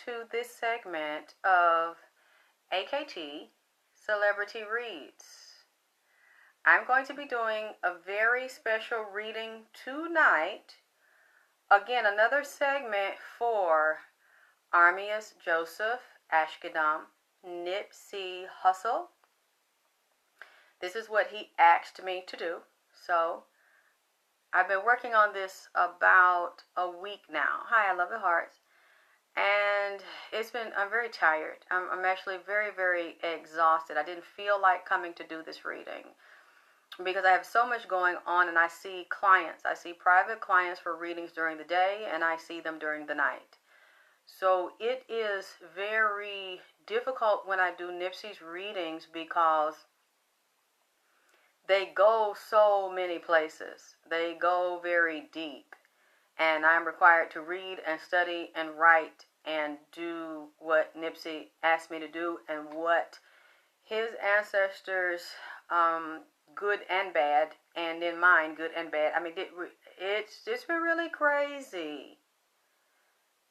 to this segment of AKT Celebrity Reads. I'm going to be doing a very special reading tonight. Again, another segment for Armias Joseph Ashkadam NIPSEY Hussle. This is what he asked me to do. So I've been working on this about a week now. Hi, I love the hearts. And I'm very tired. I'm actually very, very exhausted. I didn't feel like coming to do this reading because I have so much going on, and I see clients. I see private clients for readings during the day, and I see them during the night. So it is very difficult when I do NIPSEY's readings because they go so many places. They go very deep. And I'm required to read and study and write and do what NIPSEY asked me to do and what his ancestors, good and bad, and in mine, good and bad. I mean, it's been really crazy.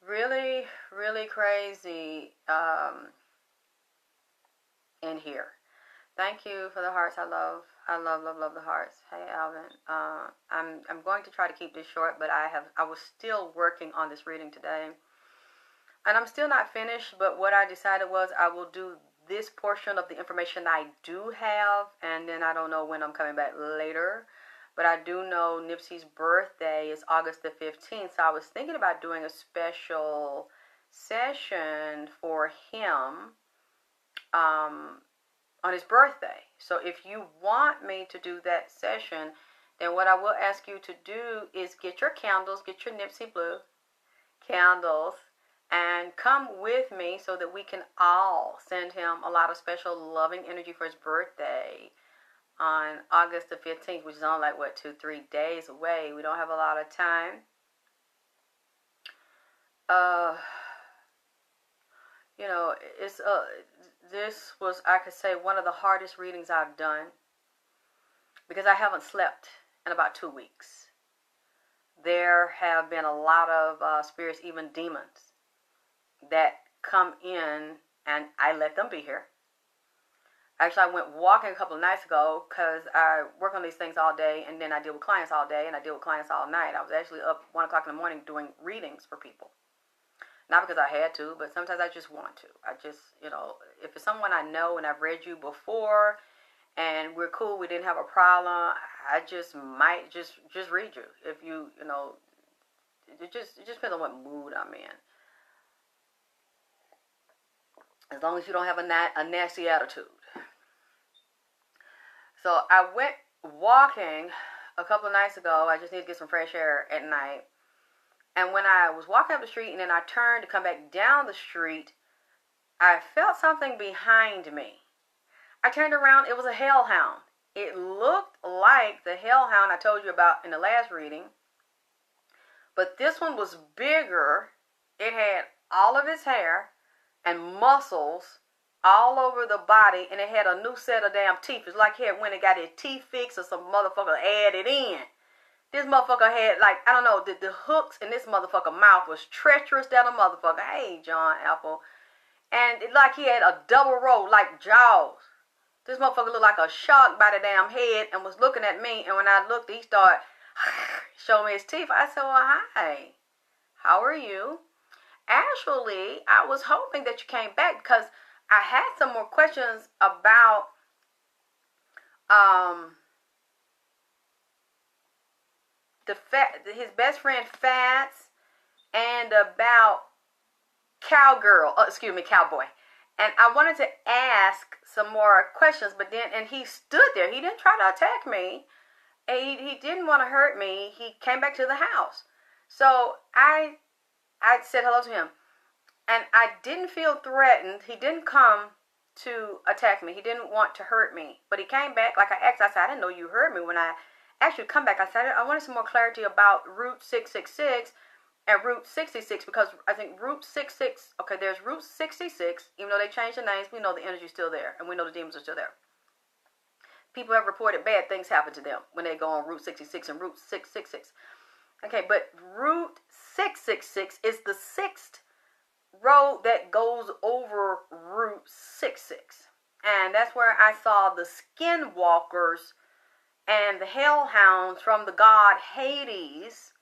Really, really crazy in here. Thank you for the hearts. I love the hearts. Hey, Alvin. I'm going to try to keep this short, but I was still working on this reading today, and I'm still not finished. But what I decided was I will do this portion of the information I do have, and then I don't know when I'm coming back later. But I do know NIPSEY's birthday is August the 15th, so I was thinking about doing a special session for him. On his birthday. So if you want me to do that session, then what I will ask you to do is get your candles, get your NIPSEY Blue candles, and come with me so that we can all send him a lot of special loving energy for his birthday on August the 15th, which is only like, 2-3 days away. We don't have a lot of time. You know, this was, I could say, one of the hardest readings I've done because I haven't slept in about 2 weeks. There have been a lot of spirits, even demons, that come in, and I let them be here. Actually, I went walking a couple of nights ago because I work on these things all day, and then I deal with clients all day, and I deal with clients all night. I was actually up 1 o'clock in the morning doing readings for people. Not because I had to, but sometimes I just want to. I just, if it's someone I know and I've read you before and we're cool, we didn't have a problem, I just might just read you. If it just depends on what mood I'm in. As long as you don't have a nasty attitude. So I went walking a couple of nights ago. I just need to get some fresh air at night. And when I was walking up the street and then I turned to come back down the street, I felt something behind me. I turned around. It was a hellhound. It looked like the hellhound I told you about in the last reading. But this one was bigger. It had all of its hair and muscles all over the body. And it had a new set of damn teeth. It's like he had went and got his teeth fixed or some motherfucker added in. This motherfucker had, I don't know, the hooks in this motherfucker mouth was treacherous than a motherfucker. Hey, John Apple. And it like he had a double row, like jaws. This motherfucker looked like a shark by the damn head and was looking at me. And when I looked, he started showing me his teeth. I said, well, hi. How are you? Actually, I was hoping that you came back because I had some more questions about, his best friend Fats, and about Cowboy. And I wanted to ask some more questions, but then, and he stood there. He didn't try to attack me. He didn't want to hurt me. He came back to the house. So I said hello to him. And I didn't feel threatened. He didn't come to attack me. He didn't want to hurt me. But he came back, like I asked. I said, I didn't know you heard me when I actually come back. I said, I wanted some more clarity about Route 666 and Route 66, because I think Route 66, okay, there's Route 66, even though they changed the names, we know the energy's still there, and we know the demons are still there. People have reported bad things happen to them when they go on Route 66 and Route 666. Okay, but Route 666 is the 6th road that goes over Route 66. And that's where I saw the skinwalkers and the hellhounds from the god Hades.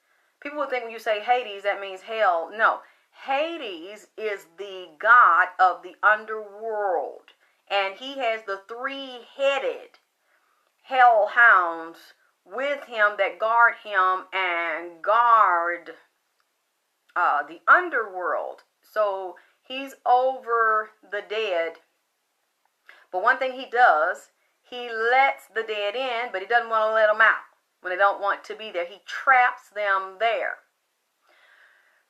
People would think when you say Hades, that means hell. No, Hades is the god of the underworld. And he has the three-headed hellhounds with him that guard him and guard the underworld. So he's over the dead. But one thing he does, he lets the dead in, but he doesn't want to let them out when they don't want to be there. He traps them there.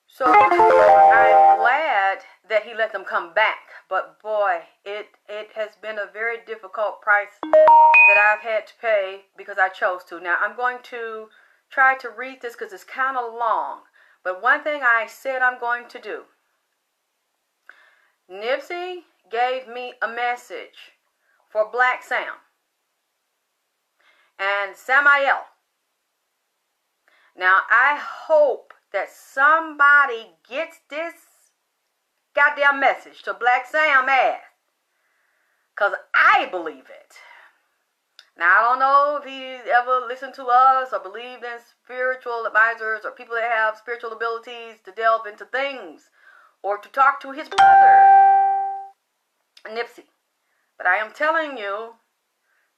So I'm glad that he let them come back. But boy, it has been a very difficult price that I've had to pay because I chose to. Now, I'm going to try to read this because it's kind of long. But one thing I said I'm going to do. NIPSEY gave me a message for Black Sam and Samael. Now, I hope that somebody gets this goddamn message to Black Sam ass, because I believe it. Now, I don't know if he ever listened to us or believed in spiritual advisors or people that have spiritual abilities to delve into things or to talk to his brother, NIPSEY. But I am telling you,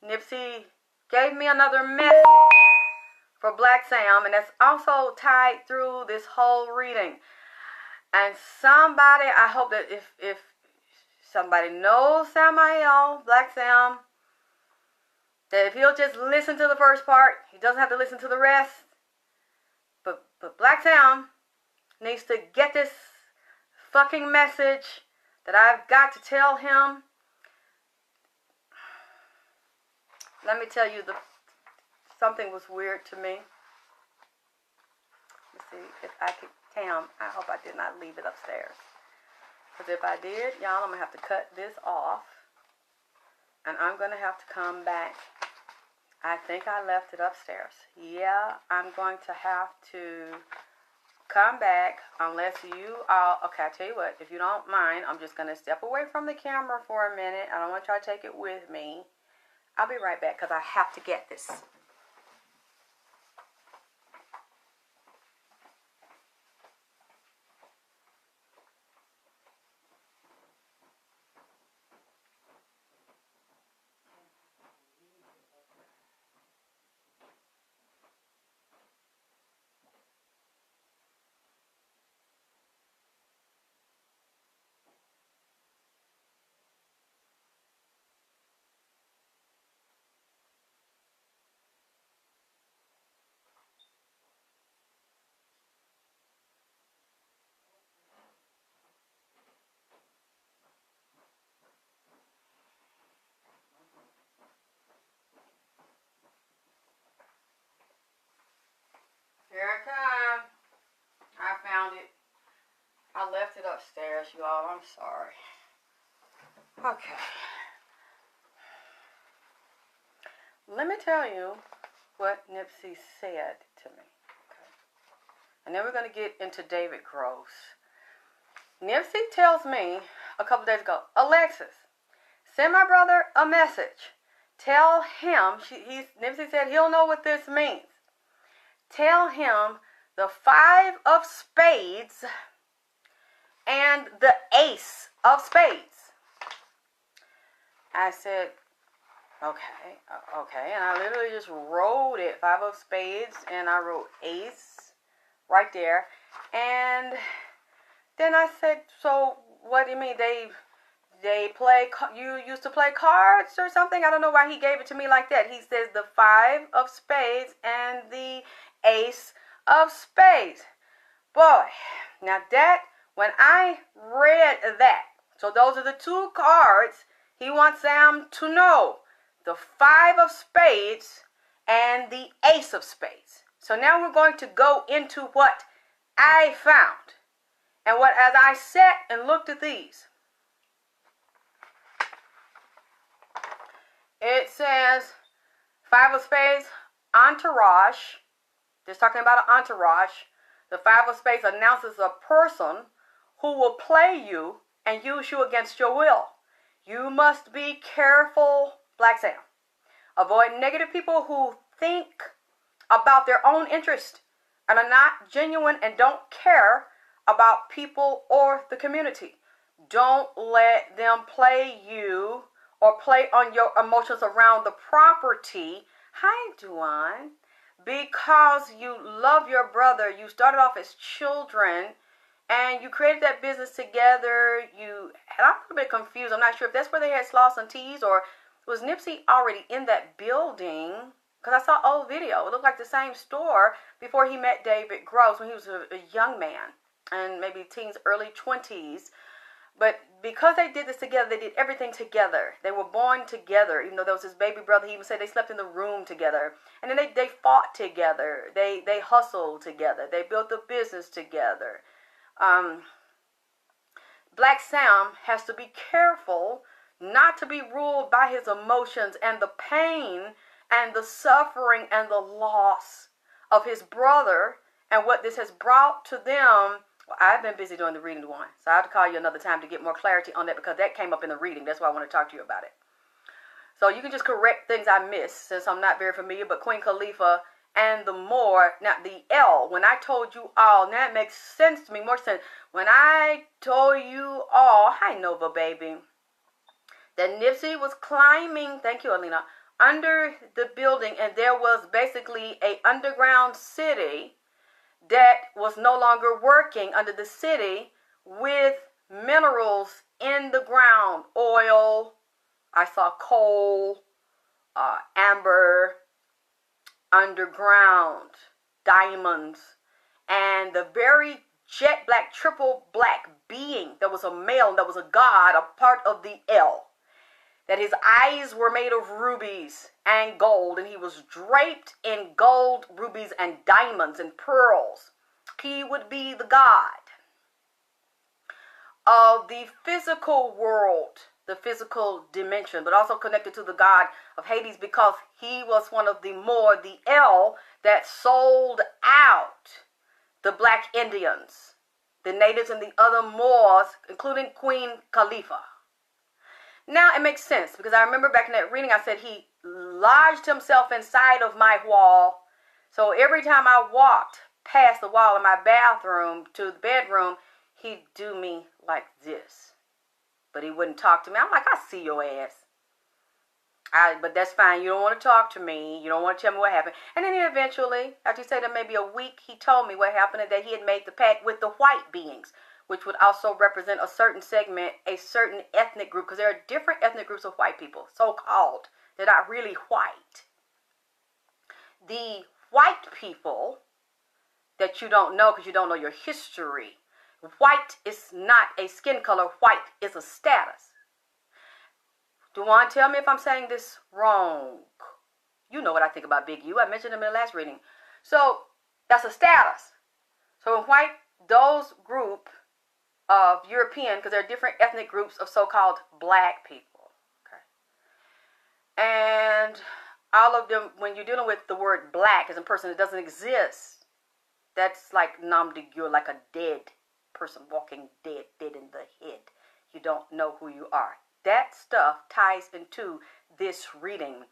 NIPSEY gave me another message for Black Sam, and that's also tied through this whole reading. And somebody, I hope that if somebody knows Samael, Black Sam, that if he'll just listen to the first part, he doesn't have to listen to the rest. But Black Sam needs to get this fucking message that I've got to tell him. Let me tell you, something was weird to me. Let's see if I could. Tam, I hope I did not leave it upstairs. Because if I did, y'all, I'm going to have to cut this off. And I'm going to have to come back. I think I left it upstairs. Yeah, I'm going to have to come back unless you all... Okay, I'll tell you what. If you don't mind, I'm just going to step away from the camera for a minute. I don't want y'all to take it with me. I'll be right back because I have to get this. Here I come. I found it. I left it upstairs, you all. I'm sorry. Okay. Let me tell you what NIPSEY said to me. Okay. And then we're going to get into David Gross. NIPSEY tells me a couple days ago, Alexyss, send my brother a message. Tell him, NIPSEY said he'll know what this means. Tell him the 5 of spades and the ace of spades. I said, okay. And I literally just wrote it, 5 of spades, and I wrote ace right there. And then I said, so what do you mean? You used to play cards or something? I don't know why he gave it to me like that. He says the 5 of spades and the ace of spades. Boy, now that, when I read that, so those are the 2 cards he wants Sam to know. The 5 of spades and the ace of spades. So now we're going to go into what I found. And what, as I sat and looked at these, it says 5 of spades, entourage. Just talking about an entourage. The 5 of spades announces a person who will play you and use you against your will. You must be careful, Black Sam. Avoid negative people who think about their own interest and are not genuine and don't care about people or the community. Don't let them play you or play on your emotions around the property. Hi, Duan. Because you love your brother, you started off as children, and you created that business together. I'm a little bit confused. I'm not sure if that's where they had Sloss and Tees, or was Nipsey already in that building? Because I saw old video. It looked like the same store before he met David Gross when he was a young man, and maybe teens, early 20s. But because they did this together, they did everything together. They were born together, even though there was his baby brother. He even said they slept in the room together. And then they fought together. They hustled together. They built the business together. Black Sam has to be careful not to be ruled by his emotions and the pain and the suffering and the loss of his brother and what this has brought to them. I've been busy doing the reading one, so I have to call you another time to get more clarity on that, because that came up in the reading. That's why I want to talk to you about it. So you can just correct things I missed, since I'm not very familiar, but Queen Khalifa and the more. Now, the L, when I told you all, now it makes sense to me, more sense. When I told you all, hi Nova baby, that Nipsey was climbing, thank you Alina, under the building, and there was basically a underground city that was no longer working under the city with minerals in the ground. Oil, I saw coal, amber, underground, diamonds, and the very jet black, triple black being that was a male, that was a god, a part of the L. That his eyes were made of rubies and gold, and he was draped in gold, rubies, and diamonds and pearls. He would be the god of the physical world, the physical dimension, but also connected to the god of Hades, because he was one of the L, that sold out the black Indians, the natives, and the other Moors, including Queen Khalifa. Now it makes sense, because I remember back in that reading I said he lodged himself inside of my wall. So every time I walked past the wall in my bathroom to the bedroom, he'd do me like this. But he wouldn't talk to me. I'm like, I see your ass. But that's fine. You don't want to talk to me. You don't want to tell me what happened. And then eventually, after he said that maybe a week, he told me what happened, and that he had made the pact with the white beings, which would also represent a certain segment, a certain ethnic group, because there are different ethnic groups of white people, so-called. They're not really white. The white people that you don't know because you don't know your history. White is not a skin color. White is a status. Duan, tell me if I'm saying this wrong. You know what I think about Big U. I mentioned him in the last reading. So that's a status. So in white, those group of European, because there are different ethnic groups of so-called black people. Okay. And all of them, when you're dealing with the word black as a person that doesn't exist, that's like nom de guerre, like a dead person walking dead in the head. You don't know who you are. That stuff ties into this reading.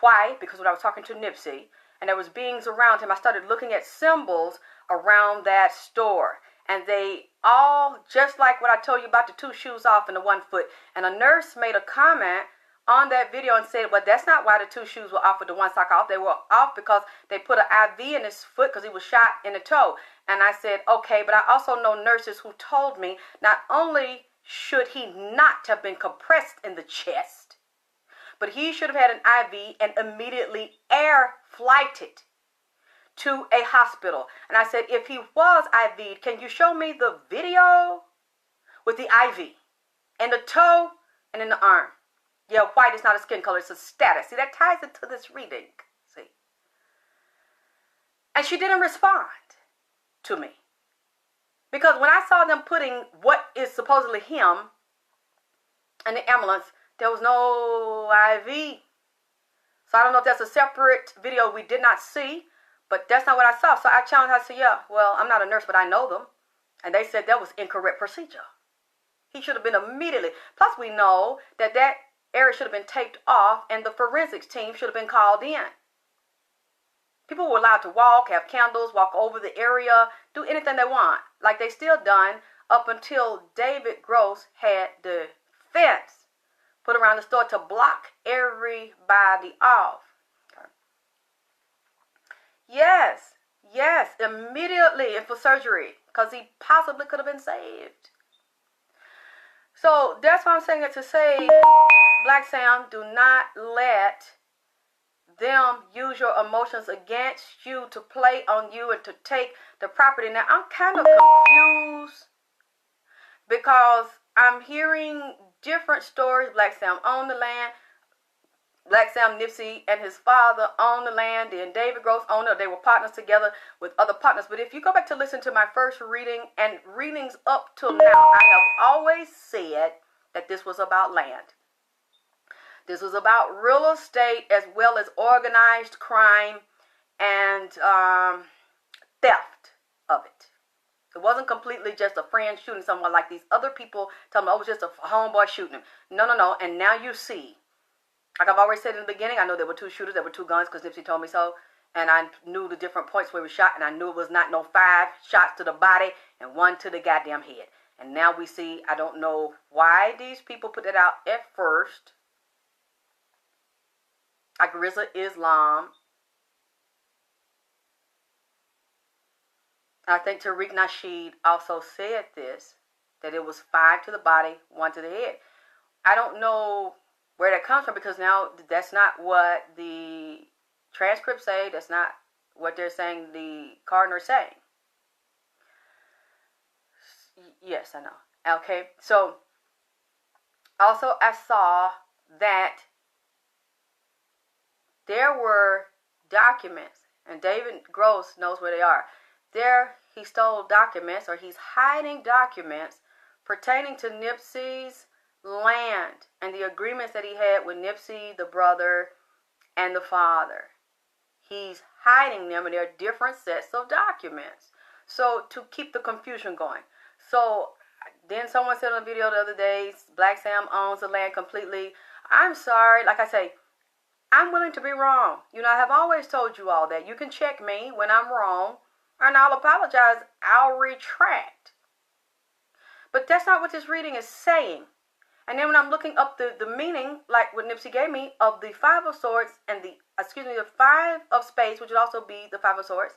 Why? Because when I was talking to Nipsey and there was beings around him, I started looking at symbols around that store. And they all, just like what I told you about the 2 shoes off and the 1 foot. And a nurse made a comment on that video and said, well, that's not why the 2 shoes were off with the 1 sock off. They were off because they put an IV in his foot because he was shot in the toe. And I said, okay, but I also know nurses who told me not only should he not have been compressed in the chest, but he should have had an IV and immediately air flighted to a hospital. And I said, if he was IV'd, can you show me the video with the IV in the toe and in the arm? Yeah, white is not a skin color, it's a status. See, that ties into this reading. See? And she didn't respond to me. Because when I saw them putting what is supposedly him in the ambulance, there was no IV. So I don't know if that's a separate video we did not see, but that's not what I saw. So I challenged her. I said, yeah, well, I'm not a nurse, but I know them. And they said that was incorrect procedure. He should have been immediately. Plus, we know that that area should have been taped off and the forensics team should have been called in. People were allowed to walk, have candles, walk over the area, do anything they want, like they still done up until David Gross had the fence put around the store to block everybody off. Okay. Yes, immediately and for surgery, because he possibly could have been saved. So that's why I'm saying it to say, Black Sam, do not let them use your emotions against you to play on you and to take the property. Now, I'm kind of confused because I'm hearing different stories. Black Sam owned the land. Black Sam, NIPSEY, and his father owned the land. Then David Gross owned it. They were partners together with other partners. But if you go back to listen to my first reading and readings up till now, I have always said that this was about land. This was about real estate as well as organized crime and theft of it. It wasn't completely just a friend shooting someone like these other people tell me, oh, it was just a homeboy shooting him. No. And now you see, like I've already said in the beginning, I know there were two shooters, there were two guns because NIPSEY told me so. And I knew the different points where he was shot, and I knew it was not no 5 shots to the body and 1 to the goddamn head. And now we see, I don't know why these people put it out at first. Like Rizza Islam. I think Tariq Nasheed also said this, that it was 5 to the body, 1 to the head. I don't know where that comes from because now that's not what the transcripts say. That's not what they're saying the coroner's saying. Yes, I know. Okay, so also I saw that there were documents, and David Gross knows where they are. There he stole documents, or he's hiding documents pertaining to NIPSEY's land and the agreements that he had with NIPSEY, the brother, and the father. He's hiding them, and there are different sets of documents. So to keep the confusion going. So then someone said on a video the other day, Black Sam owns the land completely. I'm sorry, like I say, I'm willing to be wrong. You know, I have always told you all that. You can check me when I'm wrong, and I'll apologize. I'll retract. But that's not what this reading is saying. And then when I'm looking up the meaning, like what NIPSEY gave me, of the 5 of Swords and the 5 of Spades, which would also be the 5 of Swords,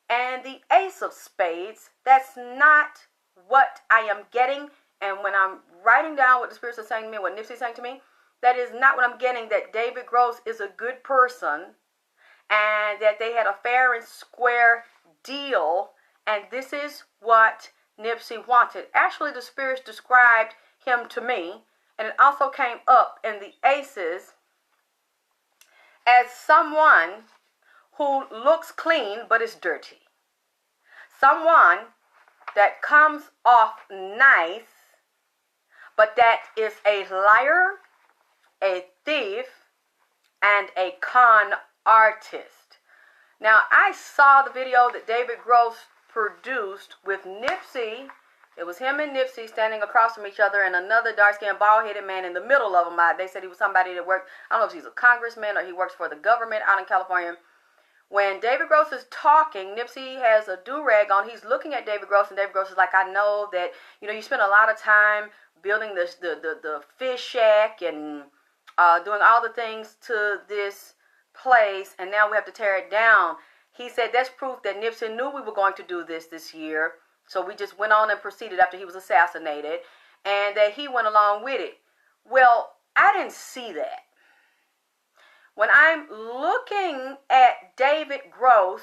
and the Ace of Spades, that's not what I am getting. And when I'm writing down what the spirits are saying to me, what NIPSEY is saying to me, that is not what I'm getting, that David Gross is a good person and that they had a fair and square deal, and this is what NIPSEY wanted. Actually, the spirits described him to me, and it also came up in the Aces as someone who looks clean but is dirty. Someone that comes off nice, but that is a liar, a thief, and a con artist. Now, I saw the video that David Gross produced with NIPSEY. It was him and NIPSEY standing across from each other and another dark-skinned, bald-headed man in the middle of them. They said he was somebody that worked, I don't know if he's a congressman or he works for the government out in California. When David Gross is talking, NIPSEY has a do-rag on. He's looking at David Gross, and David Gross is like, I know that, you know, you spent a lot of time building the fish shack and doing all the things to this place, and now we have to tear it down. He said that's proof that NIPSEY knew we were going to do this year, so we just went on and proceeded after he was assassinated, and that he went along with it. Well, I didn't see that. When I'm looking at David Gross,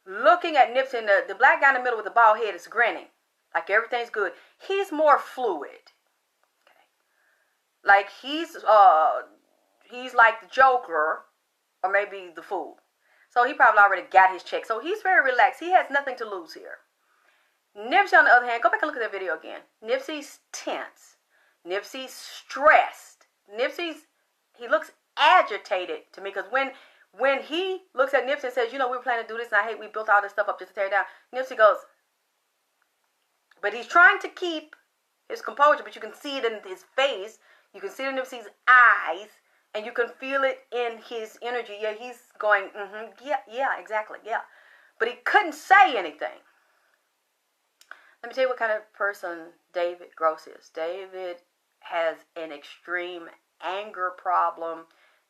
looking at NIPSEY, and the black guy in the middle with the bald head is grinning, like everything's good. He's more fluid. Okay. Like he's like the Joker, or maybe the Fool. So he probably already got his check. So he's very relaxed. He has nothing to lose here. NIPSEY, on the other hand, go back and look at that video again. NIPSEY's tense. NIPSEY's stressed. He looks agitated to me, because when he looks at NIPSEY and says, you know, we were planning to do this, and I hate we built all this stuff up just to tear it down, NIPSEY goes, But he's trying to keep his composure, but you can see it in his face. You can see it in Nipsey's eyes, and you can feel it in his energy. Yeah, he's going, yeah, exactly, yeah. But he couldn't say anything. Let me tell you what kind of person David Gross is. David has an extreme anger problem.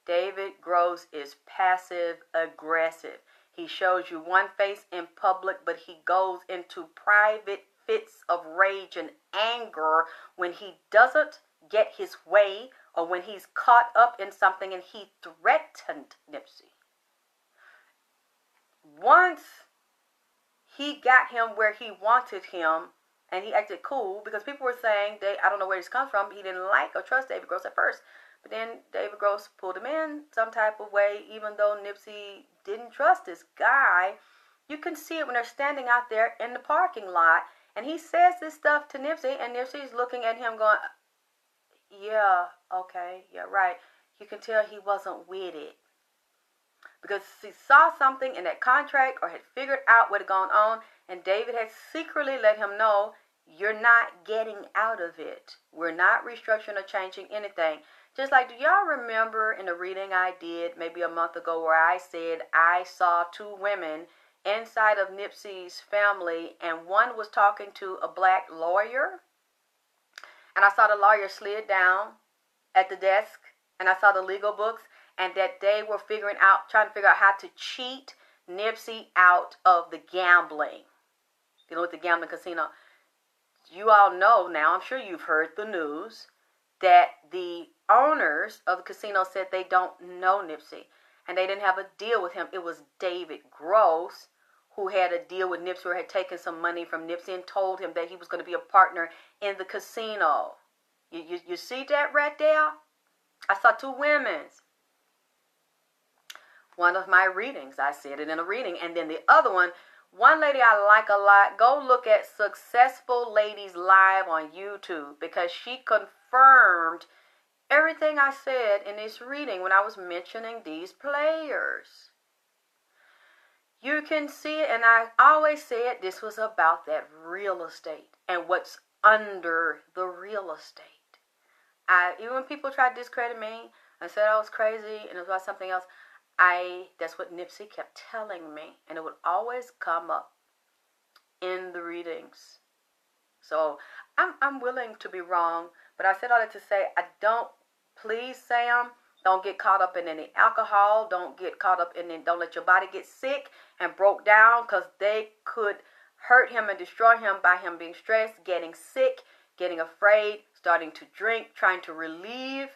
David Gross is passive aggressive. He shows you one face in public, but he goes into private fits of rage and anger when he doesn't get his way or when he's caught up in something, and he threatened Nipsey. Once he got him where he wanted him, and he acted cool, because people were saying, I don't know where this comes from, he didn't like or trust David Gross at first. But then David Gross pulled him in some type of way, even though Nipsey didn't trust this guy. You can see it when they're standing out there in the parking lot, and he says this stuff to Nipsey, and Nipsey's looking at him going, yeah, okay, yeah, right. You can tell he wasn't with it, because he saw something in that contract or had figured out what had gone on, and David had secretly let him know, you're not getting out of it. We're not restructuring or changing anything. Just like, do y'all remember in a reading I did maybe a month ago where I said I saw two women inside of Nipsey's family, and one was talking to a black lawyer, and I saw the lawyer slid down at the desk, and I saw the legal books, and that they were trying to figure out how to cheat Nipsey out of the gambling, with the gambling casino. You all know now, I'm sure you've heard the news, that the owners of the casino said they don't know Nipsey, and they didn't have a deal with him. It was David Gross who had a deal with Nipsey, or had taken some money from Nipsey and told him that he was going to be a partner in the casino. You see that right there? I saw two women. One of my readings, I said it in a reading, and then the other one lady I like a lot, go look at Successful Ladies Live on YouTube, because she confirmed everything I said in this reading when I was mentioning these players. You can see it, and I always said this was about that real estate and what's under the real estate. Even when people tried to discredit me and said I was crazy and it was about something else, that's what Nipsey kept telling me, and it would always come up in the readings. So I'm willing to be wrong, but I said all that to say, please, Sam, don't get caught up in any alcohol. Don't get caught up don't let your body get sick and broke down, because they could hurt him and destroy him by him being stressed, getting sick, getting afraid, starting to drink, trying to relieve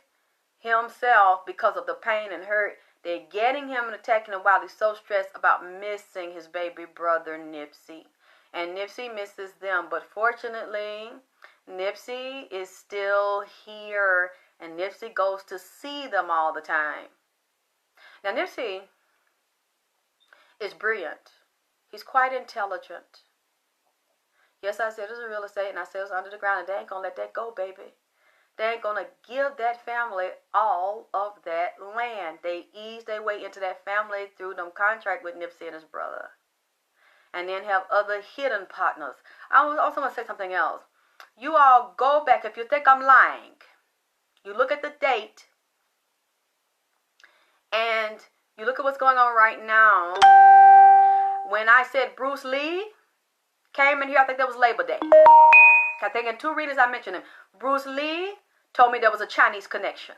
himself because of the pain and hurt. They're getting him and attacking him while he's so stressed about missing his baby brother, Nipsey. And Nipsey misses them. But fortunately, Nipsey is still here, and Nipsey goes to see them all the time. Now, Nipsey is brilliant. He's quite intelligent. Yes, I said it was real estate, and I said it was under the ground, and they ain't going to let that go, baby. They ain't going to give that family all of that land. They ease their way into that family through them contract with Nipsey and his brother. And then have other hidden partners. I also want to say something else. You all go back, if you think I'm lying, you look at the date, and you look at what's going on right now. When I said Bruce Lee came in here, I think that was Labor Day. I think in two readings I mentioned him. Bruce Lee told me there was a Chinese connection.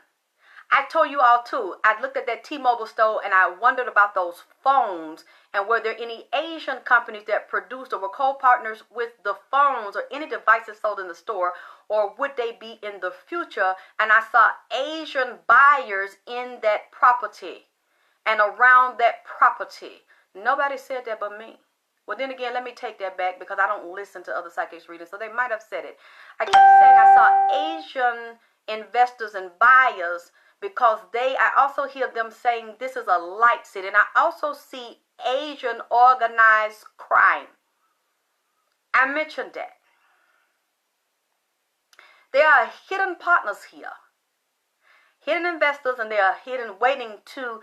I told you all too, I looked at that T-Mobile store and I wondered about those phones, and were there any Asian companies that produced or were co-partners with the phones or any devices sold in the store, or would they be in the future? And I saw Asian buyers in that property and around that property. Nobody said that but me. Well, then again, let me take that back, because I don't listen to other psychics readings, so they might have said it. I kept saying I saw Asian investors and buyers, because I also hear them saying this is a light city. And I also see Asian organized crime. I mentioned that. There are hidden partners here. Hidden investors, and they are hidden waiting to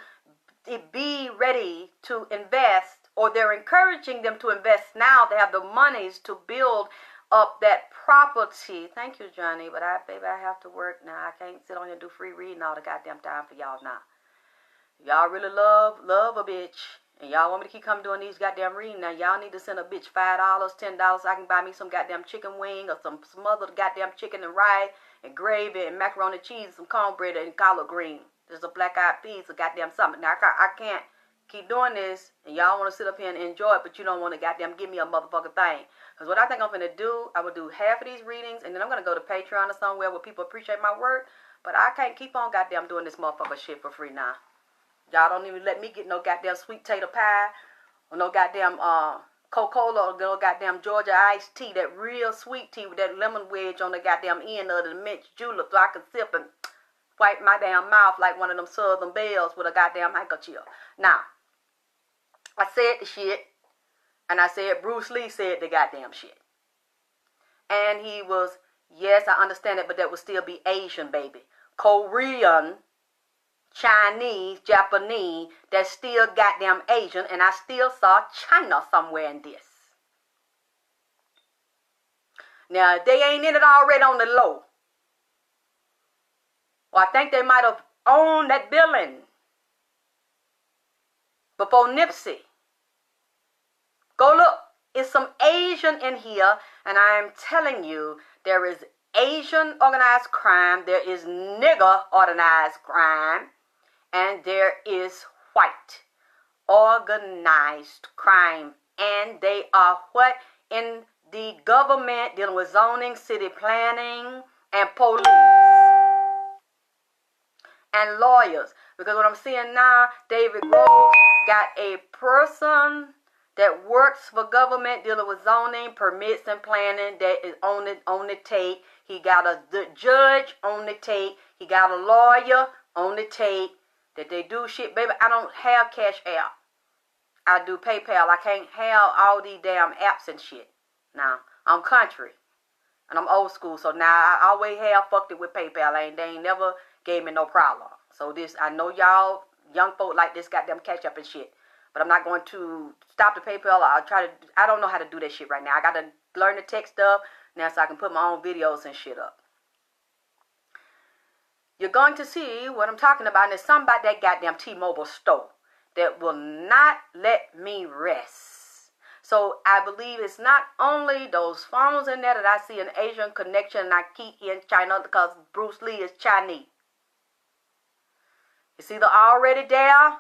be ready to invest, or they're encouraging them to invest now. They have the monies to build up that property. Thank you, Johnny, but baby, I have to work now. I can't sit on here and do free reading all the goddamn time for y'all now. Y'all really love a bitch, and y'all want me to keep coming doing these goddamn reading. Now, y'all need to send a bitch $5, $10 so I can buy me some goddamn chicken wing or some smothered goddamn chicken and rice and gravy and macaroni and cheese, some cornbread and collard green. There's a black-eyed peas, a goddamn something. Now, I can't keep doing this, and y'all want to sit up here and enjoy it, but you don't want to goddamn give me a motherfucking thing. Because what I think I'm going to do, I will do half of these readings, and then I'm going to go to Patreon or somewhere where people appreciate my work, but I can't keep on goddamn doing this motherfucker shit for free now. Y'all don't even let me get no goddamn sweet potato pie or no goddamn Coca-Cola or no goddamn Georgia iced tea, that real sweet tea with that lemon wedge on the goddamn end of the mint julep so I can sip and wipe my damn mouth like one of them Southern Bells with a goddamn handkerchief. Now, I said the shit, and I said Bruce Lee said the goddamn shit. And he was, yes, I understand it, but that would still be Asian, baby. Korean, Chinese, Japanese, that's still goddamn Asian, and I still saw China somewhere in this. Now, if they ain't in it already on the low, or I think they might have owned that building before NIPSEY. Go look. It's some Asian in here, and I am telling you, there is Asian organized crime, there is nigger organized crime, and there is white organized crime. And they are what? In the government dealing with zoning, city planning, and police. And lawyers. Because what I'm seeing now, David Groves got a person that works for government dealing with zoning, permits, and planning that is on the tape. He got a judge on the tape. He got a lawyer on the tape that they do shit. Baby, I don't have Cash App. I do PayPal. I can't have all these damn apps and shit. Now, I'm country. And I'm old school. So now I always have fucked it with PayPal. They ain't never gave me no problem. So this, I know y'all young folk like this goddamn Cash App and shit. But I'm not going to stop the PayPal. I don't know how to do that shit right now. I got to learn the tech stuff now so I can put my own videos and shit up. You're going to see what I'm talking about. And there's something about that goddamn T-Mobile store that will not let me rest. So I believe it's not only those phones in there that I see an Asian connection and I keep in China because Bruce Lee is Chinese. It's either already there,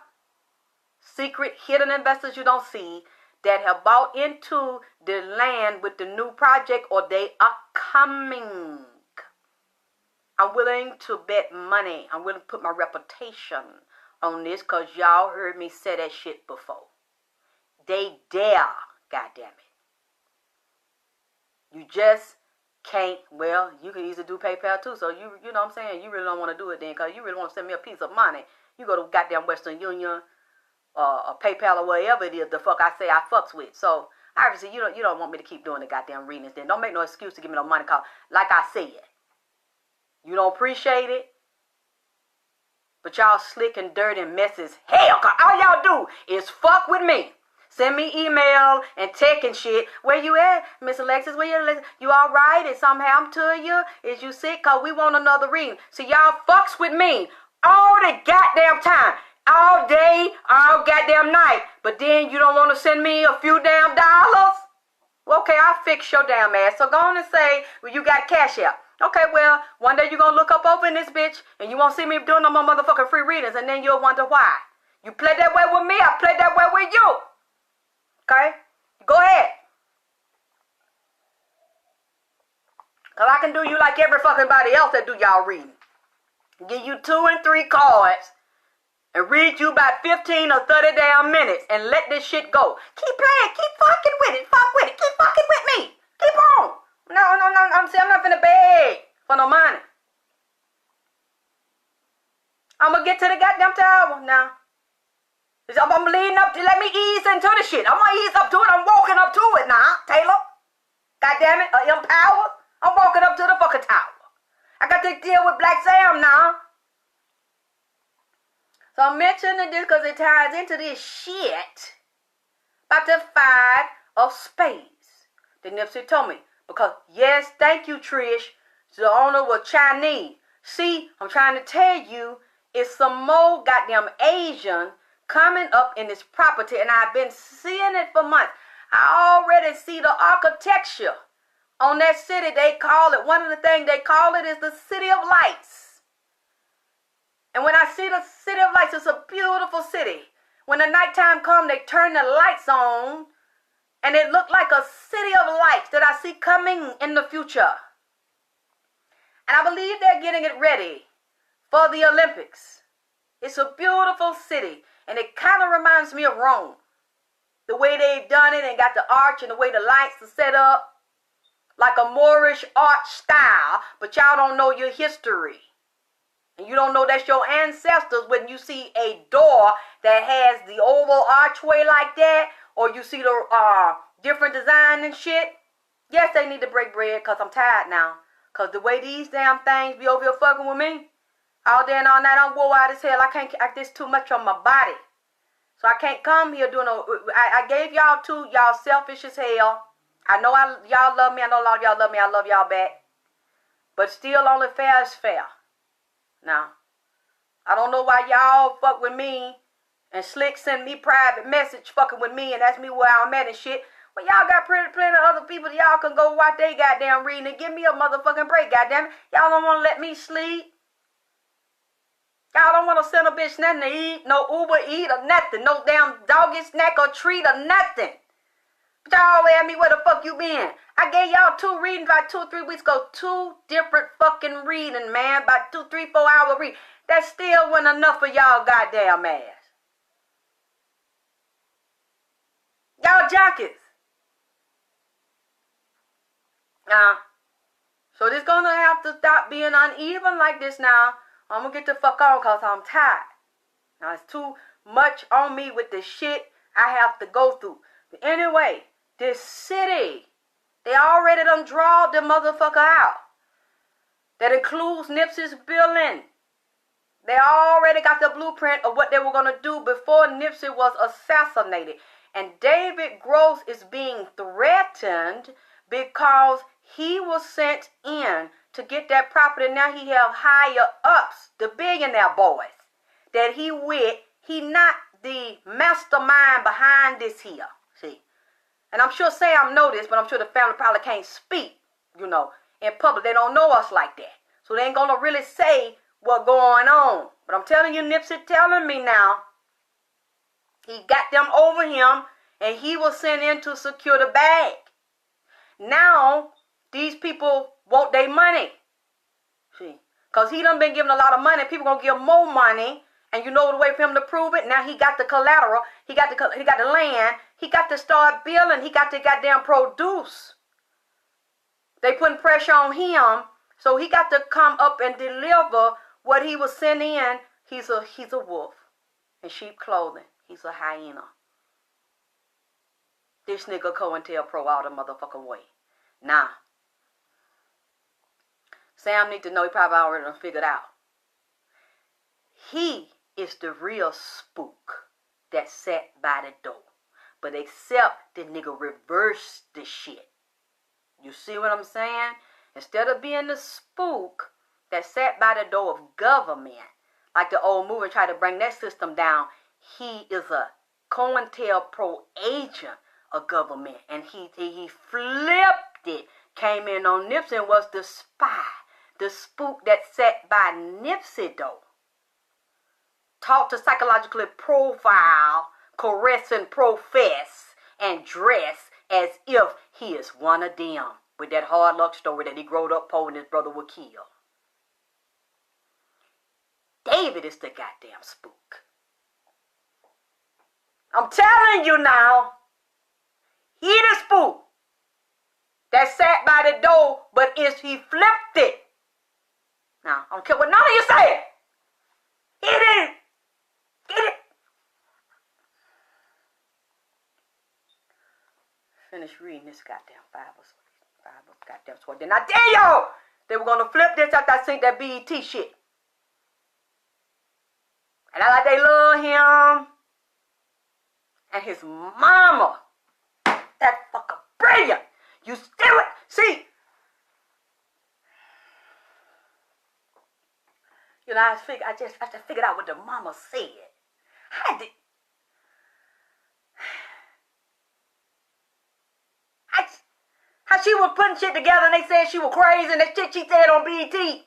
secret hidden investors you don't see that have bought into the land with the new project, or they are coming. I'm willing to bet money. I'm willing to put my reputation on this because y'all heard me say that shit before. They dare, goddammit. You just can't, well, you can easily do PayPal too. So you know what I'm saying? You really don't want to do it then because you really want to send me a piece of money. You go to goddamn Western Union or PayPal or whatever it is the fuck I say I fucks with. So obviously you don't want me to keep doing the goddamn readings then. Don't make no excuse to give me no money cause like I said, you don't appreciate it. But y'all slick and dirty and messy as hell. Cause all y'all do is fuck with me. Send me email and text and shit. Where you at, Miss Alexyss? Where you at, Alexyss? You all right? Is something happened to you? Is you sick? Cause we want another reading. So y'all fucks with me all the goddamn time. All day, all goddamn night. But then you don't want to send me a few damn dollars? Well, okay, I'll fix your damn ass. So go on and say, well, you got Cash App. Okay, well, one day you're going to look up over in this bitch and you won't see me doing no more motherfucking free readings and then you'll wonder why. You play that way with me, I play that way with you. Okay? Go ahead. Because I can do you like every fucking body else that do y'all reading. Give you 2 and 3 cards and read you about 15 or 30 damn minutes and let this shit go. Keep playing. Keep fucking with it. Fuck with it. Keep fucking with me. Keep on. No. I'm not finna beg for no money. I'm gonna get to the goddamn tower now. I'm leading up to, let me ease into the shit. I'm gonna ease up to it. I'm walking up to it now, Taylor. Goddamn it, empowered. I'm walking up to the fucking tower. I got to deal with Black Sam now. So I'm mentioning this because it ties into this shit about the 5 of spades. The NIPSEY told me. Because, yes, thank you, Trish. The owner was Chinese. See, I'm trying to tell you, it's some more goddamn Asian coming up in this property, and I've been seeing it for months. I already see the architecture on that city. They call it, one of the things they call it is the City of Lights. And when I see the City of Lights, it's a beautiful city. When the nighttime comes, they turn the lights on, and it looked like a city of lights that I see coming in the future. And I believe they're getting it ready for the Olympics. It's a beautiful city, and it kind of reminds me of Rome. The way they've done it and got the arch and the way the lights are set up, like a Moorish art style, but y'all don't know your history. And you don't know that's your ancestors when you see a door that has the oval archway like that, or you see the different design and shit. Yes, they need to break bread because I'm tired now. Because the way these damn things be over here fucking with me, all day and all night, I'm wore out as hell. I can't act this too much on my body. So I can't come here doing no, I gave y'all two, y'all selfish as hell. I know y'all love me. I know a lot of y'all love me. I love y'all back. But still only fair is fair. Now, I don't know why y'all fuck with me and Slick send me private message fucking with me and ask me where I'm at and shit. Well, y'all got plenty of other people that y'all can go watch they goddamn reading and give me a motherfucking break, goddamn it. Y'all don't want to let me sleep. Y'all don't want to send a bitch nothing to eat, no Uber eat or nothing, no damn doggy snack or treat or nothing. But y'all ask me where the fuck you been. I gave y'all 2 readings about 2 or 3 weeks ago. 2 different fucking reading, man. About 2, 3, 4 hour reading. That still wasn't enough for y'all goddamn ass. Y'all junkies. Now, so this gonna have to stop being uneven like this now. I'm gonna get the fuck on because I'm tired. Now, it's too much on me with the shit I have to go through. But anyway, this city, they already done draw the motherfucker out. That includes NIPSEY's building. They already got the blueprint of what they were gonna do before NIPSEY was assassinated. And David Gross is being threatened because he was sent in to get that property. Now he have higher ups, the billionaire boys, that he with. He not the mastermind behind this here. See? And I'm sure Sam know this, but I'm sure the family probably can't speak, in public. They don't know us like that. So they ain't gonna really say what's going on. But I'm telling you, NIPSEY telling me now, he got them over him, and he was sent in to secure the bag. Now, these people want their money. See? Because he done been giving a lot of money. People going to give more money. And you know the way for him to prove it? Now he got the collateral. He got the land. He got to start building. He got to goddamn produce. They putting pressure on him. So he got to come up and deliver what he was sent in. He's a wolf in sheep clothing. He's a hyena. This nigga COINTELPRO all the motherfucking way. Now, Sam need to know, he probably already done figured out. He is the real spook that sat by the door. But except the nigga reversed the shit. You see what I'm saying? Instead of being the spook that sat by the door of government, like the old movie tried to bring that system down, he is a COINTELPRO agent of government. And he flipped it, came in on NIPSEY and was the spy, the spook that sat by NIPSEY door. Taught to psychologically profile, caress and profess, and dress as if he is one of them. With that hard luck story that he growed up poor and his brother was killed. David is the goddamn spook. I'm telling you now, he the spook that sat by the door, but he flipped it. Now, I don't care what none of you say. It is. Get it. Finish reading this goddamn Bible goddamn sword. Then I tell y'all they were gonna flip this after I seen that BET shit. And I like they love him and his mama. That fucker brilliant. You See, you know, I just figured out what the mama said. How she was putting shit together and they said she was crazy and that shit she said on BET.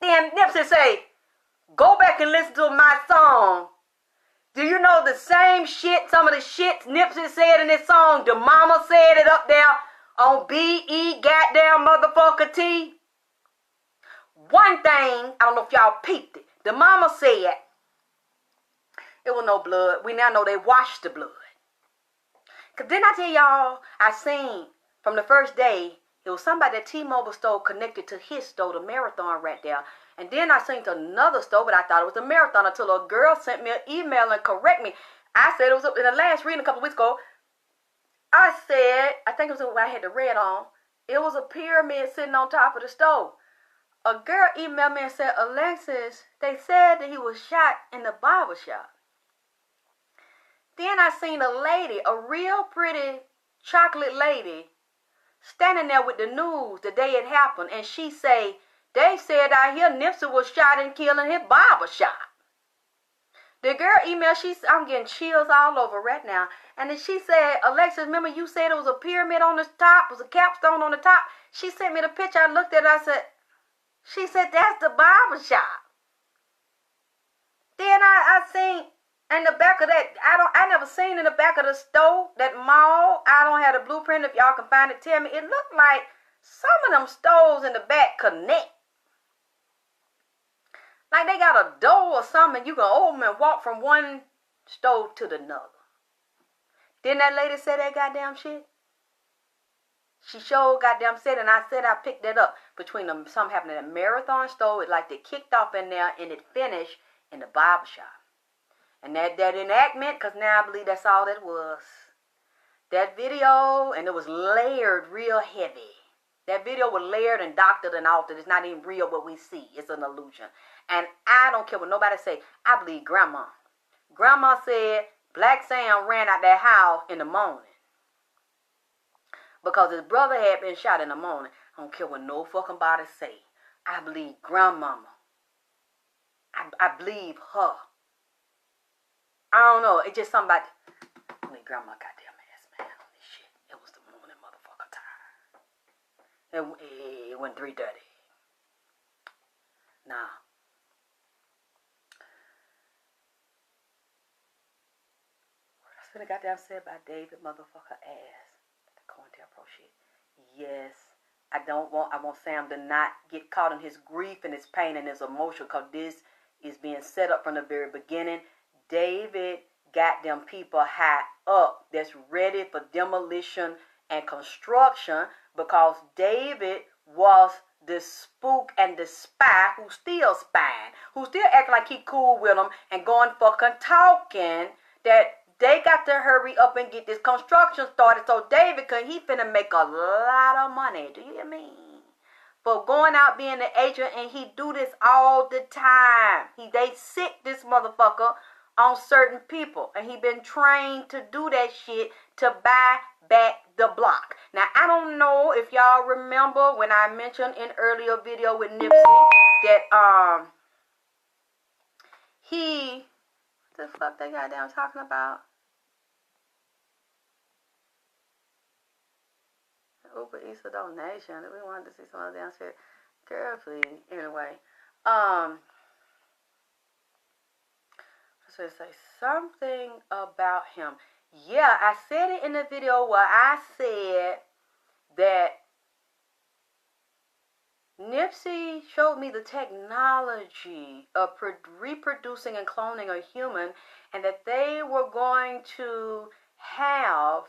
Then NIPSEY say, go back and listen to my song. Do you know the same shit, some of the shit NIPSEY said in this song, the mama said it up there on BE goddamn motherfucker T? One thing, I don't know if y'all peeped it. The mama said it was no blood. We now know they washed the blood. Because didn't I tell y'all, I seen from the first day, it was somebody at T-Mobile store connected to his store, the Marathon right there. And then I seen to another store, but I thought it was the Marathon until a girl sent me an email and correct me. I said it was in the last reading a couple weeks ago. I said, I think it was when I had the red on, it was a pyramid sitting on top of the stove. A girl emailed me and said, Alexyss, they said that he was shot in the barber shop. Then I seen a lady, a real pretty chocolate lady, standing there with the news the day it happened. And she say, they said out here NIPSEY was shot and killed in his barber shop. The girl emailed, I'm getting chills all over right now. And then she said, Alexyss, remember you said it was a pyramid on the top, it was a capstone on the top. She sent me the picture, I looked at it, she said, that's the barber shop. Then I seen in the back of that, I never seen in the back of the store, that mall, I don't have the blueprint, if y'all can find it, tell me. It looked like some of them stores in the back connect. Like they got a door or something, you can open and walk from one store to the another. Didn't that lady say that goddamn shit? She sure goddamn said, and I said I picked that up between them. Something happened at a Marathon store. It like they kicked off in there and it finished in the barber shop. And that enactment, because now I believe that's all that was. That video, and it was layered real heavy. That video was layered and doctored and altered. It's not even real what we see. It's an illusion. And I don't care what nobody say. I believe Grandma. Grandma said Black Sam ran out that house in the morning. Because his brother had been shot in the morning. I don't care what no fucking body say. I believe Grandmama. I believe her. I don't know. It's just somebody. I mean, Grandma goddamn ass, man, on this shit. It was the morning motherfucker time. It went 3:30. Nah. What's gonna goddamn say about David motherfucker ass? The COINTELPRO shit. Yes. I want Sam to not get caught in his grief and his pain and his emotion, because this is being set up from the very beginning. David got them people high up that's ready for demolition and construction, because David was the spook and the spy who's still spying, who's still acting like he cool with them and going fucking talking that they got to hurry up and get this construction started so David he finna make a lot of money. Do you hear me? For going out being an agent, and he do this all the time. They sick this motherfucker on certain people, and he been trained to do that shit to buy back the block. Now I don't know if y'all remember when I mentioned in earlier video with NIPSEY that he, what the fuck they goddamn talking about? Uber Eats a donation. We wanted to see some of the downstairs. Girl, please. Anyway, so say something about him. Yeah, I said it in the video where I said that NIPSEY showed me the technology of reproducing and cloning a human, and that they were going to have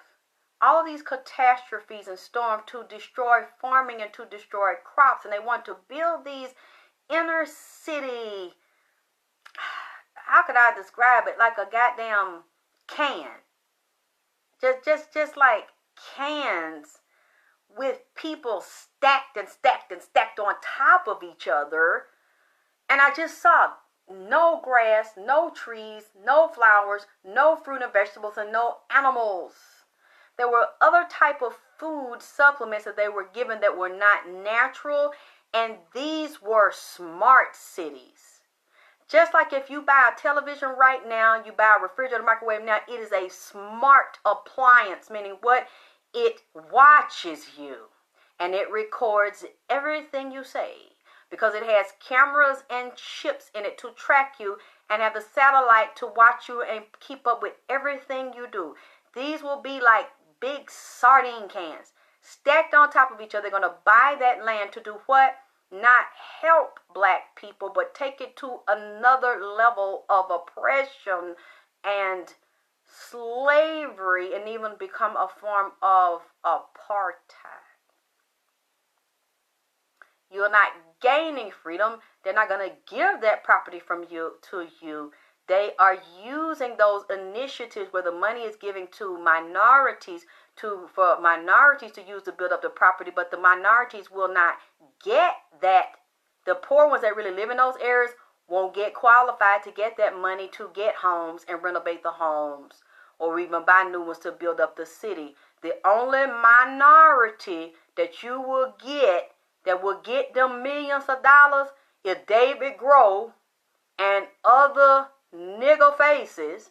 all these catastrophes and storms to destroy farming and to destroy crops, and they want to build these inner city, how could I describe it, like a goddamn can, just like cans with people stacked and stacked and stacked on top of each other. And I just saw no grass, no trees, no flowers, no fruit and vegetables, and no animals. There were other type of food supplements that they were given that were not natural. And these were smart cities. Just like if you buy a television right now, you buy a refrigerator, microwave now, it is a smart appliance, meaning what? It watches you and it records everything you say because it has cameras and chips in it to track you and have the satellite to watch you and keep up with everything you do. These will be like big sardine cans stacked on top of each other. They're going to buy that land to do what? Not help black people, but take it to another level of oppression and slavery and even become a form of apartheid. You're not gaining freedom. They're not going to give that property from you to you. They are using those initiatives where the money is given to minorities for minorities to use to build up the property, but the minorities will not get that. The poor ones that really live in those areas won't get qualified to get that money to get homes and renovate the homes or even buy new ones to build up the city. The only minority that you will get that will get them millions of dollars is David Grohl and other nigger faces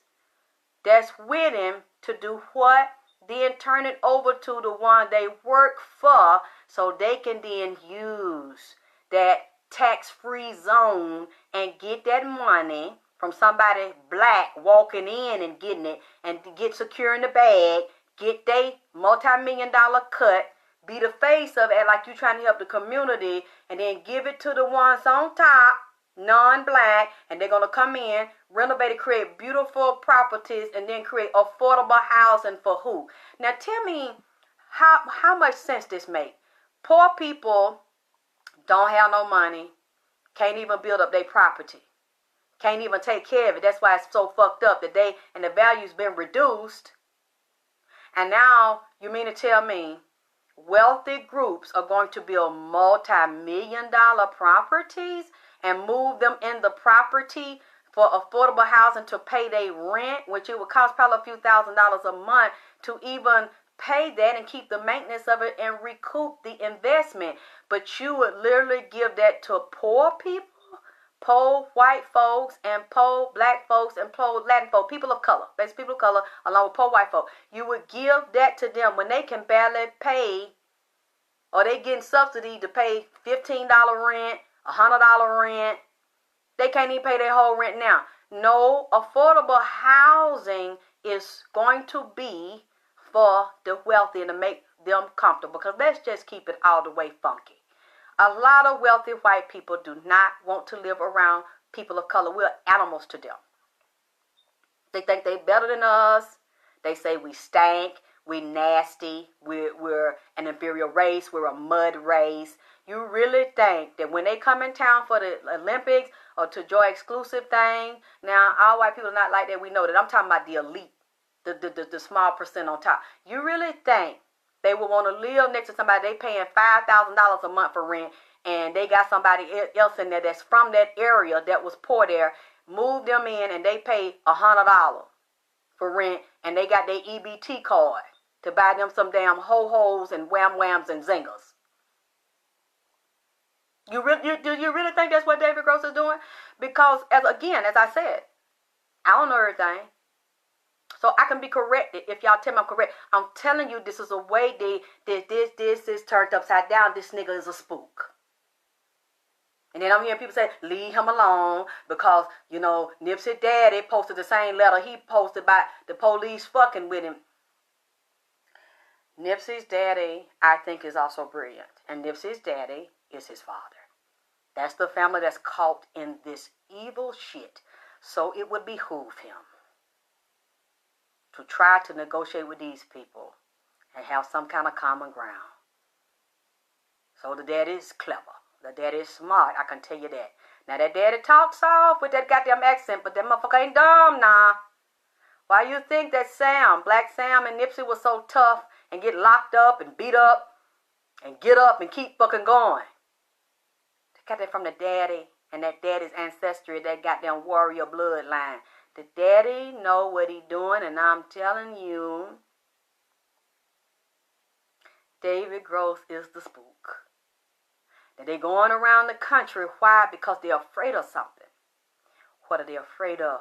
that's with him to do what? Then turn it over to the one they work for so they can then use that tax-free zone and get that money from somebody black walking in and getting it and get secure in the bag, get they multi-million-dollar cut, be the face of it like you're trying to help the community, and then give it to the ones on top, non-black, and they're going to come in, renovate and create beautiful properties, and then create affordable housing for who? Now tell me how much sense this makes. Poor people don't have no money, can't even build up their property, can't even take care of it. That's why it's so fucked up that the value's been reduced. And now you mean to tell me wealthy groups are going to build multi-million-dollar properties and move them in the property for affordable housing to pay their rent, which it would cost probably a few $1,000s a month to even pay that and keep the maintenance of it and recoup the investment. But you would literally give that to poor people, poor white folks, and poor black folks, and poor Latin folks, people of color, basically people of color, along with poor white folks. You would give that to them when they can barely pay, or they getting subsidy to pay $15 rent, $100 rent. They can't even pay their whole rent now. No, affordable housing is going to be for the wealthy and to make them comfortable. Because let's just keep it all the way funky. A lot of wealthy white people do not want to live around people of color. We're animals to them. They think they're better than us. They say we stink, we nasty, we're an inferior race, we're a mud race. You really think that when they come in town for the Olympics or to Joy Exclusive thing, now all white people are not like that, we know that. I'm talking about the elite, the small percent on top. You really think they would want to live next to somebody they paying $5,000 a month for rent, and they got somebody else in there that's from that area that was poor there, move them in and they pay $100 for rent, and they got their EBT card to buy them some damn ho-hos and wham-whams and zingers? Do you really think that's what David Gross is doing? Because, as I said, I don't know everything. So I can be corrected if y'all tell me I'm correct. I'm telling you, this is a way this is turned upside down. This nigga is a spook. And then I'm hearing people say, leave him alone because, Nipsey daddy posted the same letter he posted about the police fucking with him. Nipsey's daddy, I think, is also brilliant. And Nipsey's daddy is his father. That's the family that's caught in this evil shit. So it would behoove him to try to negotiate with these people and have some kind of common ground. So the daddy is clever. The daddy is smart, I can tell you that. Now that daddy talks soft with that goddamn accent, but that motherfucker ain't dumb now. Why you think that Black Sam and Nipsey was so tough and get locked up and beat up and get up and keep fucking going? They got that from the daddy and that daddy's ancestry, that goddamn warrior bloodline. The daddy know what he doing, and I'm telling you, David Gross is the spook. That they're going around the country. Why? Because they're afraid of something. What are they afraid of?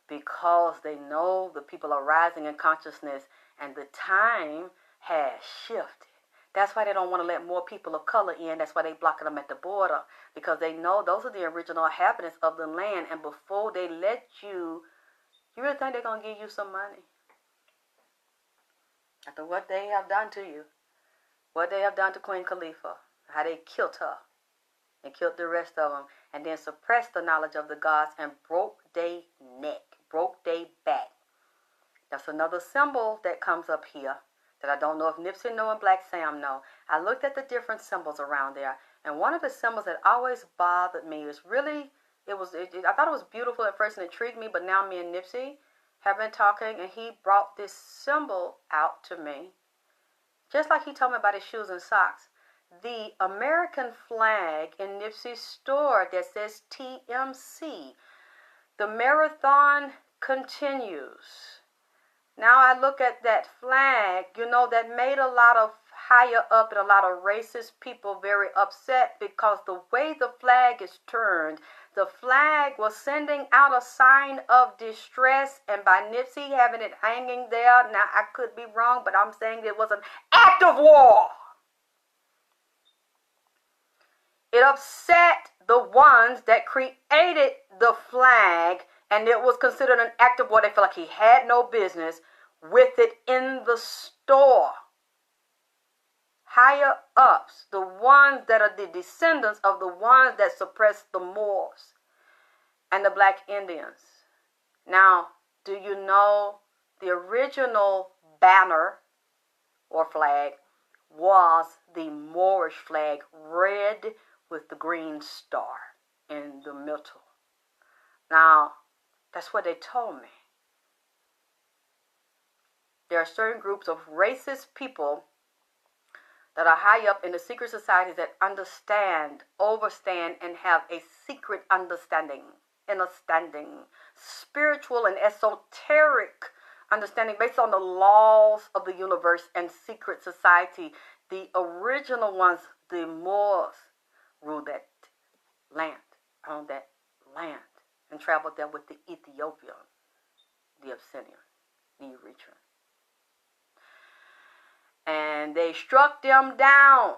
Because they know the people are rising in consciousness and the time has shifted. That's why they don't want to let more people of color in. That's why they blocking them at the border. Because they know those are the original inhabitants of the land. And before they let you, you really think they're going to give you some money? After what they have done to you. What they have done to Queen Khalifa. How they killed her. And killed the rest of them. And then suppressed the knowledge of the gods and broke their neck. Broke their back. That's another symbol that comes up here. That I don't know if NIPSEY know and Black Sam know. I looked at the different symbols around there, and one of the symbols that always bothered me is really, I thought it was beautiful at first and intrigued me, but now me and NIPSEY have been talking, and he brought this symbol out to me, just like he told me about his shoes and socks. The American flag in NIPSEY's store that says TMC. The marathon continues. Now I look at that flag, that made a lot of higher up and a lot of racist people very upset because the way the flag is turned, the flag was sending out a sign of distress, and by NIPSEY having it hanging there, now I could be wrong, but I'm saying it was an act of war. It upset the ones that created the flag, and it was considered an act of war. They felt like he had no business with it in the store. Higher ups, the ones that are the descendants of the ones that suppressed the Moors and the Black Indians. Now, do you know the original banner or flag was the Moorish flag, red with the green star in the middle. Now, that's what they told me. There are certain groups of racist people that are high up in the secret societies that understand, overstand, and have a secret understanding, spiritual and esoteric understanding based on the laws of the universe and secret society. The original ones, the Moors, ruled that land, owned that land, and traveled there with the Ethiopian, the Abyssinian, the Eritrean. And they struck them down,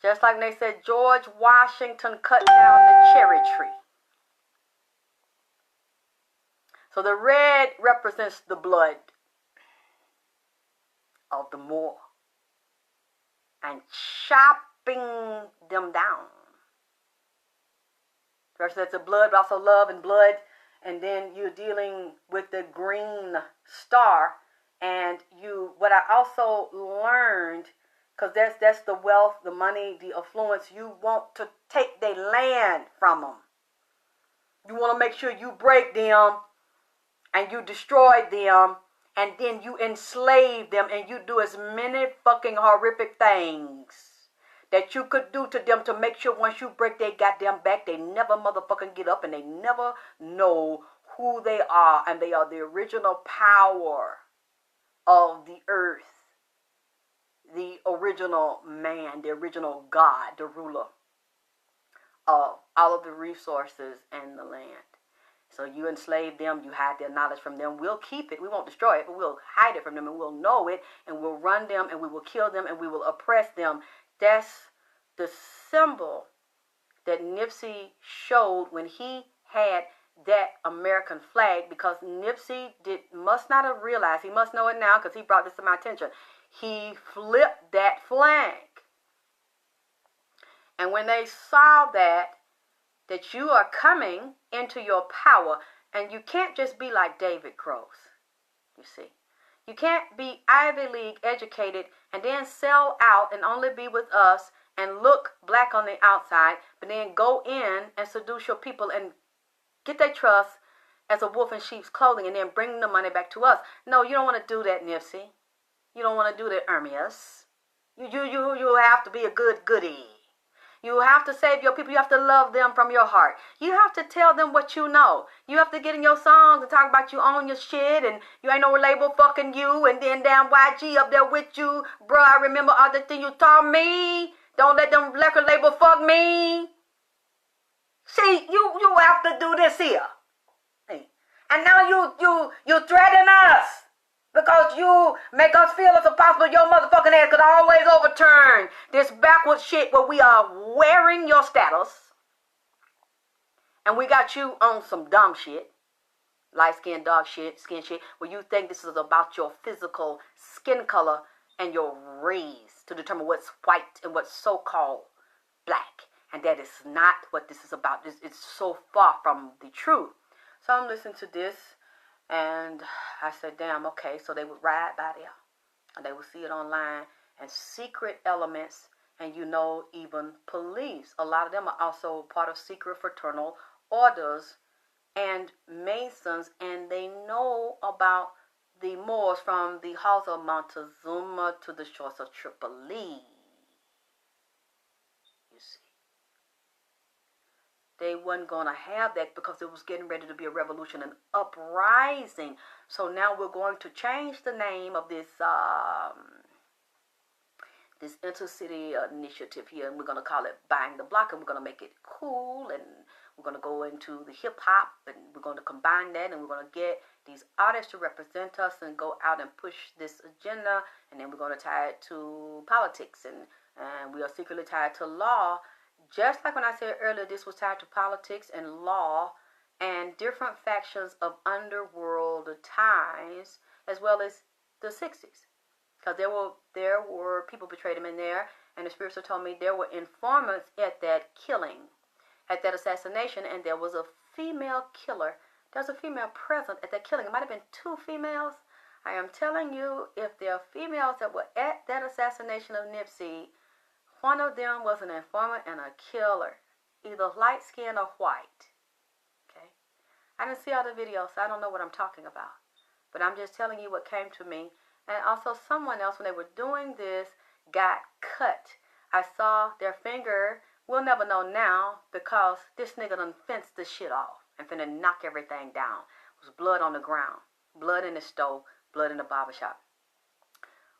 just like they said George Washington cut down the cherry tree. So the red represents the blood of the Moor and chopping them down. Represents the blood, but also love and blood. And then you're dealing with the green star. And what I also learned, because that's the wealth, the money, the affluence, you want to take their land from them. You want to make sure you break them and you destroy them, and then you enslave them, and you do as many fucking horrific things that you could do to them to make sure once you break their goddamn back, they never motherfucking get up, and they never know who they are, and they are the original power of the earth, the original man, the original God, the ruler of all of the resources and the land. So you enslave them, you hide their knowledge from them. We'll keep it, we won't destroy it, but we'll hide it from them, and we'll know it, and we'll run them, and we will kill them, and we will oppress them. That's the symbol that NIPSEY showed when he had that American flag, because NIPSEY must not have realized, he must know it now because he brought this to my attention. He flipped that flag. And when they saw that you are coming into your power, and you can't just be like David Gross, you see. You can't be Ivy League educated and then sell out and only be with us and look black on the outside, but then go in and seduce your people and get their trust as a wolf in sheep's clothing and then bring the money back to us. No, you don't want to do that, NIPSEY. You don't want to do that, Ermias. You have to be a goodie. You have to save your people. You have to love them from your heart. You have to tell them what you know. You have to get in your songs and talk about you own your shit and you ain't no label fucking you and then damn YG up there with you. Bruh, I remember all the thing you taught me. Don't let them record label fuck me. See, you have to do this here. And now you threaten us. Because you make us feel it's impossible your motherfucking ass could always overturn this backward shit where we are wearing your status. And we got you on some dumb shit. Light skin, dark shit, skin shit. Where you think this is about your physical skin color and your race to determine what's white and what's so-called black. And that is not what this is about. It's so far from the truth. So I'm listening to this. And I said, damn, okay. So they would ride by there. And they would see it online. And secret elements. And you know, even police. A lot of them are also part of secret fraternal orders. And Masons. And they know about the Moors from the halls of Montezuma to the shores of Tripoli. You see. They wasn't going to have that because it was getting ready to be a revolution and uprising. So now we're going to change the name of this this intercity initiative here. And we're going to call it Buying the Block. And we're going to make it cool. And we're going to go into the hip-hop. And we're going to combine that. And we're going to get these artists to represent us and go out and push this agenda. And then we're going to tie it to politics. And we are secretly tied to law. Just like when I said earlier, this was tied to politics and law and different factions of underworld ties, as well as the 60s. Because there were people betrayed him in there, and the spiritual told me there were informants at that killing, at that assassination, and there was a female killer. There was a female present at that killing. It might have been 2 females. I am telling you, if there are females that were at that assassination of NIPSEY, one of them was an informant and a killer, either light skin or white. Okay, I didn't see all the videos, so I don't know what I'm talking about. But I'm just telling you what came to me. And also someone else, when they were doing this, got cut. I saw their finger. We'll never know now because this nigga done fenced this shit off and finna knock everything down. It was blood on the ground, blood in the stove, blood in the barbershop.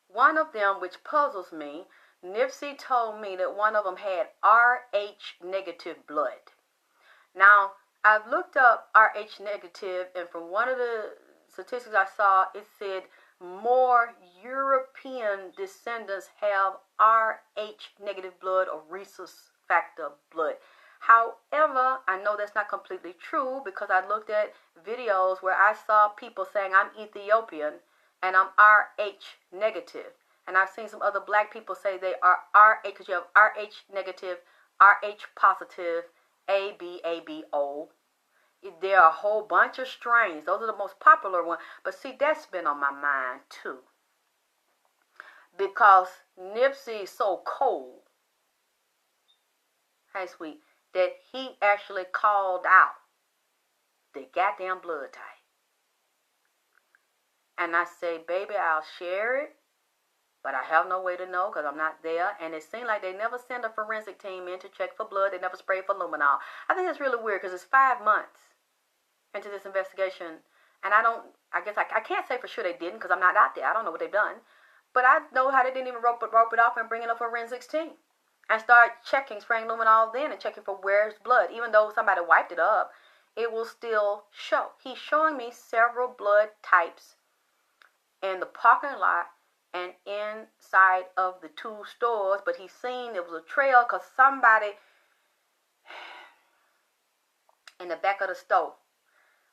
One of them, which puzzles me, NIPSEY told me that one of them had RH negative blood. Now, I've looked up RH negative, and from one of the statistics I saw, it said more European descendants have RH negative blood or rhesus factor blood. However, I know that's not completely true because I looked at videos where I saw people saying I'm Ethiopian and I'm RH negative. And I've seen some other black people say they are RH, because you have RH negative, RH positive, ABO. There are a whole bunch of strains. Those are the most popular ones. But see, that's been on my mind too. Because NIPSEY is so cold, hey sweet, that he actually called out the goddamn blood type. And I say, baby, I'll share it. But I have no way to know because I'm not there. And it seemed like they never send a forensic team in to check for blood. They never spray for luminol. I think that's really weird because it's 5 months into this investigation. And I guess I can't say for sure they didn't because I'm not out there. I don't know what they've done. But I know how they didn't even rope it off and bring in a forensics team. And start checking, spraying luminol then and checking for where's blood. Even though somebody wiped it up, it will still show. He's showing me several blood types in the parking lot and inside of the 2 stores, but he's seen there was a trail because somebody in the back of the store.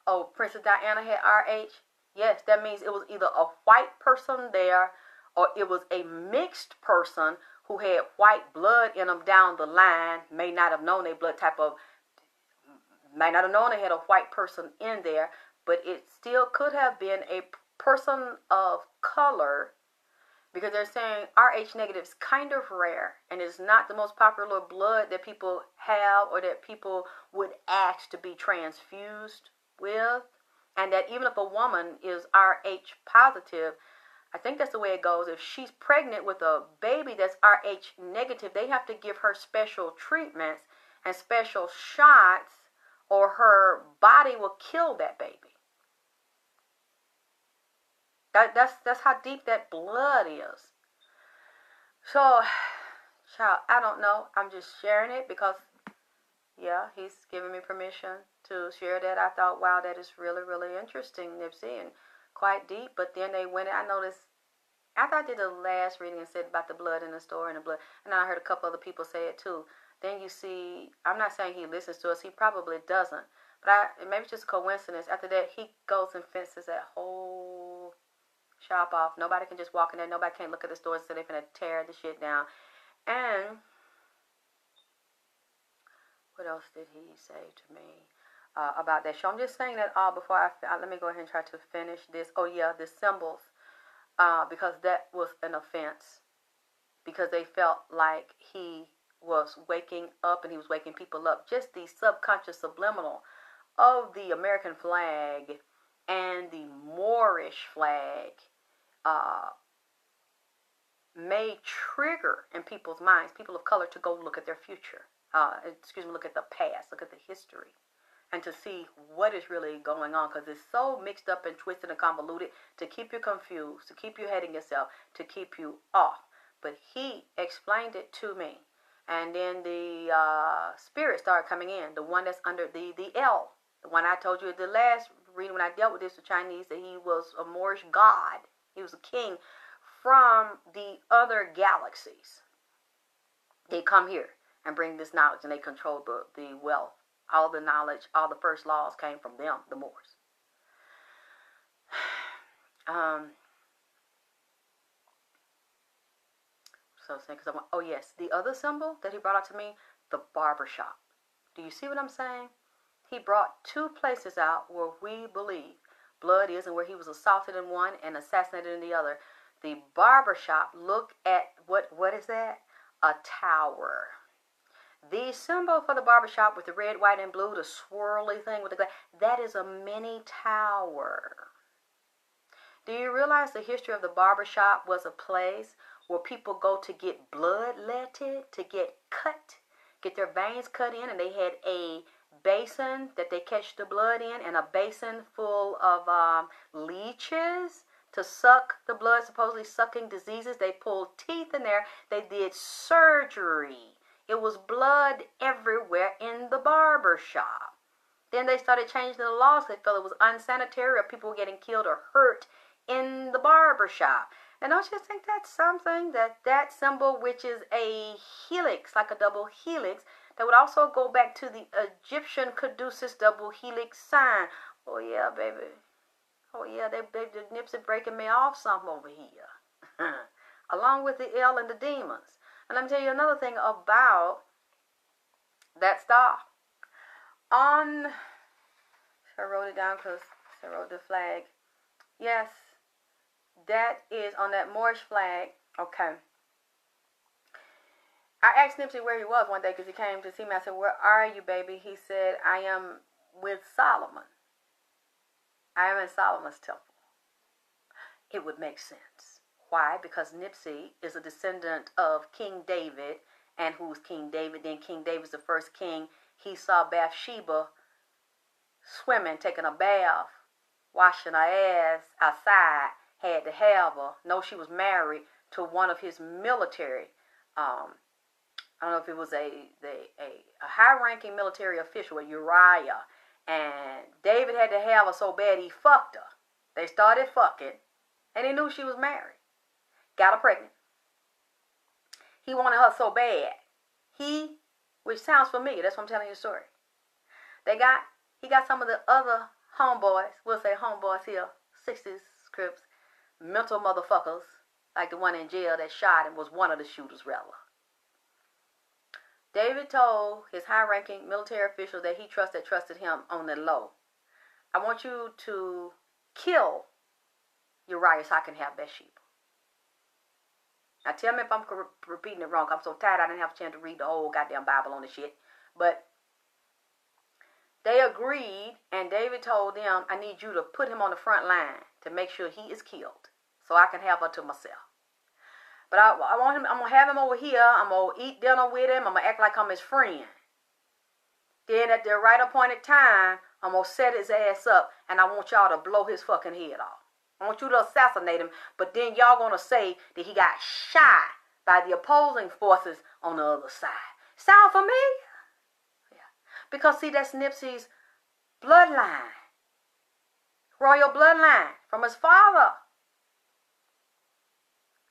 Oh, Princess Diana had RH. Yes, that means it was either a white person there or it was a mixed person who had white blood in them down the line. May not have known their blood type of, may not have known they had a white person in there, but it still could have been a person of color. Because they're saying RH negative is kind of rare and it's not the most popular blood that people have or that people would ask to be transfused with. And that even if a woman is RH positive, I think that's the way it goes. If she's pregnant with a baby that's Rh negative, they have to give her special treatments and special shots, or her body will kill that baby. That's how deep that blood is. So, child, I don't know. I'm just sharing it because, yeah, he's giving me permission to share that. I thought, wow, that is really, really interesting, NIPSEY, and quite deep. But then they went, I noticed, after I did the last reading and said about the blood in the store and the blood, and I heard a couple other people say it too. Then you see, I'm not saying he listens to us. He probably doesn't. But maybe it's just a coincidence. After that, he goes and fences that whole shop off. Nobody can just walk in there. Nobody can look at the store and say they're going to tear the shit down. And what else did he say to me about that show? I'm just saying that all before let me go ahead and try to finish this. Oh, yeah, the symbols. Because that was an offense. Because they felt like he was waking up and he was waking people up. Just the subconscious subliminal of the American flag and the Moorish flag may trigger in people's minds, people of color, to go look at their future. Look at the past, look at the history, and to see what is really going on, because it's so mixed up and twisted and convoluted to keep you confused, to keep you hating yourself, to keep you off. But he explained it to me. And then the spirit started coming in, the one that's under the L, the one I told you at the last reading when I dealt with this with Chinese, that he was a Moorish god. He was a king from the other galaxies. They come here and bring this knowledge, and they control the wealth. All the knowledge, all the first laws came from them, the Moors. So saying, because oh yes, the other symbol that he brought out to me, the barber shop. Do you see what I'm saying? He brought two places out where we believe blood is, and where he was assaulted in one and assassinated in the other. The barber shop. Look at what is that? A tower. The symbol for the barber shop with the red, white, and blue, the swirly thing with the glass, that is a mini tower. Do you realize the history of the barber shop was a place where people go to get bloodletted, to get cut, get their veins cut in, and they had a basin that they catch the blood in, and a basin full of leeches to suck the blood, supposedly sucking diseases. They pulled teeth in there. They did surgery. It was blood everywhere in the barber shop. Then they started changing the laws. They felt it was unsanitary, or people were getting killed or hurt in the barber shop. And don't you think that's something, that symbol, which is a helix, like a double helix, that would also go back to the Egyptian caduceus double helix sign? Oh yeah, baby. Oh yeah, they NIPSEY breaking me off something over here. Along with the L and the demons. And let me tell you another thing about that star. I wrote it down because I wrote the flag. Yes, that is on that Moorish flag. Okay. I asked NIPSEY where he was one day because he came to see me. I said, where are you, baby? He said, I am with Solomon. I am in Solomon's temple. It would make sense. Why? Because NIPSEY is a descendant of King David. And who's King David? Then King David's the first king. He saw Bathsheba swimming, taking a bath, washing her ass outside, had to have her. No, she was married to one of his military, I don't know if it was a high-ranking military official, a Uriah. And David had to have her so bad he fucked her. They started fucking, and he knew she was married. Got her pregnant. He wanted her so bad. Which sounds familiar, that's why I'm telling you the story. He got some of the other homeboys, we'll say homeboys here, 60s Crips, mental motherfuckers, like the one in jail that shot and was one of the shooters, rather. David told his high-ranking military official that he trusted him on the low. I want you to kill Uriah so I can have Bathsheba. Now tell me if I'm repeating it wrong. I'm so tired I didn't have a chance to read the whole goddamn Bible on the shit. But they agreed, and David told them, I need you to put him on the front line to make sure he is killed so I can have her to myself. But I want him. I'm gonna have him over here. I'm gonna eat dinner with him. I'm gonna act like I'm his friend. Then at the right appointed time, I'm gonna set his ass up, and I want y'all to blow his fucking head off. I want you to assassinate him, but then y'all gonna say that he got shot by the opposing forces on the other side. Sound familiar? Yeah. Because see, that's Nipsey's bloodline. Royal bloodline from his father.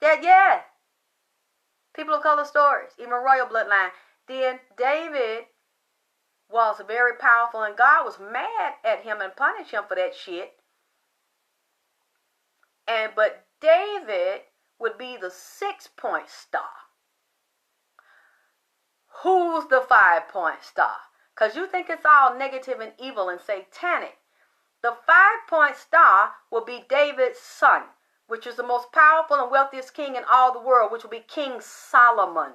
Yeah. People of color stories, even royal bloodline. Then David was very powerful, and God was mad at him and punished him for that shit. But David would be the 6-point star. Who's the 5-point star? Because you think it's all negative and evil and satanic. The 5-point star will be David's son, which is the most powerful and wealthiest king in all the world, which will be King Solomon.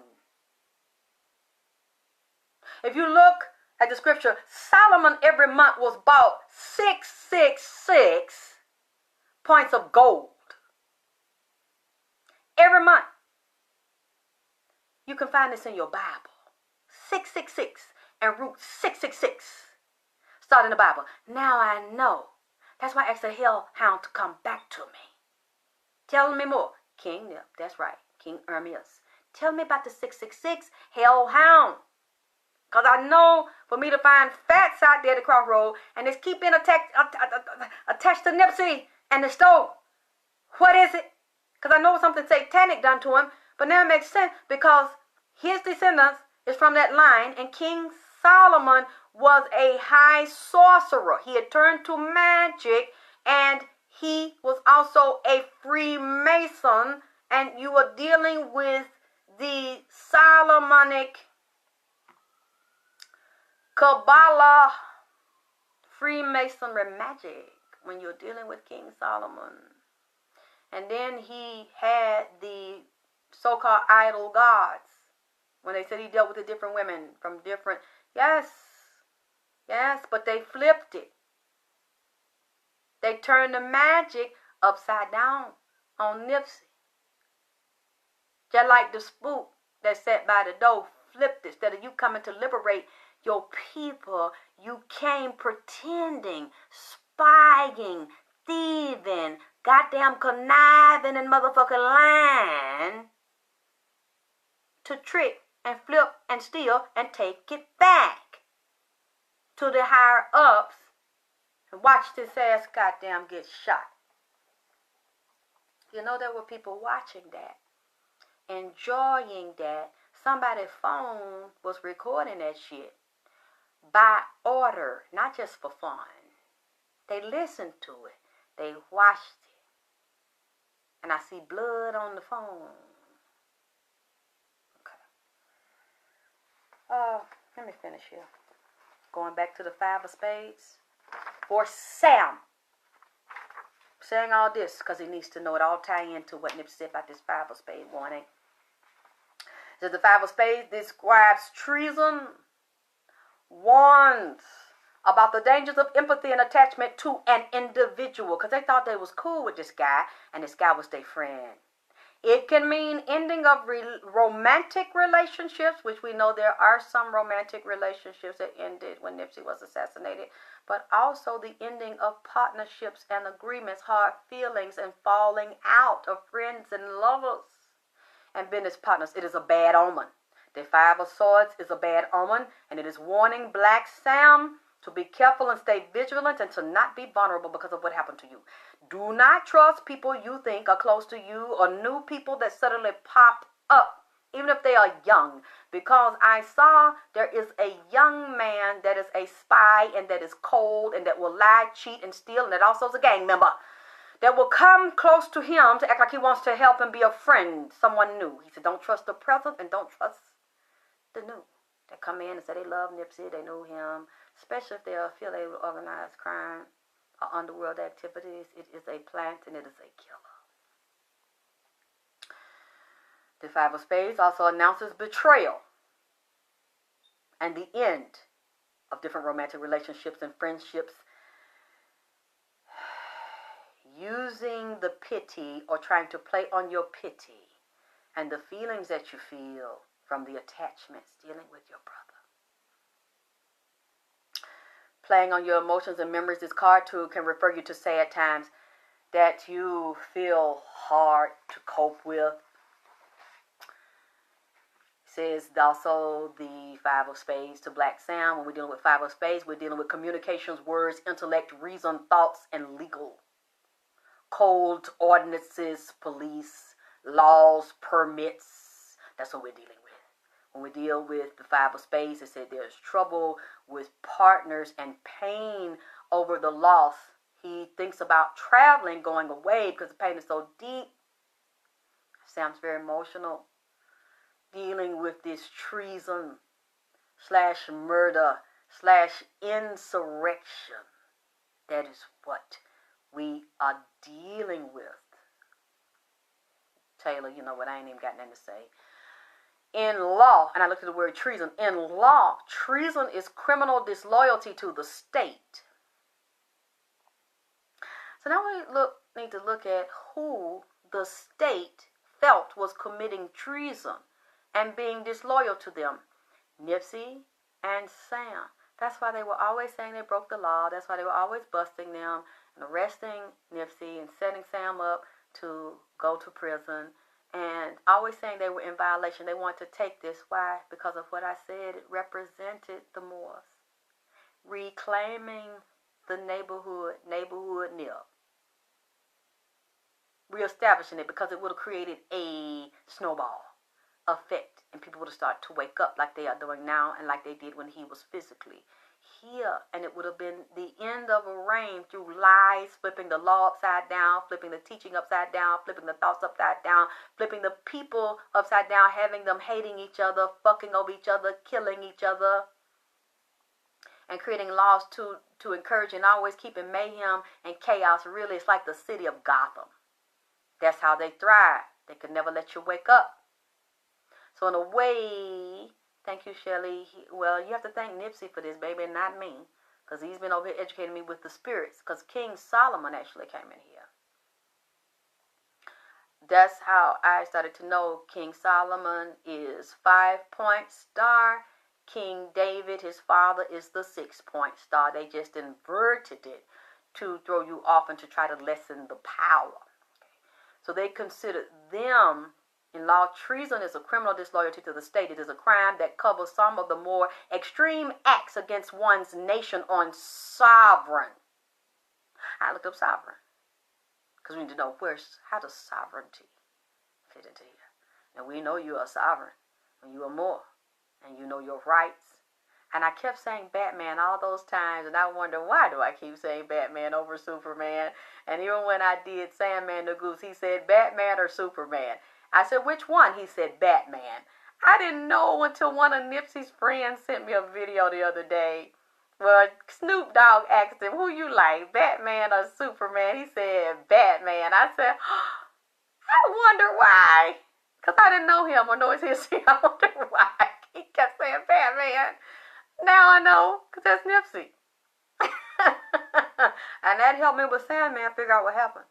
If you look at the scripture, Solomon every month was bought 666 points of gold. Every month. You can find this in your Bible. 666 and root 666. Start in the Bible. Now I know. That's why I asked the hellhound to come back to me. Tell me more. King Nip, that's right. King Ermias. Tell me about the 666 hellhound. Because I know for me to find facts out there at the crossroad and just keep being attached to Nipsey and the stove. What is it? Because I know something satanic done to him. But now it makes sense because his descendants is from that line. And King Solomon was a high sorcerer. He had turned to magic. And he was also a Freemason. And you were dealing with the Solomonic Kabbalah, Freemasonry magic when you're dealing with King Solomon. And then he had the so-called idol gods. When they said he dealt with the different women from different, yes, but they flipped it. They turned the magic upside down on Nipsey. Just like the spook that sat by the door flipped it. Instead of you coming to liberate your people, you came pretending, spying, thieving, goddamn conniving and motherfucking lying to trick and flip and steal and take it back to the higher ups and watch this ass goddamn get shot. You know, there were people watching that, enjoying that. Somebody's phone was recording that shit by order, not just for fun. They listened to it. They watched it. And I see blood on the phone. Okay. Let me finish here. Going back to the 5 of spades. For Sam. Saying all this because he needs to know it all tie into what Nipsey said about this 5 of spades warning. Says the 5 of spades describes treason, warns about the dangers of empathy and attachment to an individual because they thought they was cool with this guy and this guy was their friend. It can mean ending of romantic relationships, which we know there are some romantic relationships that ended when Nipsey was assassinated, but also the ending of partnerships and agreements, hard feelings, and falling out of friends and lovers and business partners. It is a bad omen. The 5 of swords is a bad omen, and it is warning Black Sam to be careful and stay vigilant and to not be vulnerable because of what happened to you. Do not trust people you think are close to you or new people that suddenly pop up, even if they are young. Because I saw there is a young man that is a spy and that is cold and that will lie, cheat, and steal, and that also is a gang member that will come close to him to act like he wants to help and be a friend, someone new. He said, don't trust the present and don't trust the new. They come in and say they love Nipsey, they knew him, especially if they are affiliated with organized crime or underworld activities. It is a plant and it is a killer. The 5 of spades also announces betrayal and the end of different romantic relationships and friendships. using the pity or trying to play on your pity and the feelings that you feel from the attachments dealing with your brother. Playing on your emotions and memories, this card too can refer you to sad times that you feel hard to cope with. Says also the Five of Spades to Black Sam. When we're dealing with Five of Spades, we're dealing with communications, words, intellect, reason, thoughts, and legal. Code, ordinances, police, laws, permits. That's what we're dealing with. When we deal with the Five of Spades, it said there's trouble with partners and pain over the loss. He thinks about traveling, going away because the pain is so deep. Sam's very emotional. Dealing with this treason / murder / insurrection. That is what we are dealing with. Taylor, you know what? I ain't even got nothing to say. In law, and I looked at the word treason. In law, treason is criminal disloyalty to the state. So now we need to look at who the state felt was committing treason and being disloyal to them. Nipsey and Sam. That's why they were always saying they broke the law. That's why they were always busting them and arresting Nipsey and setting Sam up to go to prison and always saying they were in violation. They wanted to take this. Why? Because of what I said. It represented the Moors. Reclaiming the neighborhood nip. Reestablishing it because it would have created a snowball effect and people would have started to wake up like they are doing now and like they did when he was physically here. And it would have been the end of a reign through lies, flipping the law upside down, flipping the teaching upside down, flipping the thoughts upside down, flipping the people upside down, having them hating each other, fucking over each other, killing each other, and creating laws to encourage and always keeping mayhem and chaos. Really, it's like the city of Gotham. That's how they thrive. They could never let you wake up. So in a way, thank you, Shelly. Well, you have to thank Nipsey for this, baby, and not me. Because he's been over here educating me with the spirits. Because King Solomon actually came in here. That's how I started to know King Solomon is 5-point star. King David, his father, is the 6-point star. They just inverted it to throw you off and to try to lessen the power. So they considered them, in law, treason is a criminal disloyalty to the state. It is a crime that covers some of the more extreme acts against one's nation on sovereign. I looked up sovereign because we need to know how does sovereignty fit into here. And we know you are sovereign and you are more and you know your rights. And I kept saying Batman all those times, and I wonder, why do I keep saying Batman over Superman? And even when I did Sandman the Goose, he said Batman or Superman. I said, which one? He said Batman. I didn't know until one of Nipsey's friends sent me a video the other day where Snoop Dogg asked him, who you like, Batman or Superman? He said Batman. I said, I wonder why. Because I didn't know him or know his history. I wonder why he kept saying Batman. Now I know, because that's Nipsey. And that helped me with Sandman figure out what happened.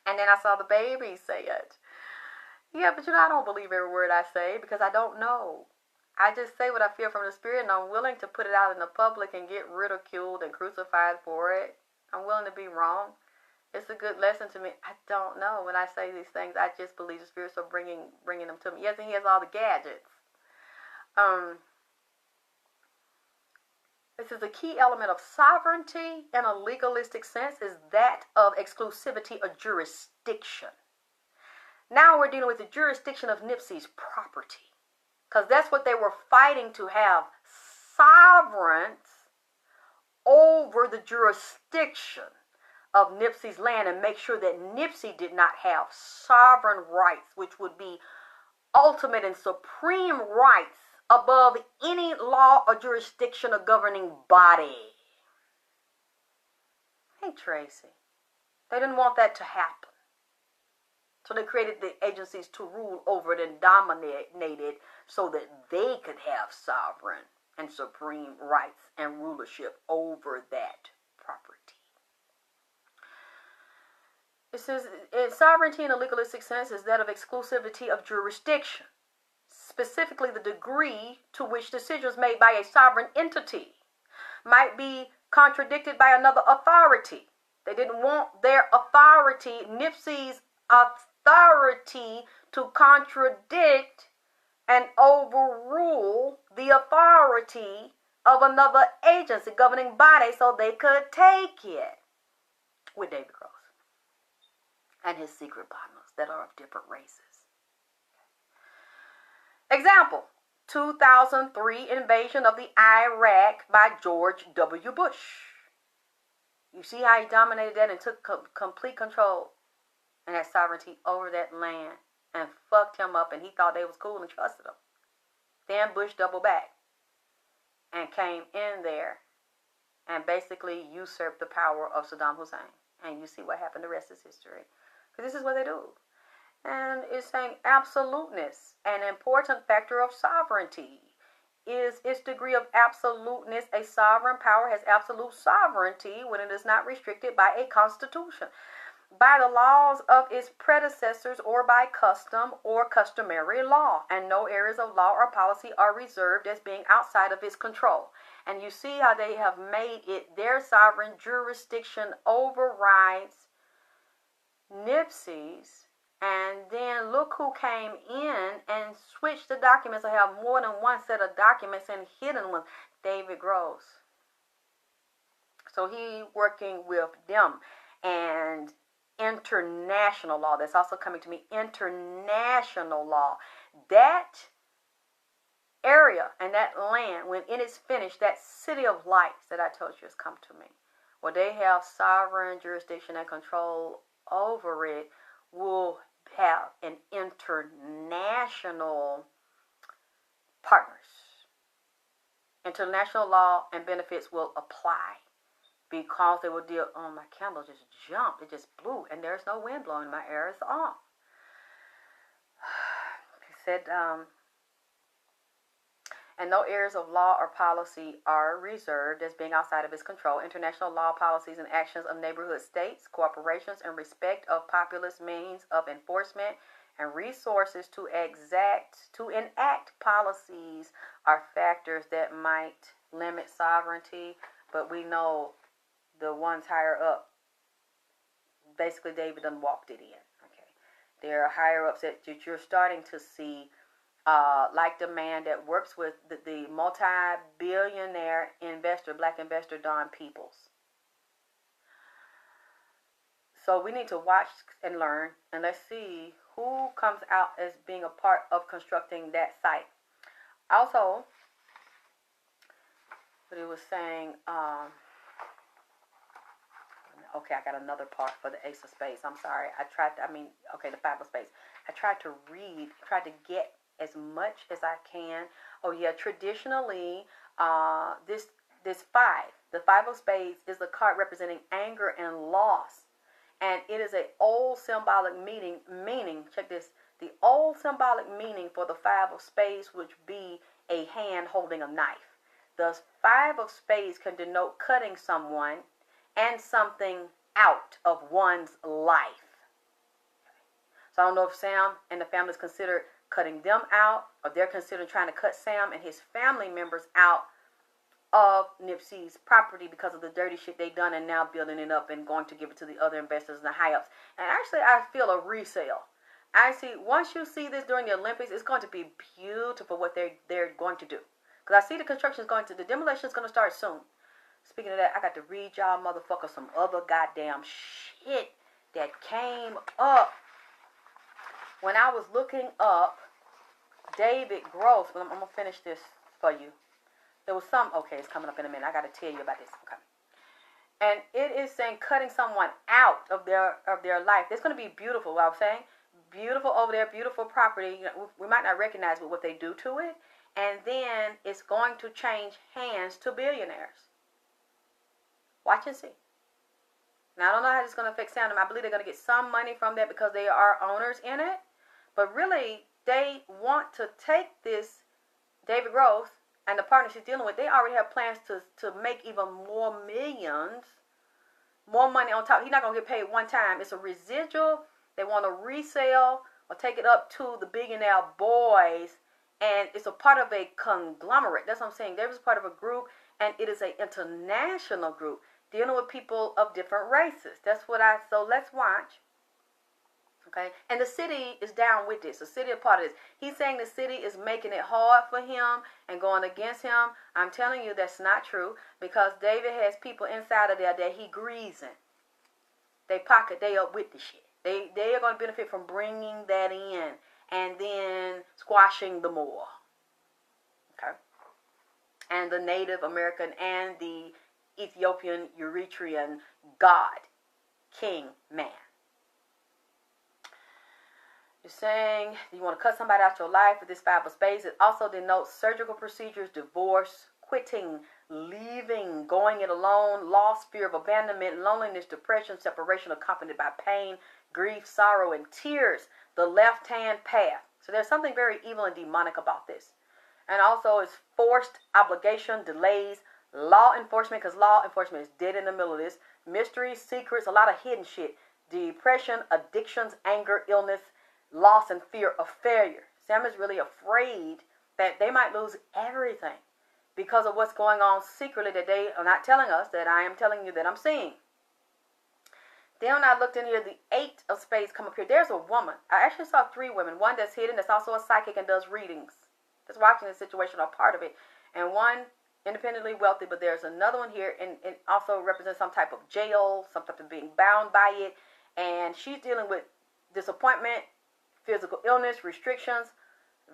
And then I saw the baby say it. Yeah, but I don't believe every word I say because I don't know. I just say what I feel from the spirit, and I'm willing to put it out in the public and get ridiculed and crucified for it. I'm willing to be wrong. It's a good lesson to me. I don't know. When I say these things, I just believe the spirits are bringing them to me. Yes, and he has all the gadgets. This is a key element of sovereignty in a legalistic sense is that of exclusivity or jurisdiction. Now we're dealing with the jurisdiction of Nipsey's property. Because that's what they were fighting to have, sovereigns over the jurisdiction of Nipsey's land and make sure that Nipsey did not have sovereign rights, which would be ultimate and supreme rights above any law or jurisdiction or governing body. Hey, Tracy. They didn't want that to happen. So they created the agencies to rule over it and dominate it so that they could have sovereign and supreme rights and rulership over that property. It says, sovereignty in a legalistic sense is that of exclusivity of jurisdiction, specifically the degree to which decisions made by a sovereign entity might be contradicted by another authority. They didn't want their authority, NIPSEY's authority, to contradict and overrule the authority of another agency, governing body, so they could take it. With David Gross and his secret partners that are of different races. Example, 2003 invasion of the Iraq by George W. Bush. You see how he dominated that and took complete control and had sovereignty over that land and fucked him up, and he thought they was cool and trusted him. Then Bush doubled back and came in there and basically usurped the power of Saddam Hussein. And you see what happened. The rest is history. Because this is what they do. And it's saying absoluteness, an important factor of sovereignty. Is its degree of absoluteness. A sovereign power has absolute sovereignty when it is not restricted by a constitution, by the laws of its predecessors, or by custom or customary law. And no areas of law or policy are reserved as being outside of its control. And you see how they have made it their sovereign jurisdiction overrides NIPSEY's. And then look who came in and switched the documents. I have more than one set of documents and hidden ones. David Gross. So he working with them. And international law. That's also coming to me. International law. That area and that land, when it is finished, that city of lights that I told you has come to me, where they have sovereign jurisdiction and control over it, will have an international partners. International law and benefits will apply because they will deal. Oh, my candle just jumped. It just blew, and there's no wind blowing. My air is off. He said, and no areas of law or policy are reserved as being outside of its control. International law, policies, and actions of neighborhood states, corporations, and respect of populist means of enforcement and resources to enact policies are factors that might limit sovereignty. But we know the ones higher up, basically David done walked it in. Okay, there are higher ups that you're starting to see. Like the man that works with the multi-billionaire investor, black investor, Don Peoples. So we need to watch and learn, and let's see who comes out as being a part of constructing that site. Also, what he was saying, okay, I got another part for the Ace of Spades. I'm sorry. the Five of Spades. I tried to get as much as I can. Oh yeah, traditionally, this five, the Five of Spades, is a card representing anger and loss, and it is a old symbolic meaning. Check this: the old symbolic meaning for the Five of Spades would be a hand holding a knife. The Five of Spades can denote cutting someone and something out of one's life. So I don't know if Sam and the family is considered cutting them out, or they're considering trying to cut Sam and his family members out of NIPSEY's property because of the dirty shit they done, and now building it up and going to give it to the other investors and the high-ups. And actually, I feel a resale. I see, once you see this during the Olympics, it's going to be beautiful what they're going to do. Because I see the demolition is going to start soon. Speaking of that, I got to read y'all motherfuckers some other goddamn shit that came up when I was looking up David Gross. I'm going to finish this for you. There was okay, it's coming up in a minute. I got to tell you about this. Okay. And it is saying cutting someone out of their life. It's going to be beautiful, what I'm saying. Beautiful over there, beautiful property. You know, we might not recognize what they do to it. And then it's going to change hands to billionaires. Watch and see. Now, I don't know how this is going to affect Sam. I believe they're going to get some money from that because they are owners in it. But really, they want to take this David Gross and the partners he's dealing with. They already have plans to make even more millions more money on top. He's not going to get paid one time. It's a residual. They want to resell or take it up to the billionaire boys. And it's a part of a conglomerate. That's what I'm saying. There is part of a group, and it is an international group dealing with people of different races. So let's watch. Okay, and the city is down with this. The city is part of this. He's saying the city is making it hard for him and going against him. I'm telling you that's not true, because David has people inside of there that he greasing. They up with the shit. They are going to benefit from bringing that in and then squashing the Moor. Okay, and the Native American and the Ethiopian Eritrean god, king, man. You're saying you want to cut somebody out your life with this 5 of spades. It also denotes surgical procedures, divorce, quitting, leaving, going it alone, loss, fear of abandonment, loneliness, depression, separation accompanied by pain, grief, sorrow, and tears. The left-hand path. So there's something very evil and demonic about this. And also it's forced obligation, delays, law enforcement, because law enforcement is dead in the middle of this. Mysteries, secrets, a lot of hidden shit. Depression, addictions, anger, illness, loss, and fear of failure. Sam is really afraid that they might lose everything because of what's going on secretly that they are not telling us, that I am telling you that I'm seeing. Then when I looked in here, the 8 of spades come up here. There's a woman. I actually saw 3 women. One that's hidden, that's also a psychic and does readings. That's watching the situation or part of it. And one independently wealthy, but there's another one here, and it also represents some type of jail, some type of being bound by it. And she's dealing with disappointment, physical illness, restrictions,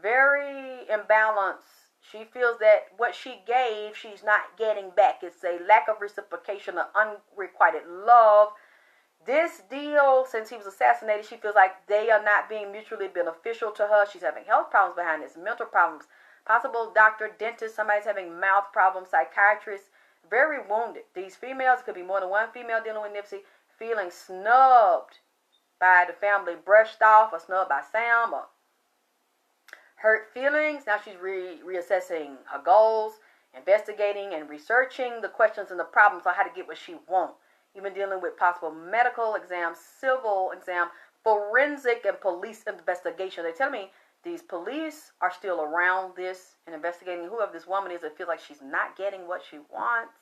very imbalanced. She feels that what she gave, she's not getting back. It's a lack of reciprocation, of unrequited love. This deal, since he was assassinated, she feels like they are not being mutually beneficial to her. She's having health problems behind this, mental problems, possible doctor, dentist, somebody's having mouth problems, psychiatrist, very wounded. These females, could be more than one female dealing with NIPSEY, feeling snubbed by the family, brushed off, or snubbed by Sam, or hurt feelings. Now she's reassessing her goals, investigating and researching the questions and the problems on how to get what she wants. Even dealing with possible medical exam, civil exam, forensic and police investigation. They tell me these police are still around this and investigating whoever this woman is that feels like she's not getting what she wants.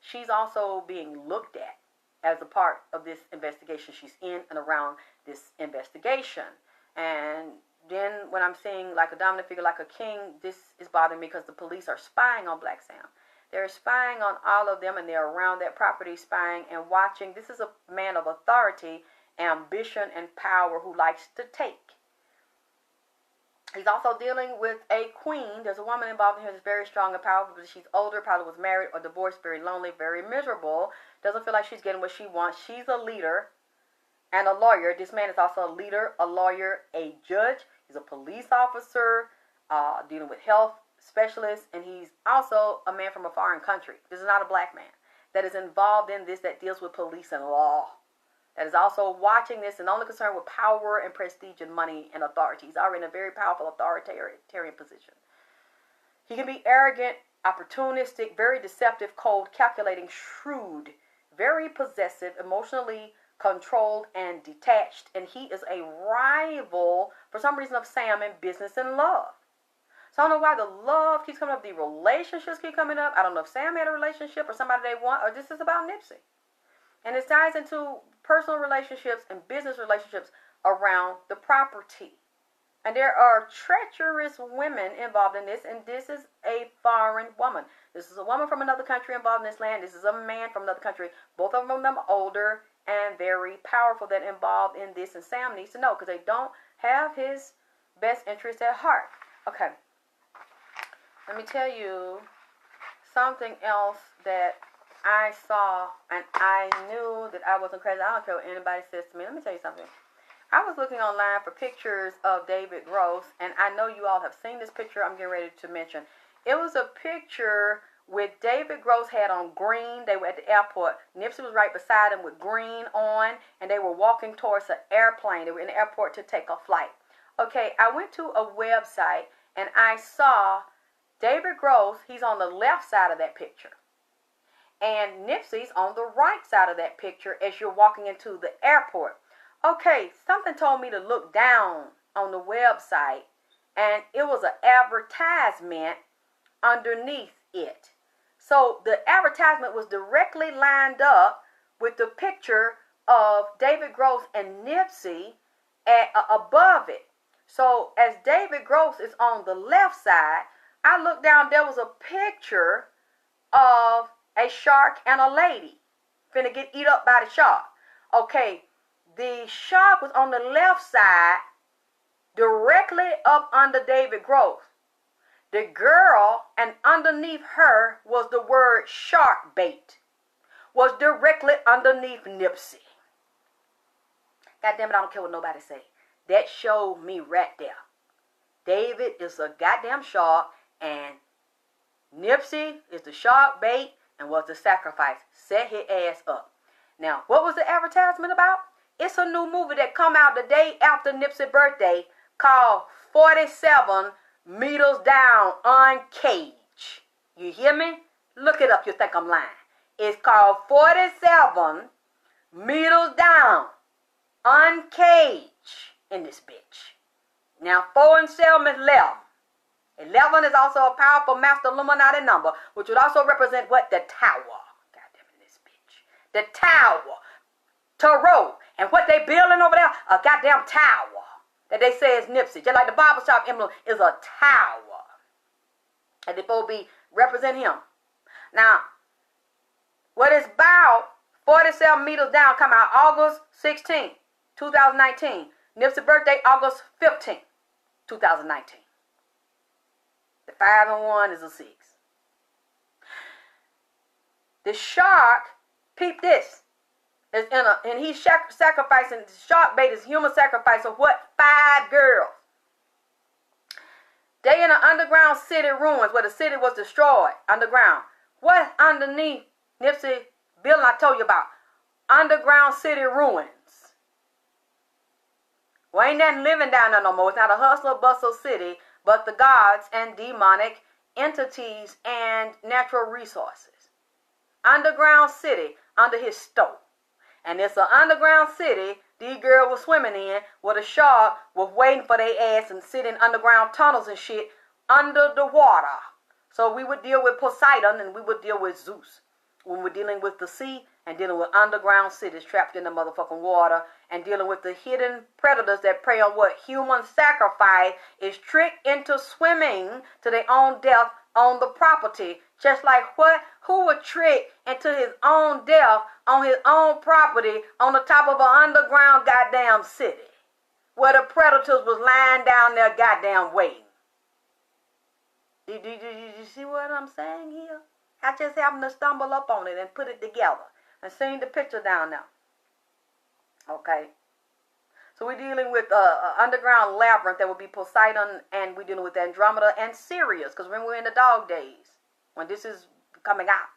She's also being looked at as a part of this investigation. She's in and around this investigation. And then when I'm seeing like a dominant figure, like a king, this is bothering me because the police are spying on Black Sam. They're spying on all of them, and they're around that property spying and watching. This is a man of authority, ambition, and power who likes to take. He's also dealing with a queen. There's a woman involved in here that's very strong and powerful, but she's older, probably was married or divorced, very lonely, very miserable. Doesn't feel like she's getting what she wants. She's a leader and a lawyer. This man is also a leader, a lawyer, a judge. He's a police officer, dealing with health specialist, and he's also a man from a foreign country. This is not a black man that is involved in this, that deals with police and law, that is also watching this and only concerned with power and prestige and money and authority. He's already in a very powerful authoritarian position. He can be arrogant, opportunistic, very deceptive, cold, calculating, shrewd, very possessive, emotionally controlled, and detached. And he is a rival, for some reason, of Sam in business and love. So I don't know why the love keeps coming up, the relationships keep coming up. I don't know if Sam had a relationship or somebody they want, or this is about NIPSEY. And it ties into personal relationships and business relationships around the property. And there are treacherous women involved in this, and this is a foreign woman. This is a woman from another country involved in this land. This is a man from another country. Both of them are older and very powerful that involved in this, and Sam needs to know because they don't have his best interest at heart. Okay. Let me tell you something else that I saw, and I knew that I wasn't crazy. I don't care what anybody says to me. Let me tell you something. I was looking online for pictures of David Gross, and I know you all have seen this picture I'm getting ready to mention. It was a picture with David Gross had on green. They were at the airport. NIPSEY was right beside him with green on, and they were walking towards an airplane. They were in the airport to take a flight. Okay, I went to a website, and I saw David Gross. He's on the left side of that picture. And Nipsey's on the right side of that picture as you're walking into the airport. Okay, something told me to look down on the website, and it was an advertisement underneath it. So the advertisement was directly lined up with the picture of David Gross and Nipsey above it. So as David Gross is on the left side, I looked down, there was a picture of a shark and a lady finna get eat up by the shark. Okay, the shark was on the left side, directly up under David Gross. The girl, and underneath her was the word shark bait, was directly underneath Nipsey. God damn it, I don't care what nobody say. That showed me right there. David is a goddamn shark, and Nipsey is the shark bait and was the sacrifice. Set his ass up. Now, what was the advertisement about? It's a new movie that come out the day after Nipsey's birthday called 47 Meters Down Uncaged. You hear me? Look it up. You think I'm lying. It's called 47 Meters Down Uncaged in this bitch. Now, 4 and 7 is 11. 11 is also a powerful master Illuminati number, which would also represent what? The tower. God damn it, this bitch. The tower. Tarot. And what they building over there? A goddamn tower. That they say is Nipsey. Just like the barbershop emblem is a tower. And they both be represent him. Now, what is about 47 meters down come out August 16th, 2019. Nipsey's birthday, August 15th, 2019. The 5 and 1 is a 6. The shark, peep this, is and he's sacrificing, the shark bait is human sacrifice of what? 5 girls. They in an underground city ruins where the city was destroyed, underground. What underneath Nipsey building I told you about? Underground city ruins. Well, ain't nothing living down there no more. It's not a hustle bustle city, but the gods and demonic entities and natural resources. Underground city under his stove. And it's an underground city these girls were swimming in where the shark was waiting for their ass and sitting underground tunnels and shit under the water. So we would deal with Poseidon and we would deal with Zeus. When we're dealing with the sea and dealing with underground cities trapped in the motherfucking water and dealing with the hidden predators that prey on what? Human sacrifice is tricked into swimming to their own death on the property. Just like what? Who would trick into his own death on his own property on the top of an underground goddamn city where the predators was lying down there goddamn waiting? Did you see what I'm saying here? I just happened to stumble up on it and put it together and seen the picture down there. Okay. So we're dealing with underground labyrinth that would be Poseidon, and we're dealing with Andromeda and Sirius, because remember we're in the dog days when this is coming out.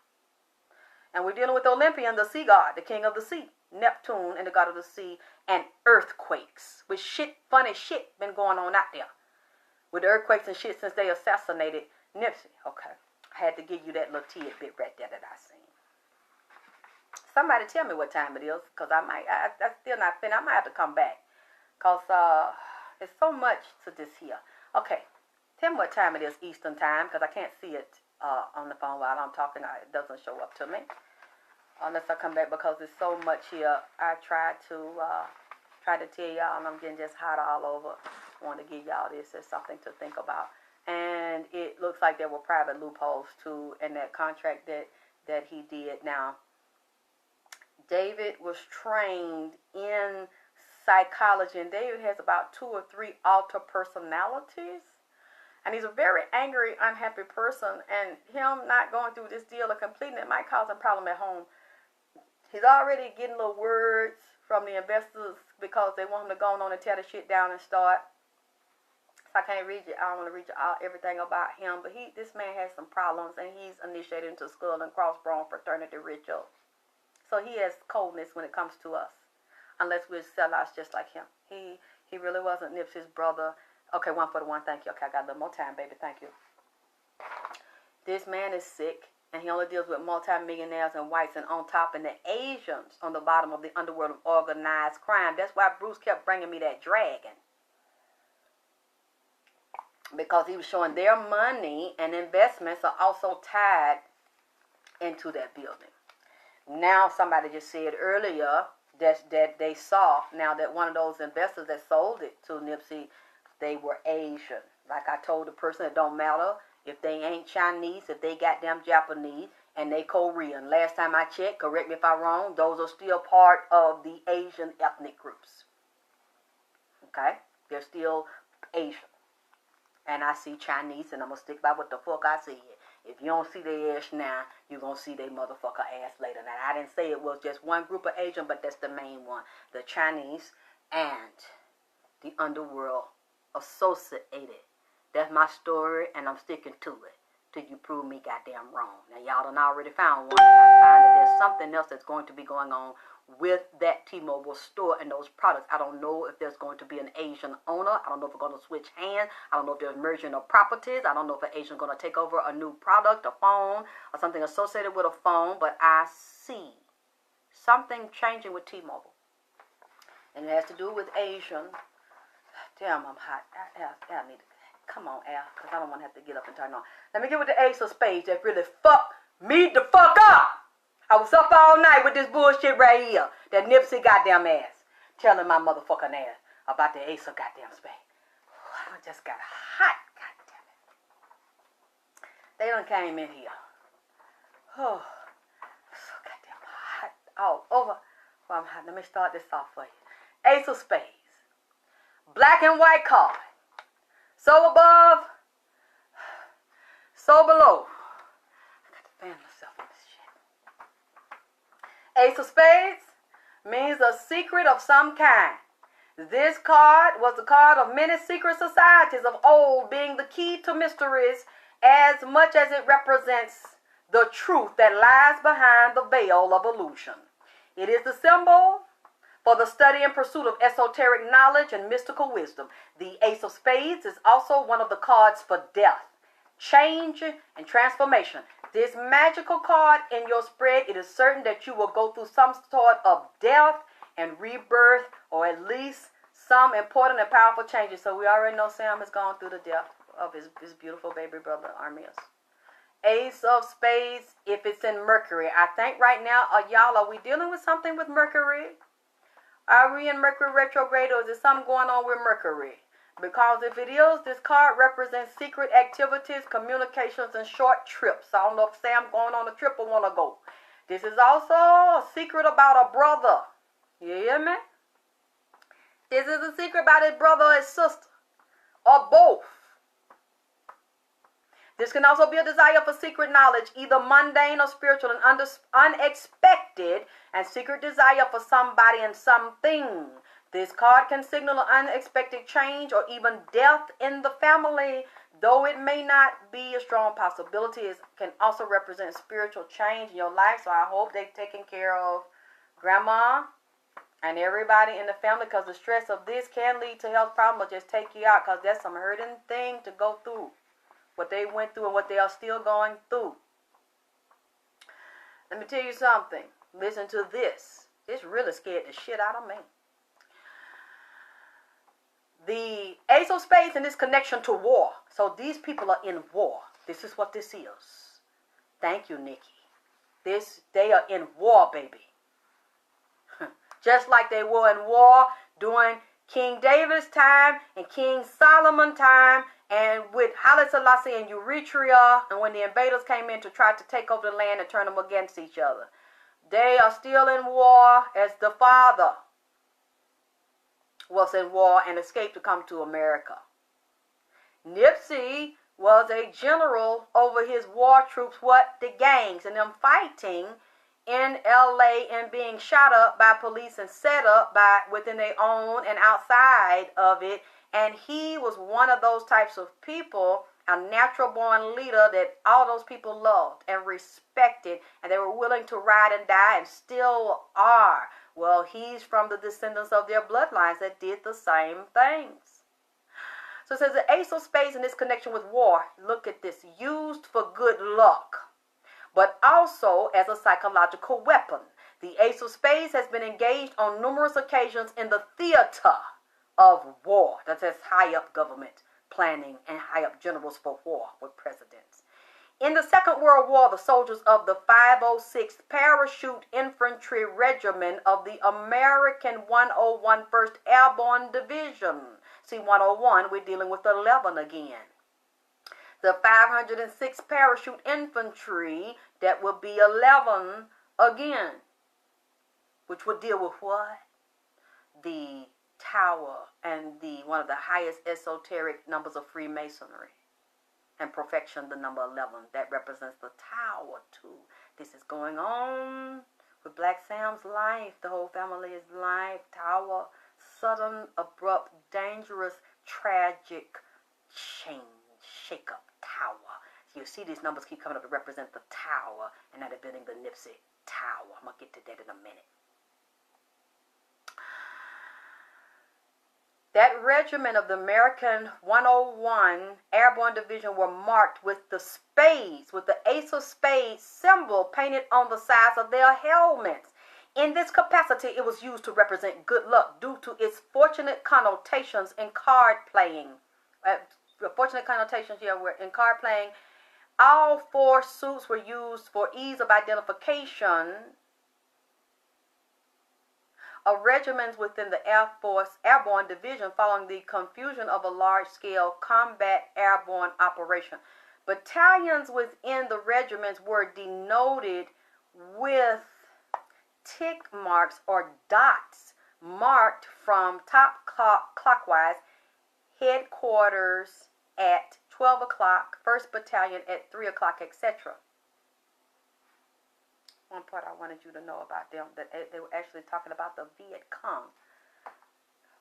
And we're dealing with Olympian, the sea god, the king of the sea, Neptune and the god of the sea, and earthquakes. With shit, funny shit been going on out there. With the earthquakes and shit since they assassinated Nipsey. Okay. I had to give you that little tidbit right there that I seen. Somebody tell me what time it is, because I'm still not finished. I might have to come back, because there's so much to this here. Okay, tell me what time it is Eastern time, because I can't see it on the phone while I'm talking. It doesn't show up to me unless I come back, because there's so much here. I tried to tell y'all, and I'm getting just hot all over. I want to give y'all this as something to think about. And it looks like there were private loopholes too in that contract that he did. Now, David was trained in psychology, and David has about 2 or 3 alter personalities. And he's a very angry, unhappy person, and him not going through this deal or completing it might cause him problem at home. He's already getting little words from the investors because they want him to go on and tear the shit down and start. I can't read you. I don't want to read you everything about him, but this man has some problems, and he's initiated into skull and crossbone fraternity rituals. So he has coldness when it comes to us, unless we're sellouts just like him. He really wasn't Nipsey's brother. Okay, 1 for the 1. Thank you. Okay, I got a little more time, baby. Thank you. This man is sick And he only deals with multimillionaires and whites, and on top, and the Asians on the bottom of the underworld of organized crime. That's why Bruce kept bringing me that dragon. Because he was showing their money and investments are also tied into that building. Now, somebody just said earlier that they saw, now that one of those investors that sold it to NIPSEY, they were Asian. Like I told the person, it don't matter if they ain't Chinese, if they goddamn Japanese, and they Korean. Last time I checked, correct me if I'm wrong, those are still part of the Asian ethnic groups. Okay? They're still Asian. And I see Chinese, and I'm going to stick by what the fuck I said. If you don't see their ass now, you're going to see their motherfucker ass later. Now, I didn't say it was just one group of Asian, but that's the main one. The Chinese and the underworld associated. That's my story, and I'm sticking to it till you prove me goddamn wrong. Now, y'all done already found one, and I find that there's something else that's going to be going on with that T-Mobile store and those products. I don't know if there's going to be an Asian owner. I don't know if we're going to switch hands. I don't know if there's merging of properties. I don't know if an Asian is going to take over a new product, a phone, or something associated with a phone. But I see something changing with T-Mobile. And it has to do with Asian. Damn, I'm hot. I need to, come on, Al, because I don't want to have to get up and turn on. Let me get with the Ace of Spades that really fucked me the fuck up. I was up all night with this bullshit right here. That NIPSEY goddamn ass. Telling my motherfucking ass about the Ace of goddamn Spades. I just got hot, goddamn it. They done came in here. Oh, so goddamn hot. All over. Well, I'm hot. Let me start this off for you. Ace of Spades. Black and white card. So above, so below. I got to fan myself on this shit. Ace of Spades means a secret of some kind. This card was the card of many secret societies of old, being the key to mysteries as much as it represents the truth that lies behind the veil of illusion. It is the symbol for the study and pursuit of esoteric knowledge and mystical wisdom. The Ace of Spades is also one of the cards for death, change, and transformation. This magical card in your spread, it is certain that you will go through some sort of death and rebirth, or at least some important and powerful changes. So we already know Sam has gone through the death of his beautiful baby brother, Armias. Ace of Spades, if it's in Mercury. I think right now, y'all, are we dealing with something with Mercury? Are we in Mercury retrograde, or is there something going on with Mercury? Because if it is, this card represents secret activities, communications, and short trips. I don't know if Sam going on a trip or want to go. This is also a secret about a brother. You hear me? This is a secret about his brother or his sister, or both. This can also be a desire for secret knowledge, either mundane or spiritual, and unexpected, and secret desire for somebody and something. This card can signal an unexpected change or even death in the family. Though it may not be a strong possibility, it can also represent spiritual change in your life. So I hope they're taking care of grandma and everybody in the family, because the stress of this can lead to health problems or just take you out, because that's some hurting thing to go through. What they went through and what they are still going through. Let me tell you something. Listen to this. It's really scared the shit out of me. The Ace of Spades in this connection to war. So these people are in war. This is what this is. Thank you, Nikki. They are in war, baby. Just like they were in war during King David's time and King Solomon's time, and with Alexyss and Eritrea, and when the invaders came in to try to take over the land and turn them against each other. They are still in war, as the father was in war and escaped to come to America. NIPSEY was a general over his war troops, the gangs, and them fighting in LA and being shot up by police and set up by within their own and outside of it. And he was one of those types of people, a natural born leader that all those people loved and respected, and they were willing to ride and die, and still are. Well, he's from the descendants of their bloodlines that did the same things. So it says the Ace of Spades in this connection with war. Look at this. Used for good luck. but also as a psychological weapon. The Ace of Spades has been engaged on numerous occasions in the theater of war. That says high up government planning and high up generals for war with presidents. In the Second World War, the soldiers of the 506th Parachute Infantry Regiment of the American 101 1st Airborne Division. See, 101, we're dealing with 11 again. The 506th Parachute Infantry, that will be 11 again. Which would deal with what? The tower and one of the highest esoteric numbers of Freemasonry. And perfection, the number 11. That represents the tower, too. This is going on with Black Sam's life, the whole family's life. Tower, sudden, abrupt, dangerous, tragic change, shake-up, tower. So you see these numbers keep coming up to represent the tower, and now they're building the NIPSEY tower. I'm going to get to that in a minute. That regiment of the American 101 Airborne Division were marked with the spades, with the Ace of Spades symbol painted on the sides of their helmets. In this capacity, it was used to represent good luck due to its fortunate connotations in card playing. Fortunate connotations here were in card playing. All four suits were used for ease of identification. Of regiments within the Air Force Airborne Division following the confusion of a large-scale combat airborne operation. Battalions within the regiments were denoted with tick marks or dots marked from top clockwise, headquarters at 12 o'clock, 1st Battalion at 3 o'clock, etc. One part I wanted you to know about them, that they were actually talking about the Viet Cong.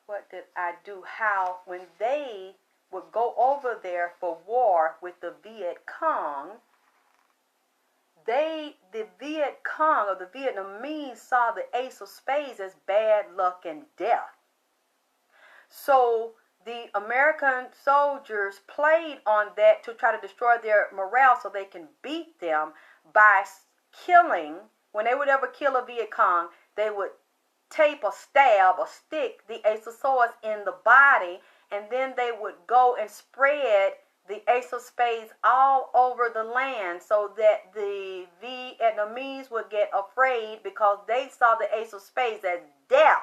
What did I do? How, when they would go over there for war with the Viet Cong, the Viet Cong, or the Vietnamese, saw the Ace of Spades as bad luck and death. So the American soldiers played on that to try to destroy their morale so they can beat them by killing. When they would ever kill a Viet Cong, they would tape or stab or stick the Ace of Swords in the body, and then they would go and spread the Ace of Spades all over the land so that the Vietnamese would get afraid because they saw the Ace of Spades as death.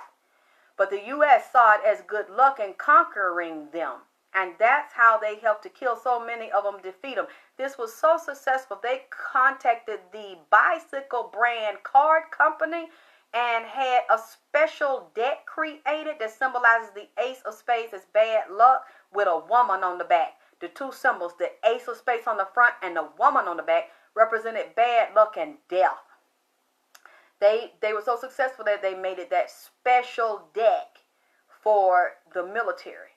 But the U.S. saw it as good luck in conquering them. And that's how they helped to kill so many of them, defeat them. This was so successful, they contacted the Bicycle brand card company and had a special deck created that symbolizes the Ace of Spades as bad luck with a woman on the back. The two symbols, the Ace of Spades on the front and the woman on the back, represented bad luck and death. They were so successful that they made it that special deck for the military.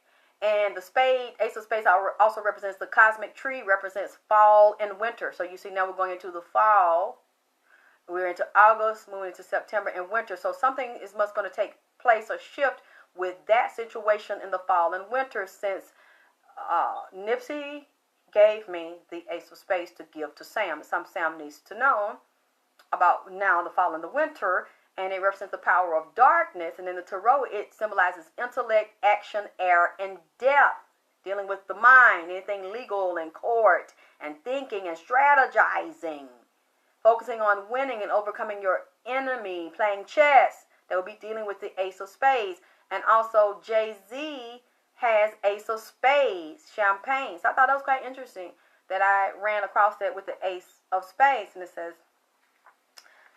And the spade, Ace of Spades, also represents the cosmic tree, represents fall and winter. So you see now we're going into the fall. We're into August, moving into September and winter. So something is must going to take place or shift with that situation in the fall and winter, since NIPSEY gave me the Ace of Spades to give to Sam. Some Sam needs to know about now the fall and the winter. And it represents the power of darkness. And in the tarot, it symbolizes intellect, action, error, and death. Dealing with the mind, anything legal and court, and thinking and strategizing. Focusing on winning and overcoming your enemy, playing chess. That will be dealing with the Ace of Spades. And also Jay-Z has Ace of Spades, champagne. So I thought that was quite interesting that I ran across that with the Ace of Spades. And it says,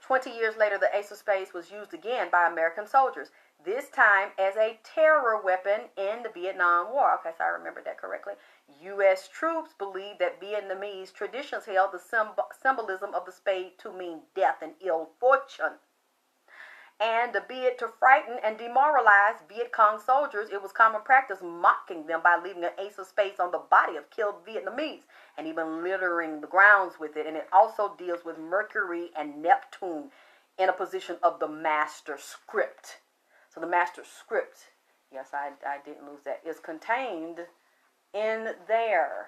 20 years later, the Ace of Spades was used again by American soldiers, this time as a terror weapon in the Vietnam War. Okay, so I remembered that correctly. U.S. troops believed that Vietnamese traditions held the symbolism of the spade to mean death and ill fortune. And albeit to frighten and demoralize Viet Cong soldiers, it was common practice mocking them by leaving an Ace of Spades on the body of killed Vietnamese and even littering the grounds with it. And it also deals with Mercury and Neptune in a position of the master script. So the master script, yes, I didn't lose that, is contained in there.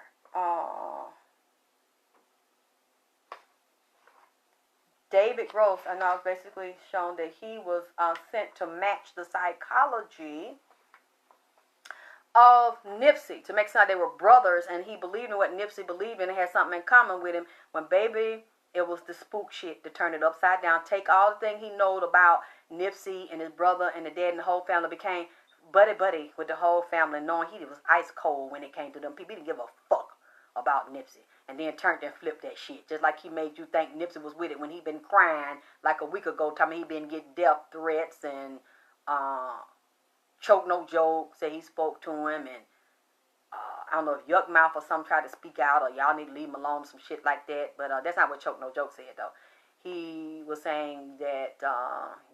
David Gross, and I was basically shown that he was sent to match the psychology of Nipsey, to make it sound like they were brothers, and he believed in what Nipsey believed in and had something in common with him. When baby, it was the spook shit to turn it upside down. Take all the thing he knowed about Nipsey and his brother and the dad and the whole family, became buddy with the whole family, knowing he was ice cold when it came to them people. He didn't give a fuck about Nipsey. And then turned and flipped that shit. Just like he made you think Nipsey was with it when he been crying like a week ago, telling me he been getting death threats and choke no joke, say he spoke to him, and I don't know if Yuck Mouth or something tried to speak out, or y'all need to leave him alone, some shit like that. But that's not what Choke No Joke said, though. He was saying that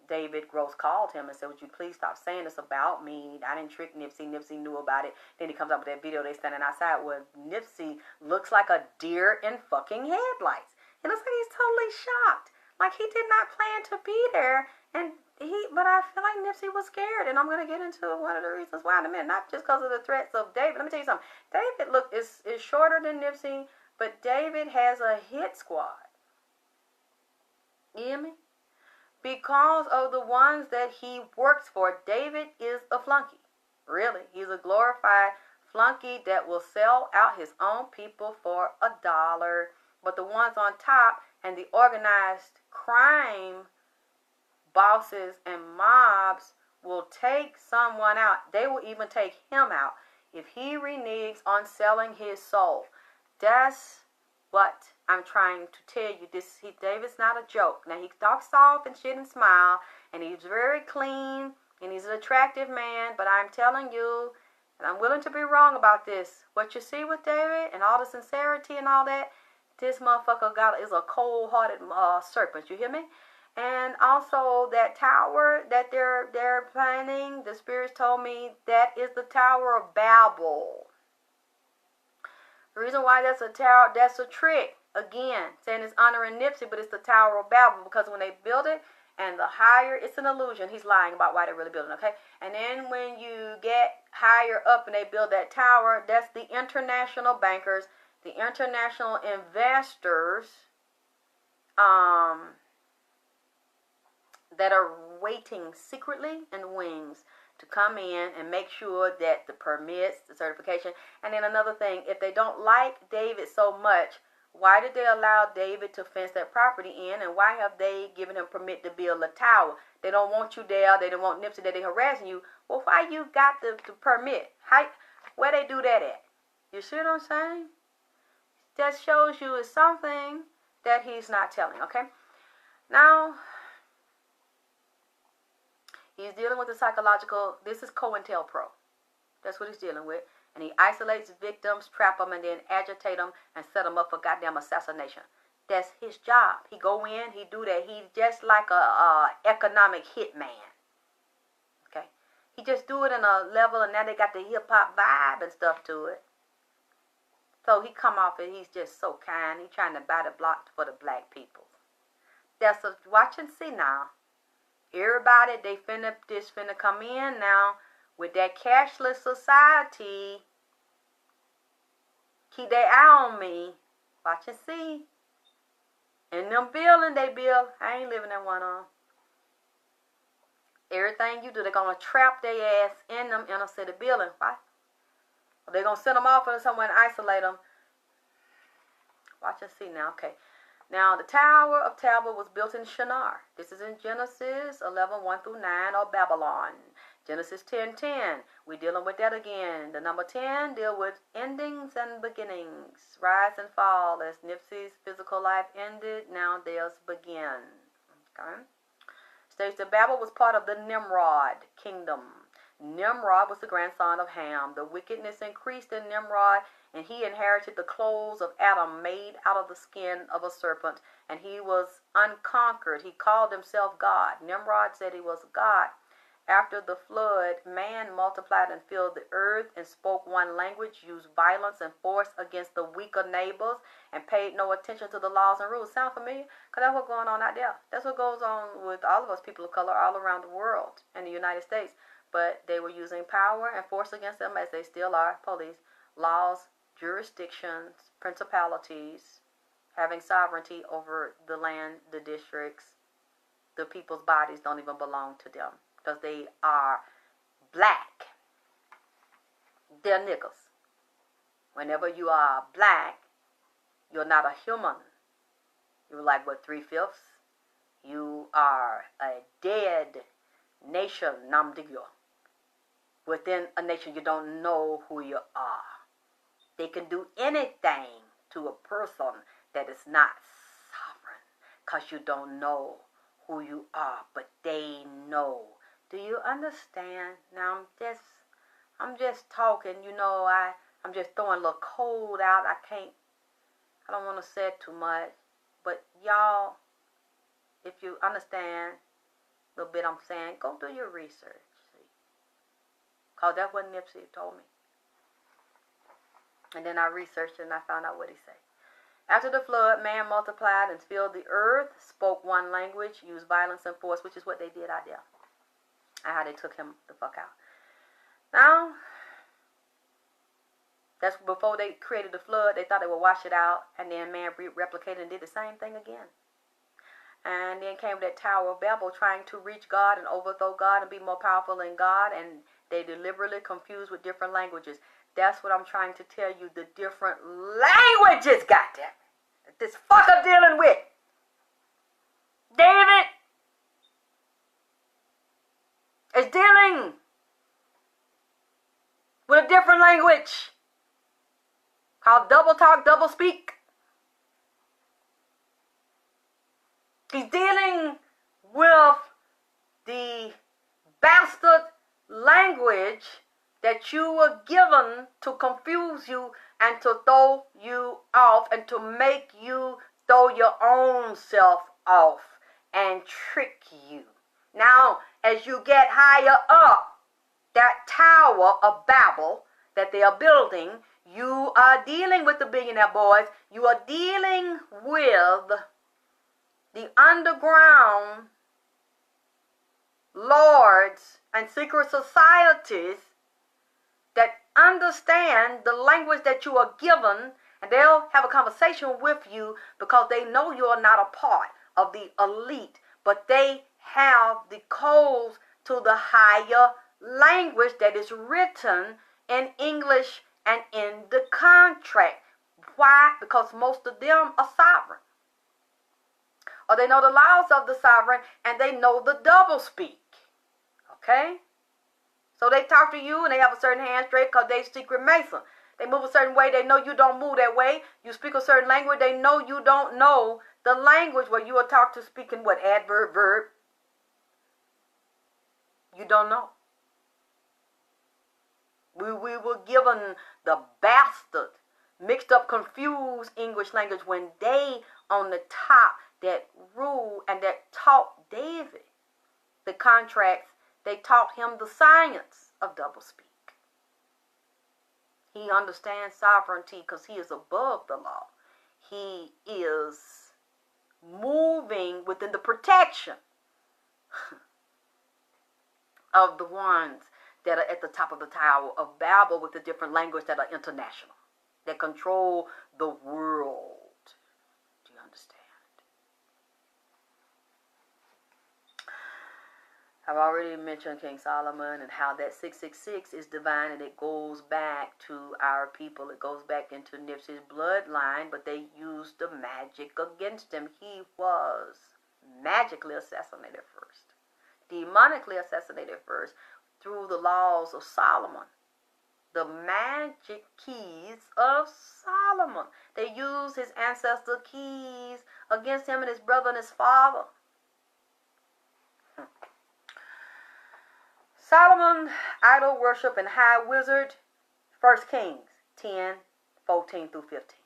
David Gross called him and said, would you please stop saying this about me? I didn't trick Nipsey. Nipsey knew about it. Then he comes up with that video they standing outside where Nipsey looks like a deer in fucking headlights. It looks like he's totally shocked. Like he did not plan to be there. But I feel like Nipsey was scared, and I'm going to get into one of the reasons why in a minute. Not just because of the threats of David. Let me tell you something. David, look, is shorter than Nipsey, but David has a hit squad. You hear me? Because of the ones that he works for, David is a flunky. Really. He's a glorified flunky that will sell out his own people for $1. But the ones on top and the organized crime bosses and mobs will take someone out. They will even take him out if he reneges on selling his soul. That's what I'm trying to tell you. David's not a joke. Now, he talks soft and shit and smile, and he's very clean, and he's an attractive man, but I'm telling you, and I'm willing to be wrong about this, what you see with David and all the sincerity and all that, this motherfucker is a cold-hearted serpent. You hear me? And also that tower that they're planning, the spirits told me that is the Tower of Babel. The reason why that's a tower, that's a trick. Again, saying it's honoring Nipsey, but it's the Tower of Babel, because when they build it, and the higher, it's an illusion. He's lying about why they're really building, okay? And then when you get higher up and they build that tower, that's the international bankers, the international investors, that are waiting secretly in the wings to come in and make sure that the permits, the certification. And then another thing, if they don't like David so much, why did they allow David to fence that property in? And why have they given him permit to build a tower? They don't want you there. They don't want Nipsey there. They're harassing you. Well, why you got the permit? Where they do that at? You see what I'm saying? That shows you is something that he's not telling, okay? Now, he's dealing with the psychological, this is COINTELPRO. That's what he's dealing with. And he isolates victims, trap them, and then agitate them and set them up for goddamn assassination. That's his job. He go in, he do that. He's just like a economic hitman. Okay? He just do it in a level, and now they got the hip-hop vibe and stuff to it. So he come off and he's just so kind. He trying to buy the block for the black people. That's a, watch and see now. Everybody, they finna come in now with that cashless society. Keep their eye on me. Watch and see. In them building, they build. I ain't living in one of them. Everything you do, they're going to trap their ass in them inner city building. Why? They're going to send them off into somewhere and isolate them. Watch and see now. Okay. Now, the Tower of Tabor was built in Shinar. This is in Genesis 11:1 through 9, or Babylon. Genesis 10:10. We're dealing with that again. The number 10 deal with endings and beginnings. Rise and fall. As Nipsey's physical life ended, now theirs begin. Okay. States that Babel was part of the Nimrod kingdom. Nimrod was the grandson of Ham. The wickedness increased in Nimrod, and he inherited the clothes of Adam made out of the skin of a serpent, and he was unconquered. He called himself God. Nimrod said he was God. After the flood, man multiplied and filled the earth and spoke one language, used violence and force against the weaker neighbors, and paid no attention to the laws and rules. Sound familiar? Because that's what's going on out there. That's what goes on with all of us people of color all around the world and the United States. But they were using power and force against them, as they still are, police, laws, jurisdictions, principalities, having sovereignty over the land, the districts, the people's bodies don't even belong to them because they are black. They're niggas. Whenever you are black, you're not a human. You're like, what, 3/5? You are a dead nation, namdigyo. Within a nation, you don't know who you are. They can do anything to a person that is not sovereign because you don't know who you are, but they know. Do you understand? Now, I'm just talking, I'm just throwing a little cold out. I don't want to say too much, but y'all, if you understand a little bit I'm saying, go do your research, see? Because that's what NIPSEY told me. And then I researched it and I found out what he said. After the flood, man multiplied and filled the earth, spoke one language, used violence and force, which is what they did out there. And how they took him the fuck out. Now, that's before they created the flood. They thought they would wash it out. And then man replicated and did the same thing again. And then came that Tower of Babel trying to reach God and overthrow God and be more powerful than God. And they deliberately confused with different languages. That's what I'm trying to tell you. The different languages, goddamn it. This fucker dealing with. David is dealing with a different language called double talk, double speak. He's dealing with the bastard language that you were given to confuse you and to throw you off and to make you throw your own self off and trick you. Now, as you get higher up that Tower of Babel that they are building, you are dealing with the billionaire boys. You are dealing with the underground lords and secret societies that understand the language that you are given, and they'll have a conversation with you because they know you are not a part of the elite, but they have the codes to the higher language that is written in English and in the contract. Why? Because most of them are sovereign. Or they know the laws of the sovereign and they know the double speak. Okay? So they talk to you and they have a certain handshake because they secret mason. They move a certain way. They know you don't move that way. You speak a certain language. They know you don't know the language where you are taught to speak in what? Adverb, verb. You don't know. We were given the bastard, mixed up, confused English language when they on the top that rule and that taught David the contracts. They taught him the science of doublespeak. He understands sovereignty because he is above the law. He is moving within the protection of the ones that are at the top of the Tower of Babel with the different language that are international, that control the world. Do you understand? I've already mentioned King Solomon and how that 666 is divine and it goes back to our people. It goes back into NIPSEY's bloodline, but they used the magic against him. He was magically assassinated first, demonically assassinated first through the laws of Solomon. The magic keys of Solomon. They used his ancestor keys against him and his brother and his father. Solomon, idol worship and high wizard, 1 Kings 10:14 through 15,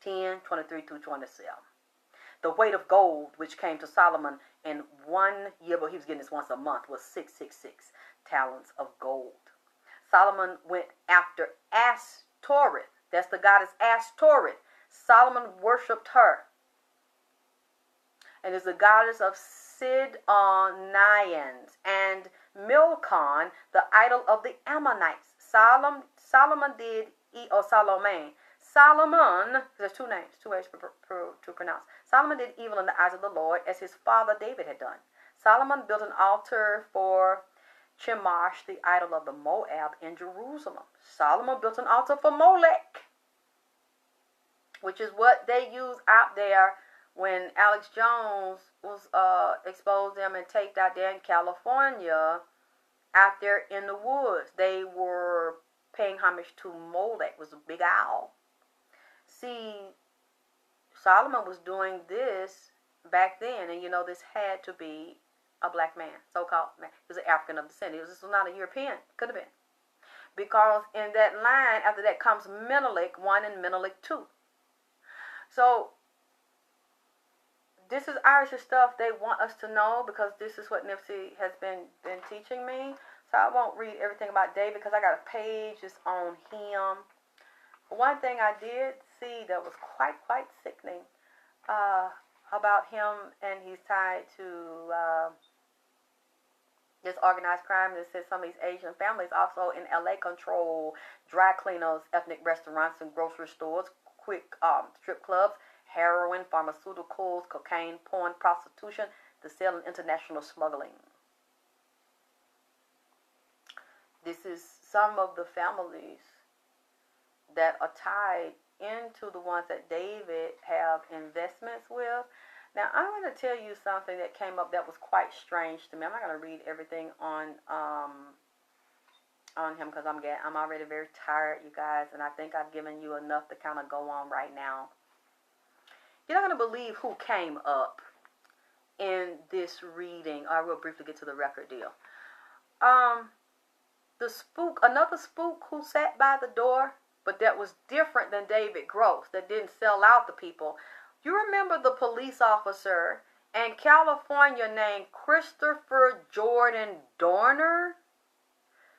10:23 through 27. The weight of gold which came to Solomon in 1 year, but he was getting this once a month, was 666 talents of gold. Solomon went after Ashtoreth. That's the goddess Ashtoreth. Solomon worshipped her. And is the goddess of Sidonians and Milcom, the idol of the Ammonites. Solomon Solomon, there's two names, two ways to pronounce. Solomon did evil in the eyes of the Lord as his father David had done. Solomon built an altar for Chemosh, the idol of the Moab, in Jerusalem. Solomon built an altar for Molech, which is what they use out there when Alex Jones was exposed them and taped out there in California, out there in the woods. They were paying homage to Molech, was a big owl. See, Solomon was doing this back then, and you know this had to be a black man, so-called man. He was an African of descent. This was not a European. Could have been. Because in that line, after that comes Menelik 1 and Menelik 2. So, this is Irish stuff they want us to know, because this is what NIPSEY has been teaching me. So I won't read everything about David because I got a page just on him. One thing I did see that was quite sickening about him, and he's tied to this organized crime. That says some of these Asian families also in LA control dry cleaners, ethnic restaurants, and grocery stores, quick strip clubs, heroin, pharmaceuticals, cocaine, porn, prostitution, the sale and international smuggling. This is some of the families that are tied into the ones that David have investments with. Now, I'm going to tell you something that came up that was quite strange to me. I'm not going to read everything on him because I'm already very tired, you guys, and I think I've given you enough to kind of go on right now. You're not going to believe who came up in this reading. I will briefly get to the record deal. The spook, another spook who sat by the door, but that was different than David Gross, that didn't sell out the people. You remember the police officer in California named Christopher Jordan Dorner?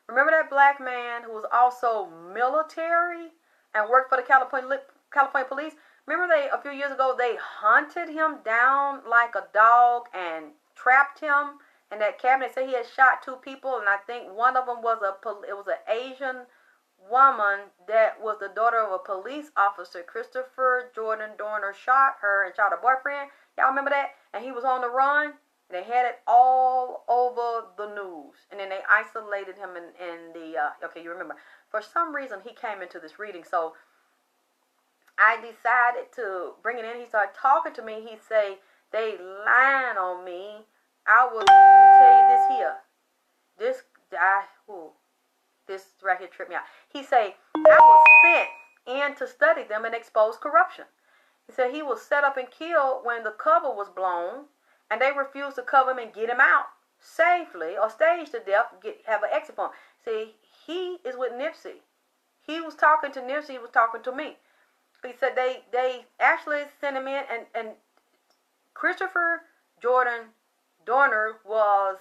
Remember that black man who was also military and worked for the California police? Remember a few years ago, they hunted him down like a dog and trapped him in that cabinet. Said he had shot 2 people, and I think one of them was an Asian woman that was the daughter of a police officer. Christopher Jordan Dorner shot her and shot her boyfriend. Y'all remember that? And he was on the run. They had it all over the news. And then they isolated him in the, okay, you remember. For some reason, he came into this reading. So I decided to bring it in. He started talking to me. He say, they lying on me. Let me tell you this here. This right here tripped me out. He say, I was sent in to study them and expose corruption. He said he was set up and killed when the cover was blown, and they refused to cover him and get him out safely or stage to death, have an exit for him. See, he is with NIPSEY. He was talking to NIPSEY. He was talking to me. He said they actually sent him in, and Christopher Jordan Dorner was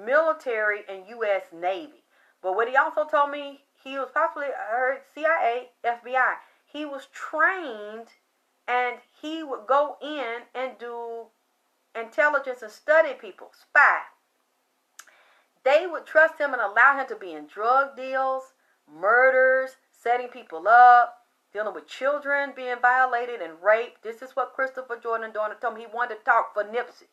military and U.S. Navy. But what he also told me, he was possibly, I heard, CIA, FBI. He was trained, and he would go in and do intelligence and study people, spy. They would trust him and allow him to be in drug deals, murders, setting people up, dealing with children being violated and raped. This is what Christopher Jordan Dorner told me. He wanted to talk for NIPSEY.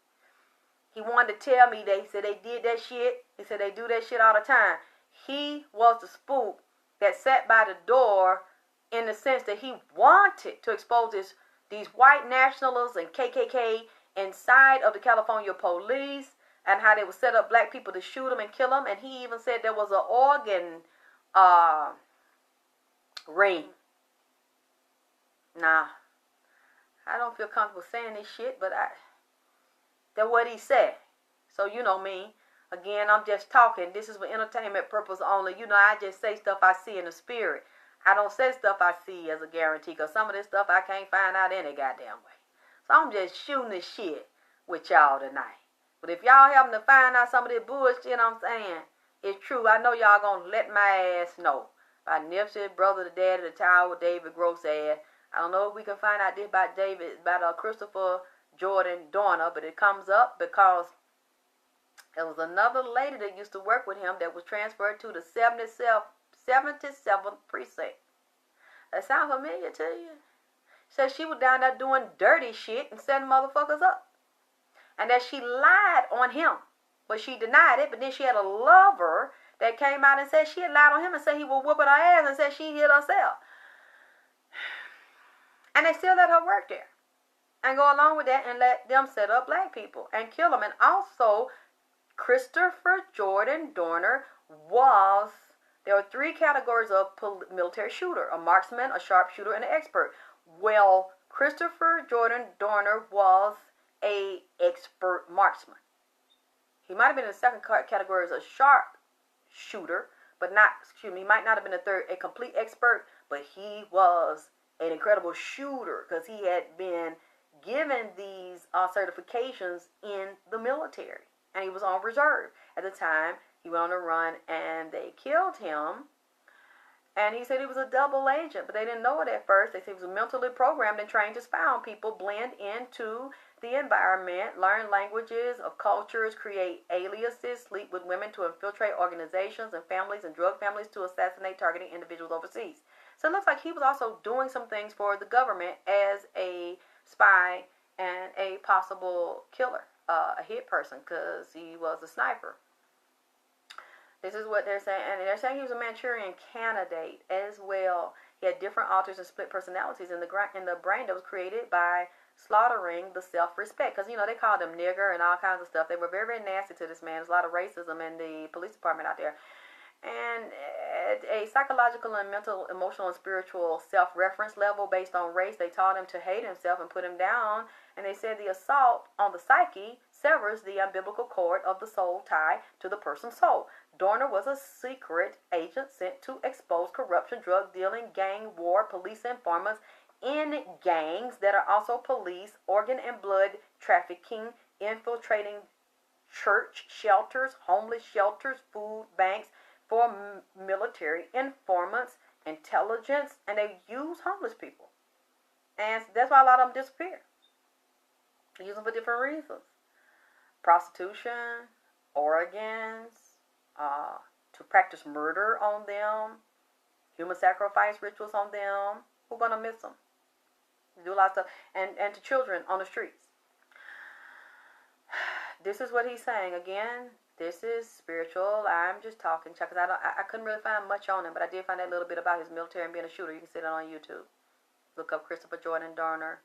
He wanted to tell me they said they did that shit. He said they do that shit all the time. He was the spook that sat by the door in the sense that he wanted to expose these white nationalists and KKK inside of the California police, and how they would set up black people to shoot them and kill them. And he even said there was an organ ring. Nah, I don't feel comfortable saying this shit, but that's what he said. So you know me. Again, I'm just talking. This is for entertainment purpose only. You know, I just say stuff I see in the spirit. I don't say stuff I see as a guarantee, because some of this stuff I can't find out any goddamn way. So I'm just shooting this shit with y'all tonight. But if y'all happen to find out some of this bullshit I'm saying, it's true. I know y'all gonna let my ass know. By NIPSEY, brother, the daddy, the child, David Gross ass. I don't know if we can find out this about Christopher Jordan Dorner, but it comes up because there was another lady that used to work with him that was transferred to the 77th precinct. That sound familiar to you? Said she was down there doing dirty shit and setting motherfuckers up. And that she lied on him. But she denied it. But then she had a lover that came out and said she had lied on him and said he was whooping her ass and said she hit herself. And they still let her work there. And go along with that and let them set up black people and kill them. And also, Christopher Jordan Dorner was... There were 3 categories of military shooter: a marksman, a sharpshooter, and an expert. Well, Christopher Jordan Dorner was a expert marksman. He might have been in the second category as a sharpshooter, but not, he might not have been a complete expert, but he was an incredible shooter because he had been given these certifications in the military, and he was on reserve at the time. He went on a run, and they killed him. And he said he was a double agent, but they didn't know it at first. They said he was mentally programmed and trained to spy on people, blend into the environment, learn languages of cultures, create aliases, sleep with women to infiltrate organizations and families and drug families to assassinate targeting individuals overseas. So it looks like he was also doing some things for the government as a spy and a possible killer, a hit person, because he was a sniper. This is what they're saying. And they're saying he was a Manchurian candidate as well. He had different alters and split personalities in the brain that was created by slaughtering the self-respect. Because, you know, they called him nigger and all kinds of stuff. They were very, very nasty to this man. There's a lot of racism in the police department out there. And at a psychological and mental, emotional, and spiritual self-reference level based on race, they taught him to hate himself and put him down. And they said the assault on the psyche severs the umbilical cord of the soul tie to the person's soul. Dorner was a secret agent sent to expose corruption, drug dealing, gang war, police informants in gangs that are also police, organ and blood trafficking, infiltrating church shelters, homeless shelters, food banks, for military informants, intelligence, and they use homeless people. And that's why a lot of them disappear. They use them for different reasons. Prostitution, organs, to practice murder on them, human sacrifice rituals on them. Who's going to miss them? They do a lot of stuff. And to children on the streets. This is what he's saying. Again, this is spiritual. I'm just talking, because I couldn't really find much on him, but I did find out a little bit about his military and being a shooter. You can see that on YouTube. Look up Christopher Jordan Dorner,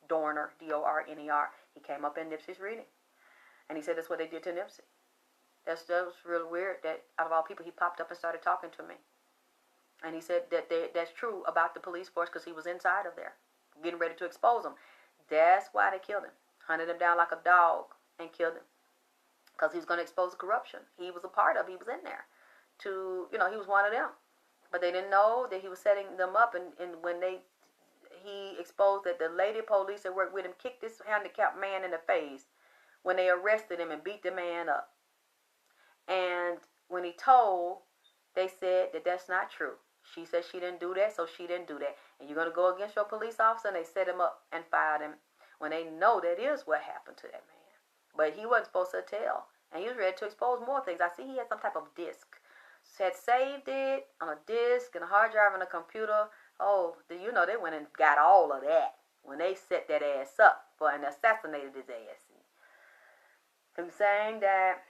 D-O-R-N-E-R. He came up in Nipsey's reading. And he said that's what they did to Nipsey. That was really weird that out of all people, he popped up and started talking to me. And he said that that's true about the police force because he was inside of there, getting ready to expose them. That's why they killed him. Hunted him down like a dog and killed him. Because he was going to expose the corruption. He was a part of it. He was in there. He was one of them. But they didn't know that he was setting them up. And when he exposed that the lady police that worked with him kicked this handicapped man in the face when they arrested him and beat the man up. And when he told, they said that that's not true. She said she didn't do that, so she didn't do that. And you're going to go against your police officer? And they set him up and fired him when they know that is what happened to that man. But he wasn't supposed to tell. And he was ready to expose more things. I see he had some type of disc. Had saved it on a disc and a hard drive and a computer. Oh, they went and got all of that when they set that ass up and assassinated his ass. I'm saying that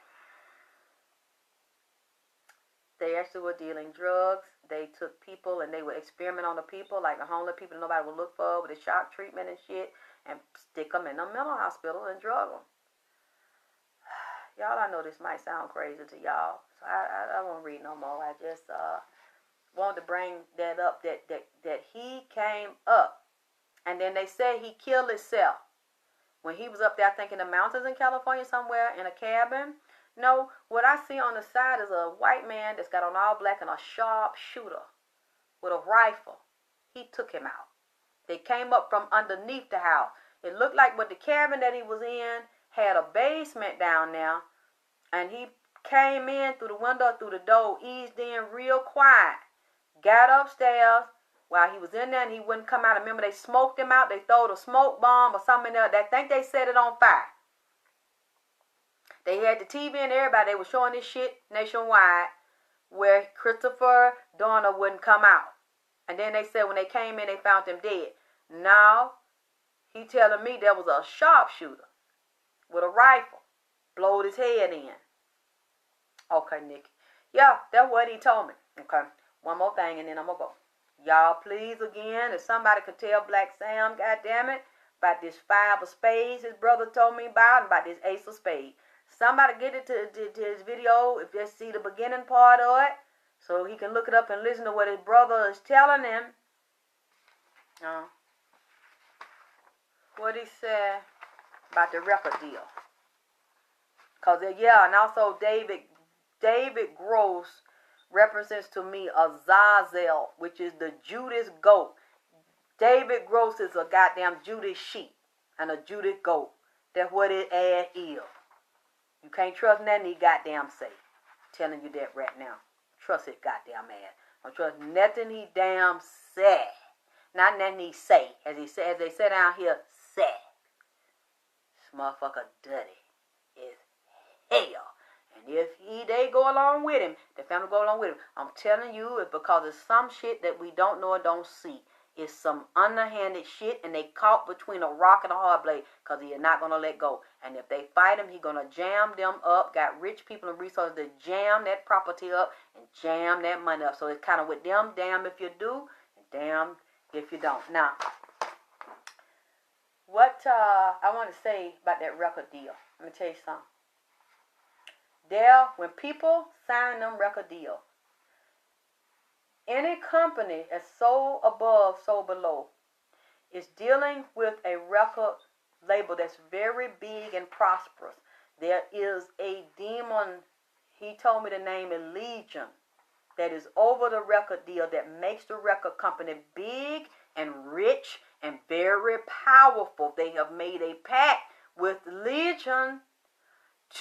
they actually were dealing drugs. They took people and they would experiment on the people, like the homeless people that nobody would look for with the shock treatment and shit, and stick them in a mental hospital and drug them. Y'all, I know this might sound crazy to y'all, so I won't read no more. I just wanted to bring that up, that he came up, and then they say he killed himself when he was up there, I think in the mountains in California somewhere, in a cabin. No, what I see on the side is a white man that's got on all black and a sharp shooter with a rifle. He took him out. They came up from underneath the house. It looked like what the cabin that he was in had a basement down there, and he came in through the window, through the door, eased in real quiet, got upstairs while he was in there, and he wouldn't come out. I remember they smoked him out. They threw a smoke bomb or something in there. They think they set it on fire. They had the TV and everybody. They were showing this shit nationwide where Christopher Dorner wouldn't come out. And then they said when they came in, they found him dead. Now, he telling me there was a sharpshooter with a rifle. Blowed his head in. Okay, Nikki. Yeah, that's what he told me. Okay. One more thing and then I'm going to go. Y'all, please, again, if somebody could tell Black Sam, goddammit, about this 5 of spades his brother told me about, and about this ace of spades. Somebody get it to his video, if they see the beginning part of it, so he can look it up and listen to what his brother is telling him. What he said about the record deal. Because, yeah, and also David Gross represents to me Azazel, which is the Judas goat. David Gross is a goddamn Judas sheep and a Judas goat. That's what it is. You can't trust nothing he goddamn say. Telling you that right now. Trust his goddamn ass. Don't trust nothing he damn say. Not nothing he say. As they say down here, say. This motherfucker dirty as hell. And if they go along with him, the family go along with him, I'm telling you, it's because it's some shit that we don't know or don't see. It's some underhanded shit, and they caught between a rock and a hard blade because he is not going to let go. And if they fight him, he going to jam them up, got rich people and resources to jam that property up and jam that money up. So it's kind of with them, damn if you do, and damn if you don't. Now, what I want to say about that record deal, let me tell you something. When people sign them record deals, any company that's so above, so below, is dealing with a record label that's very big and prosperous. There is a demon, he told me the name is Legion, that is over the record deal that makes the record company big and rich and very powerful. They have made a pact with Legion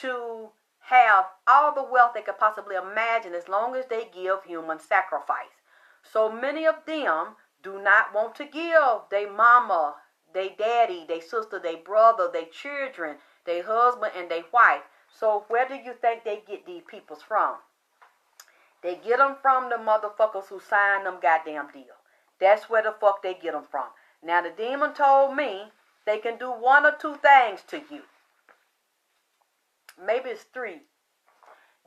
to have all the wealth they could possibly imagine as long as they give human sacrifice. So many of them do not want to give their mama, their daddy, their sister, their brother, their children, their husband, and their wife. So where do you think they get these peoples from? They get them from the motherfuckers who signed them goddamn deal. That's where the fuck they get them from. Now the demon told me they can do 1 or 2 things to you. Maybe it's 3.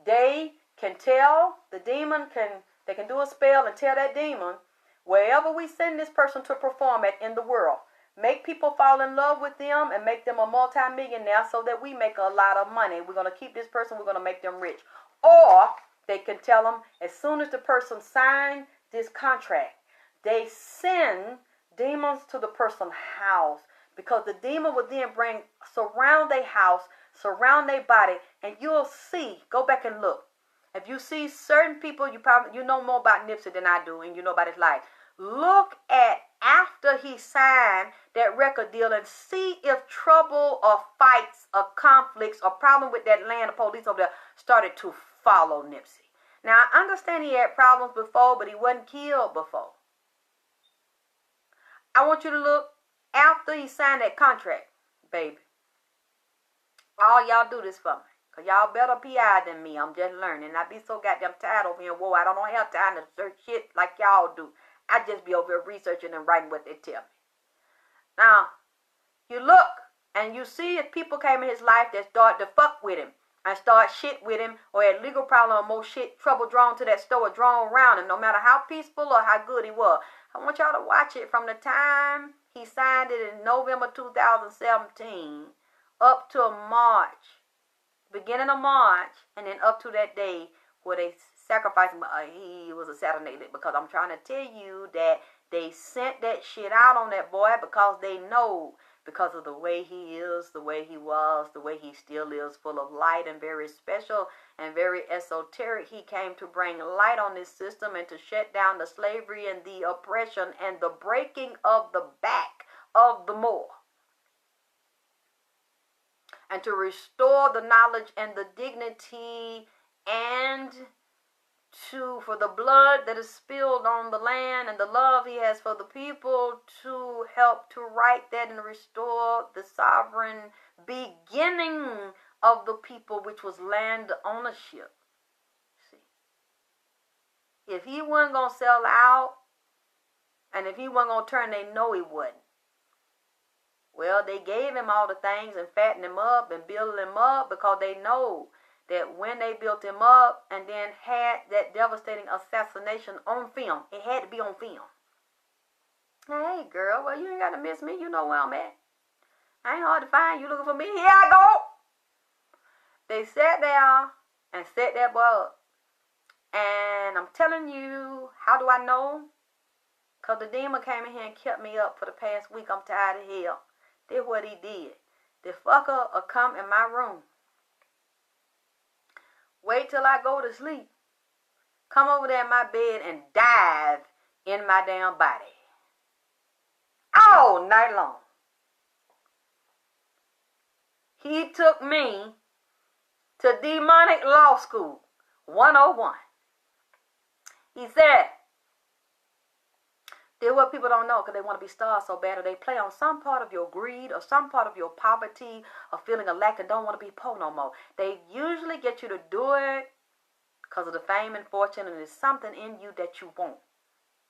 They can tell, they can do a spell and tell that demon, wherever we send this person to perform at in the world, make people fall in love with them and make them a multi-millionaire so that we make a lot of money. We're going to keep this person, we're going to make them rich. Or they can tell them as soon as the person signs this contract, they send demons to the person's house, because the demon will then surround their house, surround their body, and you'll see, go back and look. If you see certain people, you know more about NIPSEY than I do, and you know about his life. Look at after he signed that record deal and see if trouble or fights or conflicts or problem with that land, the police over there started to follow NIPSEY. Now, I understand he had problems before, but he wasn't killed before. I want you to look after he signed that contract, baby. All y'all do this for me. Because y'all better PI than me. I'm just learning. I be so goddamn tired over here. Whoa, I don't have time to search shit like y'all do. I just be over here researching and writing what they tell me. Now, you look and you see if people came in his life that started to fuck with him and start shit with him, or had legal problem or more shit, trouble drawn to that store, drawn around him, no matter how peaceful or how good he was. I want y'all to watch it from the time he signed it in November 2017 up to March, beginning of March, and then up to that day where they sacrificed him. He was assassinated, because I'm trying to tell you that they sent that shit out on that boy because they know, because of the way he is, the way he was, the way he still is, full of light and very special and very esoteric. He came to bring light on this system and to shut down the slavery and the oppression and the breaking of the back of the Moor, and to restore the knowledge and the dignity, and for the blood that is spilled on the land and the love he has for the people, to help to right that and restore the sovereign beginning of the people, which was land ownership. See, if he wasn't going to sell out And if he wasn't going to turn, they know he wouldn't. Well, they gave him all the things and fattened him up and built him up because they know that when they built him up and then had that devastating assassination on film, it had to be on film. Hey, girl, well, you ain't got to miss me. You know where I'm at. I ain't hard to find. You looking for me? Here I go. They sat down and set that boy up. And I'm telling you, how do I know? Because the demon came in here and kept me up for the past week. I'm tired of hell. This what he did. The fucker will come in my room. Wait till I go to sleep. Come over there in my bed and dive in my damn body. All night long. He took me to Demonic Law School 101. He said, this is what people don't know because they want to be stars so bad, or they play on some part of your greed or some part of your poverty or feeling of lack and don't want to be poor no more. They usually get you to do it because of the fame and fortune, and there's something in you that you want.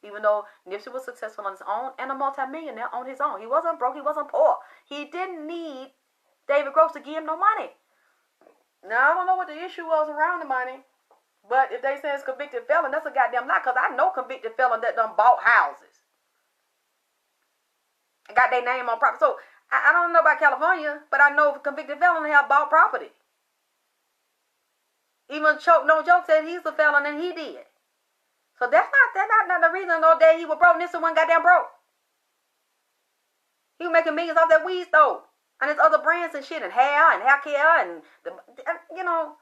Even though Nipsey was successful on his own and a multimillionaire on his own. He wasn't broke, he wasn't poor. He didn't need David Gross to give him no money. Now, I don't know what the issue was around the money, but if they say it's convicted felon, that's a goddamn lie, because I know convicted felon that done bought houses. I got their name on property. So, I don't know about California, but I know convicted felon have bought property. Even No Joke said he's a felon, and he did. So that's not the reason no day he was broke. This one goddamn broke. He was making millions off that weed stove. And his other brands and shit, and hair care, and you know.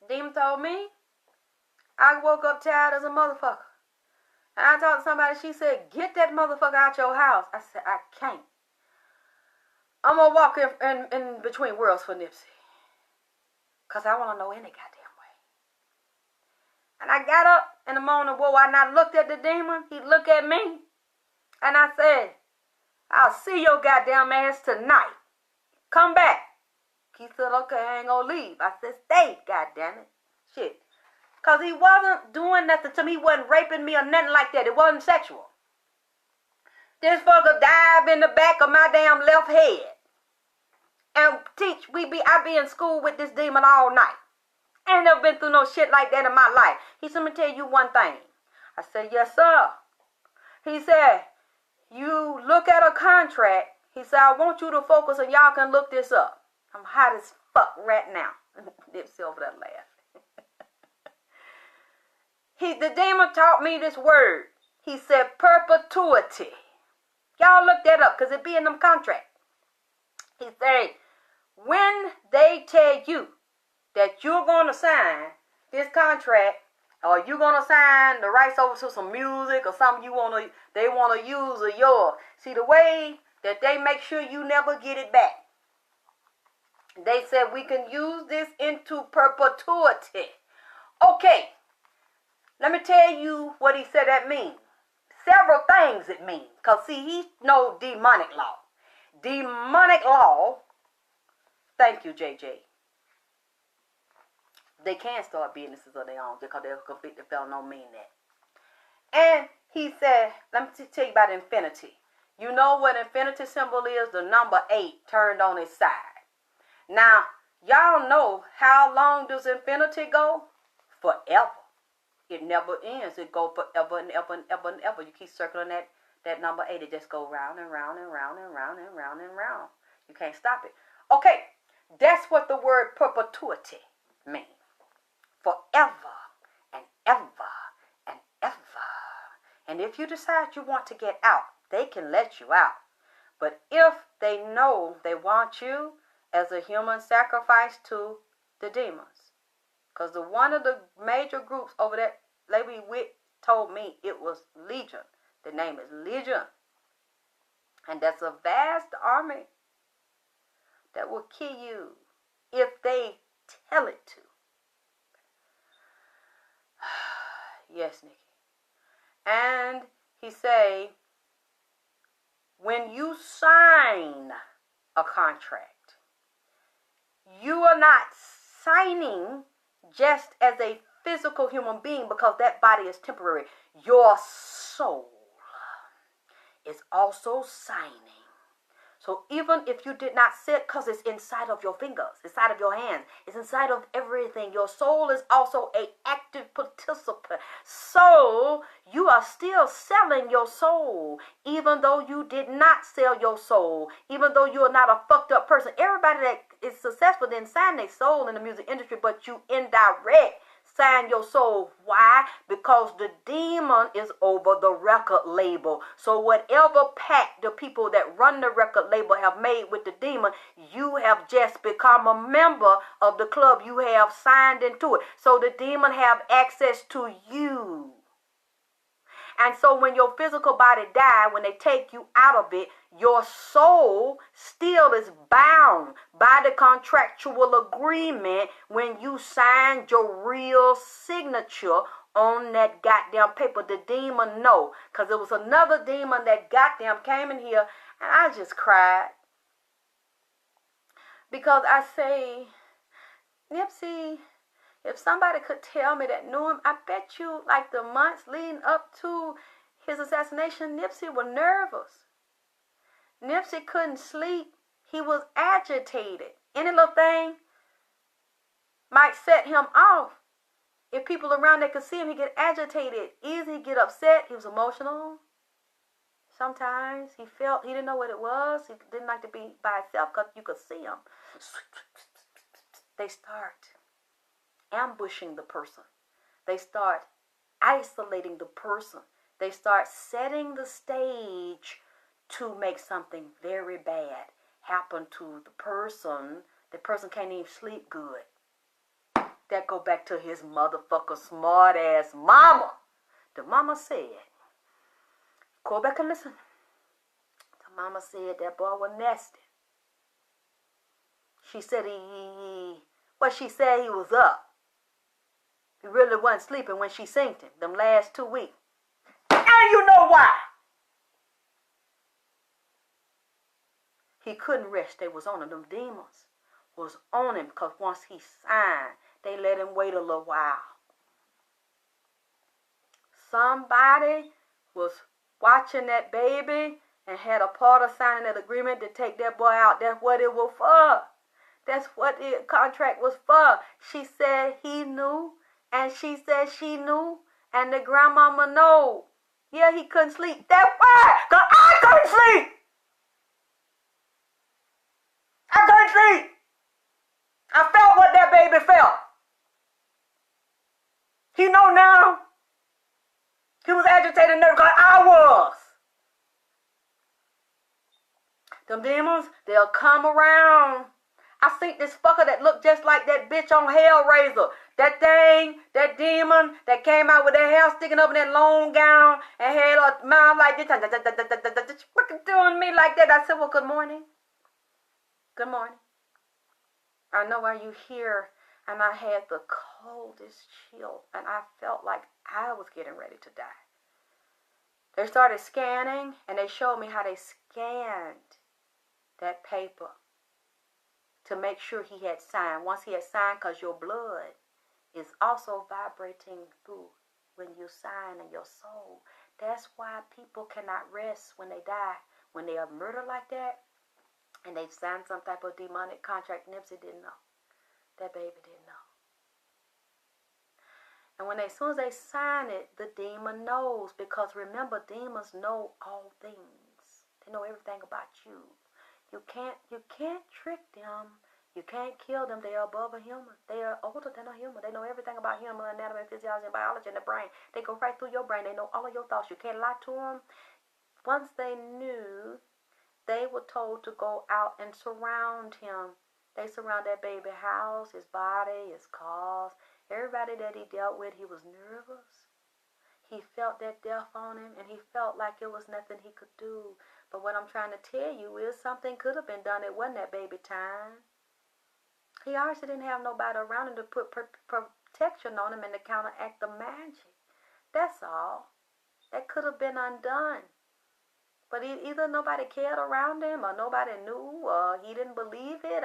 Demon told me, I woke up tired as a motherfucker. And I talked to somebody, she said, get that motherfucker out your house. I said, I can't. I'm going to walk in between worlds for Nipsey. Because I want to know any goddamn way. And I got up in the morning, and I looked at the demon. He looked at me. And I said, I'll see your goddamn ass tonight. Come back. He said, okay, I ain't gonna leave. I said, stay, goddammit. Shit. Because he wasn't doing nothing to me. He wasn't raping me or nothing like that. It wasn't sexual. This fucker dive in the back of my damn left head. And I be in school with this demon all night. I ain't never been through no shit like that in my life. He said, let me tell you one thing. I said, yes, sir. He said, you look at a contract. He said, I want you to focus and y'all can look this up. I'm hot as fuck right now. Nipsey over there laughing. The demon taught me this word. He said perpetuity. Y'all look that up because it be in them contracts. He said, when they tell you that you're going to sign this contract, or you're going to sign the rights over to some music or something they want to use of yours. See, the way that they make sure you never get it back. They said we can use this into perpetuity. Okay, let me tell you what he said that means. Several things it means. Because see, he knows demonic law. Demonic law, thank you, JJ. They can start businesses of their own because they're convicted felon don't mean that. And he said, let me tell you about infinity. You know what infinity symbol is? The number 8 turned on its side. Now, y'all know how long does infinity go? Forever. It never ends. It goes forever and ever and ever and ever. You keep circling that number 8. It just goes round and round and round and round and round and round. You can't stop it. Okay, that's what the word perpetuity means. Forever and ever and ever. And if you decide you want to get out, they can let you out. But if they know they want you as a human sacrifice to the demons. Because one of the major groups over there, Lady Witt told me it was Legion. The name is Legion. And that's a vast army that will kill you if they tell it to. Yes, Nikki. And he say, when you sign a contract, you are not signing just as a physical human being because that body is temporary. Your soul is also signing. So even if you did not sit, because it's inside of your fingers, inside of your hands, it's inside of everything. Your soul is also an active participant. So you are still selling your soul, even though you did not sell your soul, even though you are not a fucked up person. Everybody that is successful didn't sign their soul in the music industry, but you indirect sign your soul. Why? Because the demon is over the record label. So whatever pact the people that run the record label have made with the demon, you have just become a member of the club. You have signed into it. So the demon have access to you. And so when your physical body dies, when they take you out of it, your soul still is bound by the contractual agreement when you signed your real signature on that goddamn paper. The demon know. Because it was another demon that goddamn came in here and I just cried. Because I say, Nipsey, if somebody could tell me that knew him, I bet you like the months leading up to his assassination, Nipsey was nervous. Nipsey couldn't sleep. He was agitated. Any little thing might set him off. If people around there could see him, he'd get agitated. Easy, get upset. He was emotional. Sometimes he didn't know what it was. He didn't like to be by himself because you could see him. They start ambushing the person. They start isolating the person. They start setting the stage to make something very bad happen to the person. The person can't even sleep good. That go back to his motherfucker smart ass mama. The mama said, go back and listen. The mama said that boy was nasty. She said she said he was up. He really wasn't sleeping when she synced him them last 2 weeks. And you know why? He couldn't rest. They was on him. Them demons was on him because once he signed, they let him wait a little while. Somebody was watching that baby and had a part of signing that agreement to take that boy out. That's what it was for. That's what the contract was for. She said he knew, and she said she knew, and the grandmama know. Yeah, he couldn't sleep. That's why, because I couldn't sleep. I couldn't sleep. I felt what that baby felt. He know now. He was agitated, nervous, because I was. Them demons, they'll come around. I think this fucker that looked just like that bitch on Hellraiser. That thing, that demon that came out with their hair sticking up in that long gown and had a mouth like this. Fucking doing me like that. I said, well, good morning. Good morning. I know why you here. And I had the coldest chill. And I felt like I was getting ready to die. They started scanning and they showed me how they scanned that paper to make sure he had signed. Once he had signed, because your blood is also vibrating through when you sign in your soul. That's why people cannot rest when they die. When they are murdered like that, and they've signed some type of demonic contract, Nipsey didn't know. That baby didn't know. And when as soon as they sign it, the demon knows. Because remember, demons know all things. They know everything about you. You can't trick them. You can't kill them. They are above a human. They are older than a human. They know everything about human anatomy, physiology, and biology, and the brain. They go right through your brain. They know all of your thoughts. You can't lie to them. Once they knew, they were told to go out and surround him. They surround that baby house, his body, his cars. Everybody that he dealt with, he was nervous. He felt that death on him, and he felt like it was nothing he could do. But what I'm trying to tell you is something could have been done. It wasn't that baby time. He obviously didn't have nobody around him to put protection on him and to counteract the magic. That's all. That could have been undone. But either nobody cared around him or nobody knew or he didn't believe it.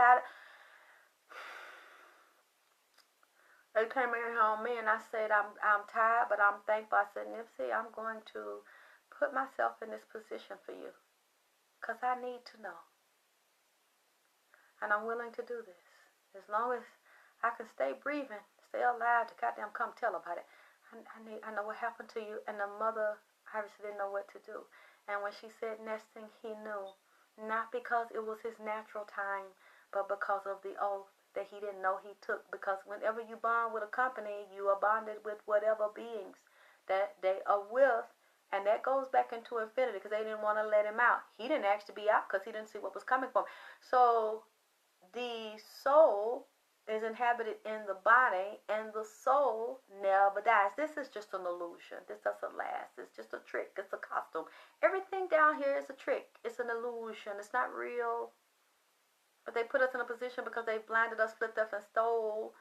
They came in on me, and I said, I'm tired, but I'm thankful. I said, Nipsey, I'm going to put myself in this position for you, because I need to know. And I'm willing to do this. As long as I can stay breathing, stay alive, to goddamn come tell about it. I know what happened to you. And the mother obviously didn't know what to do. And when she said next thing, he knew. Not because it was his natural time, but because of the oath that he didn't know he took. Because whenever you bond with a company, you are bonded with whatever beings that they are with. And that goes back into infinity, because they didn't want to let him out. He didn't ask to be out because he didn't see what was coming for him. So the soul is inhabited in the body, and the soul never dies. This is just an illusion. This doesn't last. It's just a trick. It's a costume. Everything down here is a trick. It's an illusion. It's not real. But they put us in a position because they blinded us, flipped us, and stole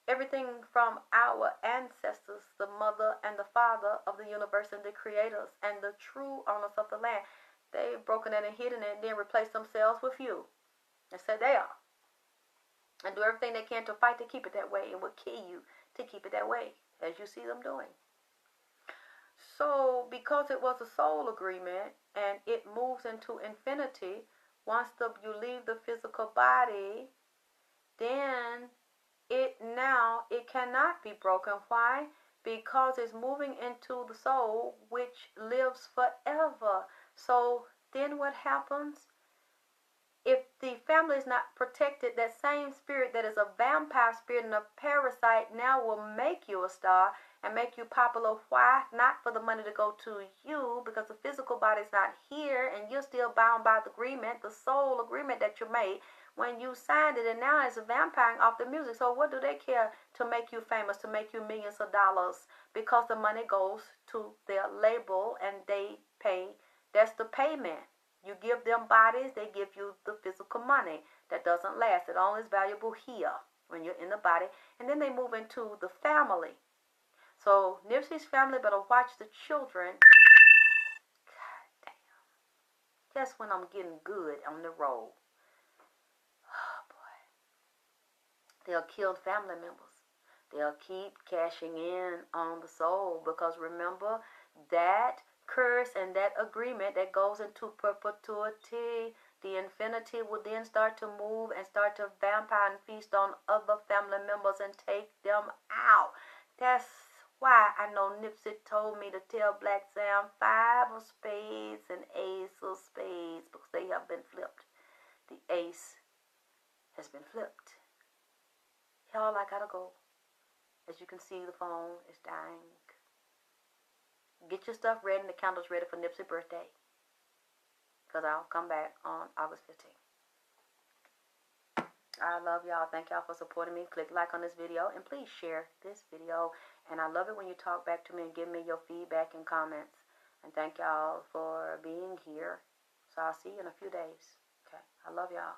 everything from our ancestors, the mother and the father of the universe, and the creators and the true owners of the land. They've broken it and hidden it, and then replaced themselves with you and said they are. And do everything they can to fight to keep it that way, and will kill you to keep it that way, as you see them doing. So, because it was a soul agreement, and it moves into infinity, once you leave the physical body, then it cannot be broken. Why? Because it's moving into the soul, which lives forever. So, then what happens? If the family is not protected, that same spirit that is a vampire spirit and a parasite now will make you a star and make you popular. Why? Not for the money to go to you, because the physical body is not here, and you're still bound by the agreement, the soul agreement that you made when you signed it, and now it's vampiring off the music. So what do they care to make you famous, to make you millions of dollars? Because the money goes to their label, and they pay. That's the payment. You give them bodies, they give you the physical money. That doesn't last. It only is valuable here when you're in the body. And then they move into the family. So Nipsey's family better watch the children. God damn. That's when I'm getting good on the road. Oh boy. They'll kill family members. They'll keep cashing in on the soul, because remember that curse and that agreement that goes into perpetuity. The infinity will then start to move and start to vampire and feast on other family members and take them out. That's why I know Nipsey told me to tell Black Sam 5 of spades and ace of spades, because they have been flipped. The ace has been flipped. Y'all, I gotta go. As you can see, the phone is dying. Get your stuff ready and the candles ready for Nipsey's birthday, because I'll come back on August 15th. I love y'all. Thank y'all for supporting me. Click like on this video, and please share this video. And I love it when you talk back to me and give me your feedback and comments. And thank y'all for being here. So I'll see you in a few days. Okay. I love y'all.